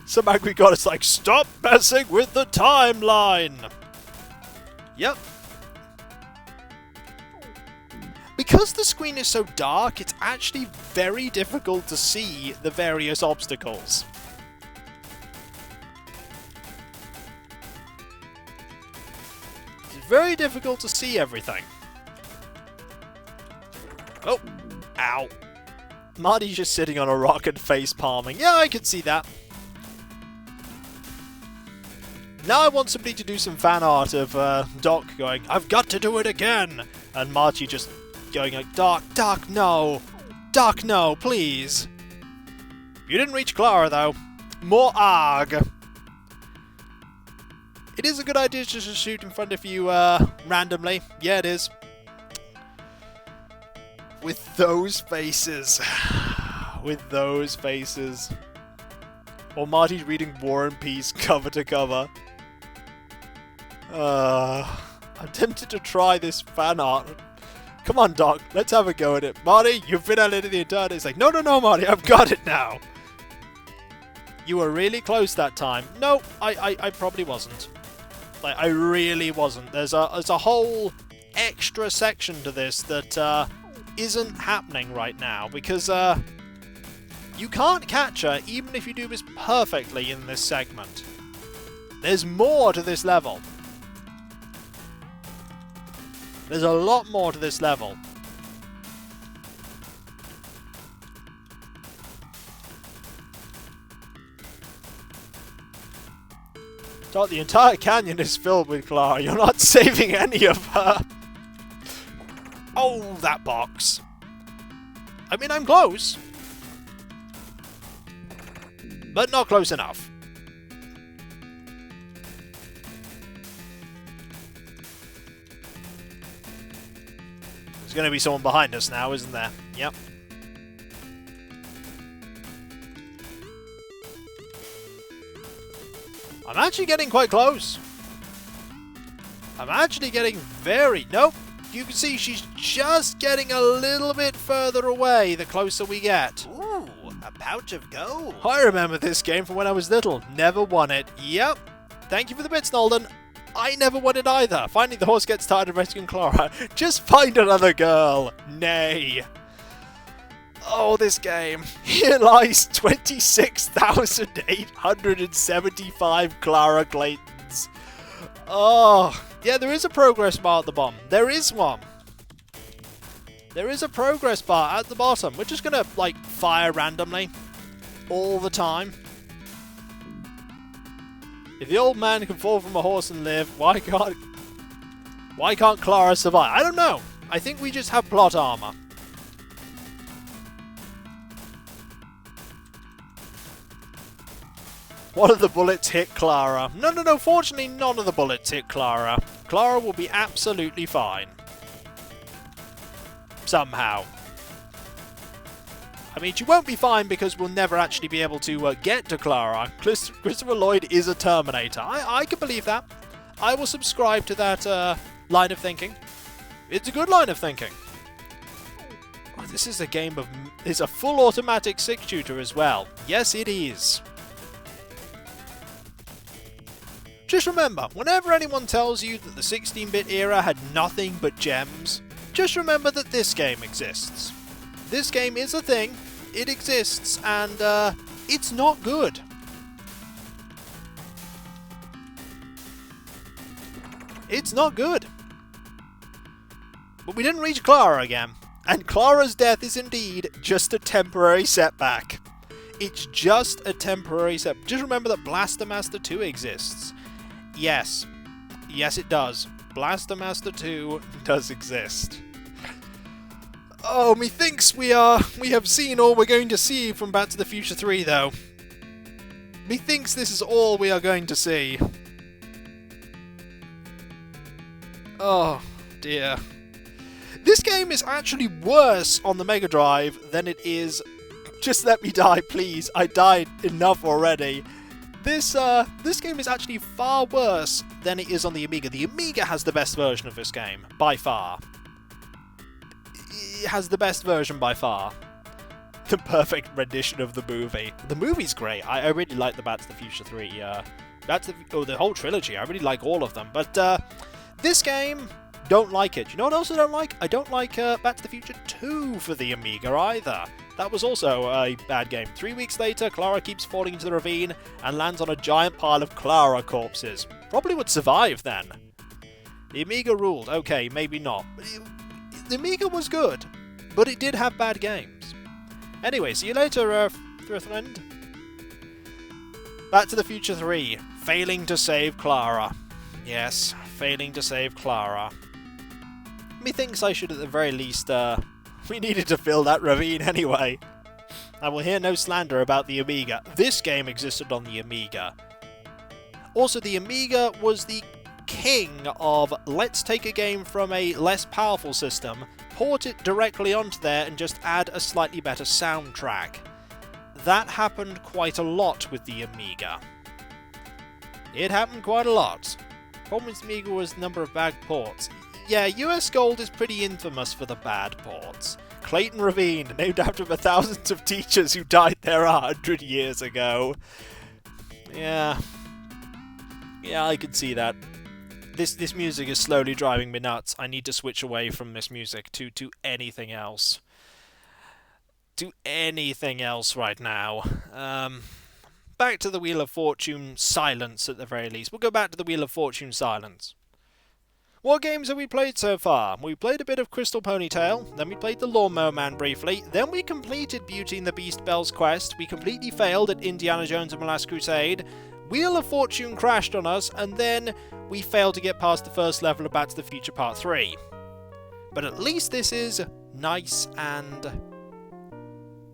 Some angry god is like, stop messing with the timeline! Yep. Because the screen is so dark, it's actually very difficult to see the various obstacles. It's very difficult to see everything. Oh! Ow! Marty's just sitting on a rock and face palming. Yeah, I can see that. Now I want somebody to do some fan art of Doc going, "I've got to do it again!" And Marty just going like, Doc, no! Doc, no, please! You didn't reach Clara, though. More ARG! It is a good idea to just shoot in front of you randomly. Yeah, it is. With those faces. With those faces. Or Marty's reading War and Peace cover to cover. I'm tempted to try this fan art. Come on, Doc, let's have a go at it. Marty, you've been at it the entire day. It's like, no, Marty, I've got it now. You were really close that time. No, I probably wasn't. Like, I really wasn't. There's a whole extra section to this that isn't happening right now because you can't catch her even if you do this perfectly in this segment. There's more to this level. There's a lot more to this level. Doc, the entire canyon is filled with Clara. You're not saving any of her. Oh, that box. I mean, I'm close. But not close enough. There's going to be someone behind us now, isn't there? Yep. I'm actually getting quite close. I'm actually getting very... Nope. You can see she's just getting a little bit further away the closer we get. Ooh, a pouch of gold. I remember this game from when I was little. Never won it. Yep. Thank you for the bits, Nolden. I never won it either. Finally, the horse gets tired of rescuing Clara. Just find another girl. Nay. Oh, this game. Here lies 26,875 Clara Claytons. Oh, yeah, there is a progress bar at the bottom. There is one. There is a progress bar at the bottom. We're just going to, like, fire randomly all the time. If the old man can fall from a horse and live, why can't Clara survive? I don't know. I think we just have plot armor. One of the bullets hit Clara. No. Fortunately, none of the bullets hit Clara. Clara will be absolutely fine. Somehow. I mean, she won't be fine because we'll never actually be able to get to Clara. Christopher Lloyd is a Terminator. I can believe that. I will subscribe to that line of thinking. It's a good line of thinking. Oh, this is a game of... It's a full automatic 6-shooter as well. Yes, it is. Just remember, whenever anyone tells you that the 16-bit era had nothing but gems, just remember that this game exists. This game is a thing, it exists, and it's not good. It's not good. But we didn't reach Clara again, and Clara's death is indeed just a temporary setback. It's just a temporary setback. Just remember that Blaster Master 2 exists. Yes. Yes, it does. Blaster Master 2 does exist. Oh, methinks we have seen all we're going to see from Back to the Future 3, though. Methinks this is all we are going to see. Oh, dear. This game is actually worse on the Mega Drive than it is... Just let me die, please. I died enough already. This game is actually far worse than it is on the Amiga. The Amiga has the best version of this game, by far. It has the best version by far. The perfect rendition of the movie. The movie's great. I really like the Back to the Future 3. The whole trilogy. I really like all of them. But this game, don't like it. You know what else I don't like? I don't like Back to the Future 2 for the Amiga either. That was also a bad game. 3 weeks later, Clara keeps falling into the ravine and lands on a giant pile of Clara corpses. Probably would survive then. The Amiga ruled. Okay, maybe not. But the Amiga was good. but it did have bad games. Anyway, see you later, Thriftland. Back to the Future 3. Failing to save Clara. Yes, failing to save Clara. Methinks I should at the very least, we needed to fill that ravine anyway. I will hear no slander about the Amiga. This game existed on the Amiga. Also, the Amiga was the king of let's take a game from a less powerful system, port it directly onto there and just add a slightly better soundtrack. That happened quite a lot with the Amiga. It happened quite a lot. Problem with the Amiga was the number of bad ports. Yeah, US Gold is pretty infamous for the bad ports. Clayton Ravine, named after the thousands of teachers who died there 100 years ago. Yeah, I can see that. This music is slowly driving me nuts. I need to switch away from this music to anything else. To anything else right now. Back to the Wheel of Fortune silence at the very least. We'll go back to the Wheel of Fortune silence. What games have we played so far? We played a bit of Crystal Ponytail, then we played the Lawnmower Man briefly, then we completed Beauty and the Beast Belle's quest, we completely failed at Indiana Jones and the Last Crusade, Wheel of Fortune crashed on us, and then we failed to get past the first level of Back to the Future Part 3. But at least this is nice and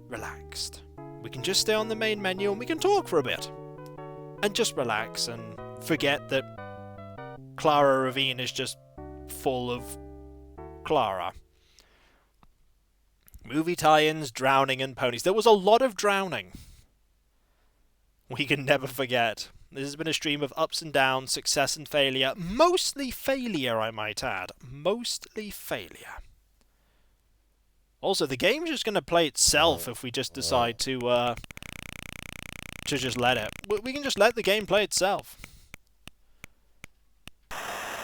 relaxed. We can just stay on the main menu and we can talk for a bit. And just relax and forget that Clara Ravine is just full of Clara. Movie tie-ins, drowning and ponies. There was a lot of drowning. We can never forget. This has been a stream of ups and downs, success and failure. Mostly failure, I might add. Mostly failure. Also, the game's just going to play itself if we just decide to just let it. We can just let the game play itself.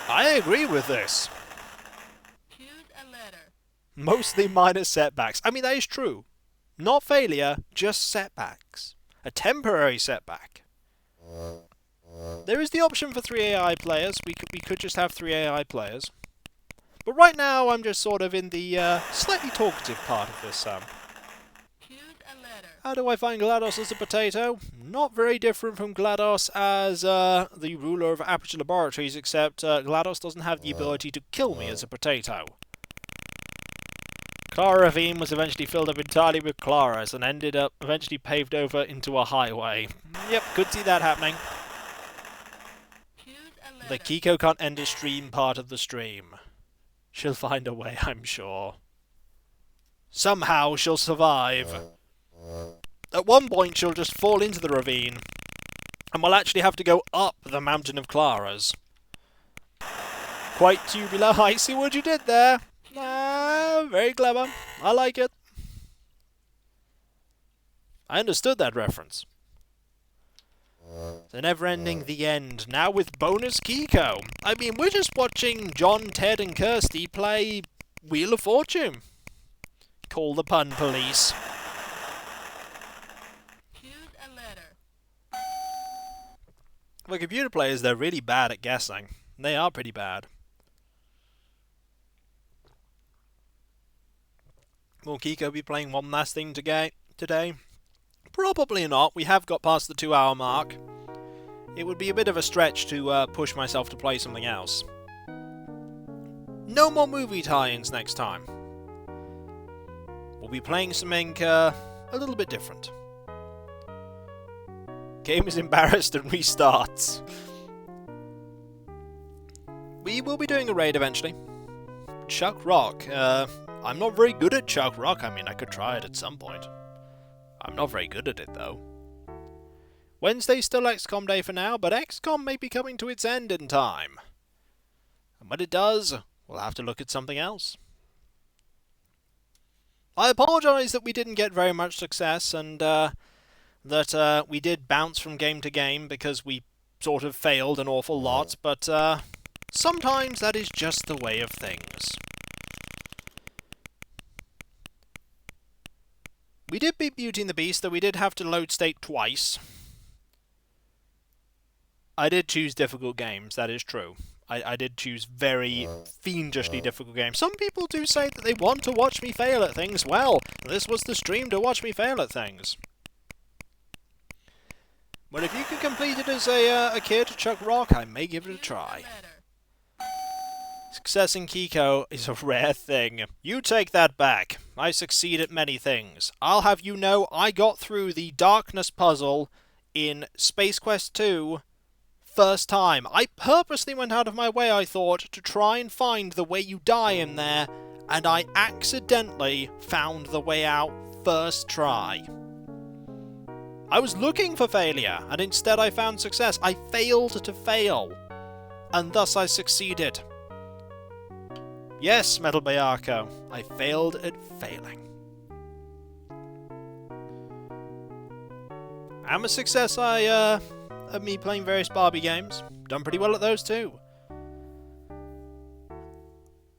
I agree with this. Choose a letter. Mostly minor setbacks. I mean, that is true. Not failure, just setbacks. A temporary setback. There is the option for 3 AI players. We could just have 3 AI players. But right now, I'm just sort of in the slightly talkative part of this. Choose a letter. How do I find GLaDOS as a potato? Not very different from GLaDOS as the ruler of Aperture Laboratories, except GLaDOS doesn't have the ability to kill me as a potato. Clara Ravine was eventually filled up entirely with Claras and ended up eventually paved over into a highway. Yep, could see that happening. Choose a The letter. Kiko can't end a stream part of the stream. She'll find a way, I'm sure. Somehow she'll survive. At one point she'll just fall into the ravine, and we'll actually have to go up the mountain of Claras. Quite tubular. I see what you did there. Ah, very clever. I like it. I understood that reference. The never-ending The End, now with bonus Kiko. I mean, we're just watching John, Ted and Kirsty play Wheel of Fortune. Call the pun police. Choose a letter. For computer players, they're really bad at guessing. They are pretty bad. Will Kiko be playing one last thing today? Probably not. We have got past the 2-hour mark. It would be a bit of a stretch to push myself to play something else. No more movie tie-ins next time. We'll be playing something a little bit different. Game is embarrassed and restarts. We will be doing a raid eventually. Chuck Rock. I'm not very good at Chuck Rock. I mean, I could try it at some point. I'm not very good at it, though. Wednesday's still XCOM day for now, but XCOM may be coming to its end in time. And when it does, we'll have to look at something else. I apologise that we didn't get very much success, and that we did bounce from game to game because we sort of failed an awful lot, but sometimes that is just the way of things. We did beat Beauty and the Beast, though we did have to load state twice. I did choose difficult games, that is true. I did choose very fiendishly difficult games. Some people do say that they want to watch me fail at things. Well, this was the stream to watch me fail at things. But if you can complete it as a kid, Chuck Rock, I may give it a try. Success in Kiko is a rare thing. You take that back. I succeed at many things. I'll have you know I got through the darkness puzzle in Space Quest 2 first time. I purposely went out of my way, I thought, to try and find the way you die in there, and I accidentally found the way out first try. I was looking for failure, and instead I found success. I failed to fail, and thus I succeeded. Yes, Metal Bayako, I failed at failing. I'm a success, of me playing various Barbie games. Done pretty well at those too.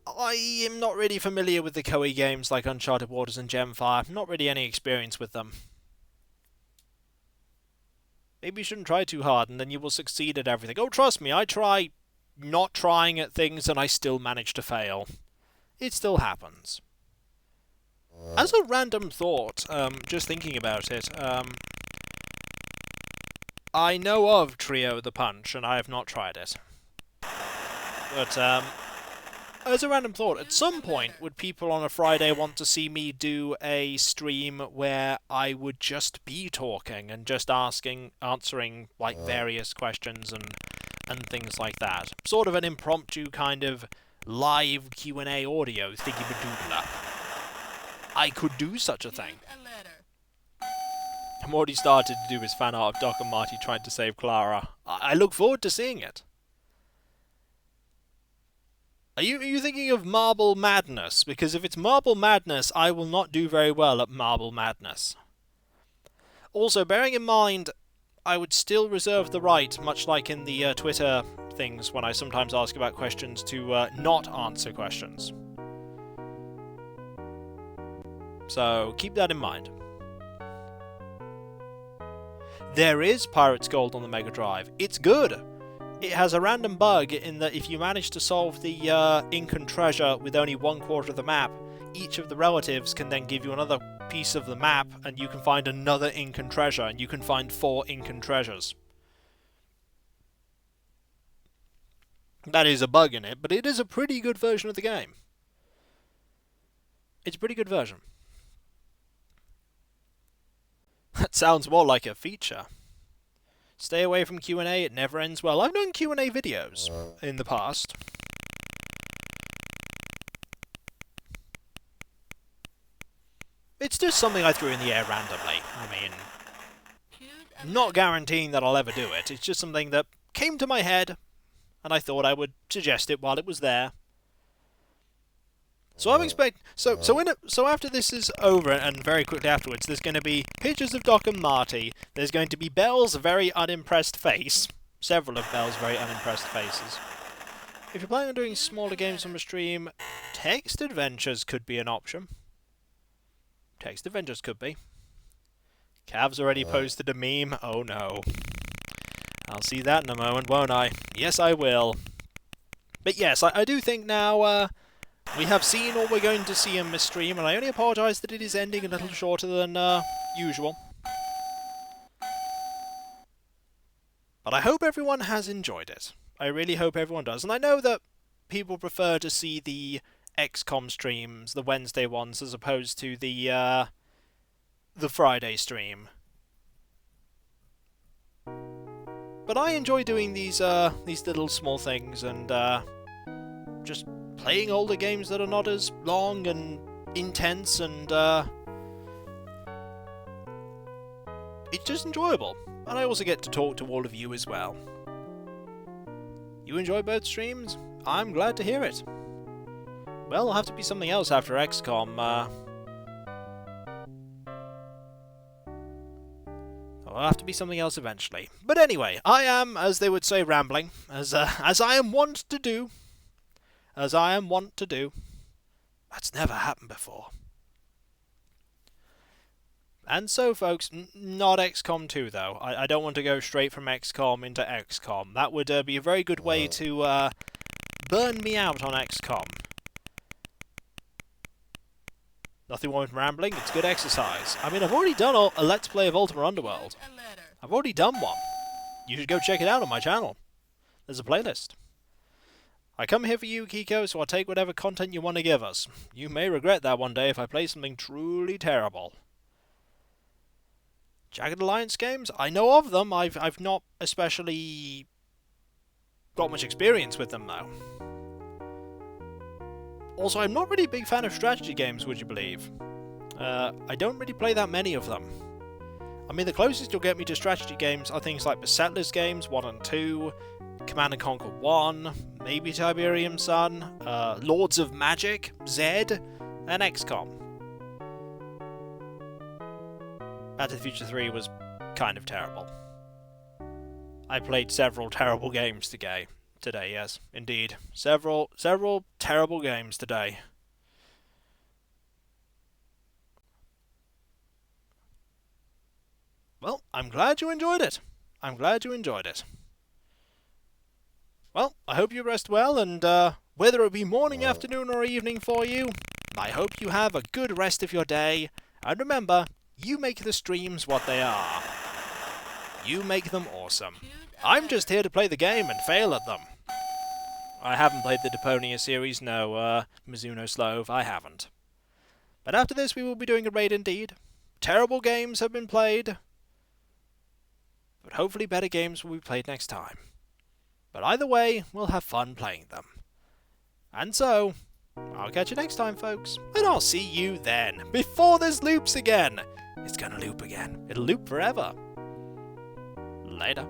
I am not really familiar with the Koei games like Uncharted Waters and Gemfire. Not really any experience with them. Maybe you shouldn't try too hard and then you will succeed at everything. Oh, trust me, I try not trying at things and I still manage to fail. It still happens. As a random thought, just thinking about it, I know of Trio the Punch, and I have not tried it. But, as a random thought, at some point, would people on a Friday want to see me do a stream where I would just be talking and just answering, like, various questions and things like that? Sort of an impromptu kind of live Q&A audio thingy-badoodler. I could do such a thing. I'm already started to do his fan art of Doc and Marty trying to save Clara. I look forward to seeing it. Are you thinking of Marble Madness? Because if it's Marble Madness, I will not do very well at Marble Madness. Also, bearing in mind, I would still reserve the right, much like in the Twitter things when I sometimes ask about questions, to not answer questions. So, keep that in mind. There is Pirate's Gold on the Mega Drive. It's good! It has a random bug in that if you manage to solve the Incan treasure with only 1/4 of the map, each of the relatives can then give you another piece of the map, and you can find another Incan treasure, and you can find 4 Incan treasures. That is a bug in it, but it is a pretty good version of the game. It's a pretty good version. That sounds more like a feature. Stay away from Q&A, it never ends well. I've done Q&A videos in the past. It's just something I threw in the air randomly. I mean, not guaranteeing that I'll ever do it. It's just something that came to my head, and I thought I would suggest it while it was there. So I'm so after this is over, and very quickly afterwards, there's going to be pictures of Doc and Marty. There's going to be Belle's very unimpressed face. Several of Belle's very unimpressed faces. If you're planning on doing smaller games from a stream, text adventures could be an option. Text adventures could be. Cav's already posted a meme. Oh no. I'll see that in a moment, won't I? Yes, I will. But yes, I do think now, we have seen all we're going to see in this stream, and I only apologise that it is ending a little shorter than usual. But I hope everyone has enjoyed it. I really hope everyone does. And I know that people prefer to see the XCOM streams, the Wednesday ones, as opposed to the Friday stream. But I enjoy doing these little small things, and just playing older games that are not as long and intense, and it's just enjoyable. And I also get to talk to all of you as well. You enjoy both streams? I'm glad to hear it. Well, it'll have to be something else after XCOM. It'll have to be something else eventually. But anyway, I am, as they would say, rambling, as I am wont to do. As I am wont to do. That's never happened before. And so, folks, not XCOM 2, though. I don't want to go straight from XCOM into XCOM. That would be a very good way to burned me out on XCOM. Nothing wrong with rambling, it's good exercise. I mean, I've already done a Let's Play of Ultima Underworld. A letter. I've already done one. You should go check it out on my channel. There's a playlist. I come here for you, Kiko, so I'll take whatever content you want to give us. You may regret that one day if I play something truly terrible. Jagged Alliance games? I know of them. I've not especially got much experience with them, though. Also, I'm not really a big fan of strategy games, would you believe? I don't really play that many of them. I mean, the closest you'll get me to strategy games are things like the Settlers games, 1 and 2, Command & Conquer 1, maybe Tiberium Sun, Lords of Magic, Zed, and XCOM. Back to the Future 3 was kind of terrible. I played several terrible games today, yes, indeed. Several terrible games today. Well, I'm glad you enjoyed it. Well, I hope you rest well, and whether it be morning, afternoon, or evening for you, I hope you have a good rest of your day, and remember, you make the streams what they are. You make them awesome. I'm just here to play the game and fail at them. I haven't played the Deponia series, no, Mizuno Slove, I haven't. But after this we will be doing a raid indeed. Terrible games have been played, but hopefully better games will be played next time. But either way, we'll have fun playing them. And so, I'll catch you next time, folks. And I'll see you then, before this loops again. It's gonna loop again. It'll loop forever. Later.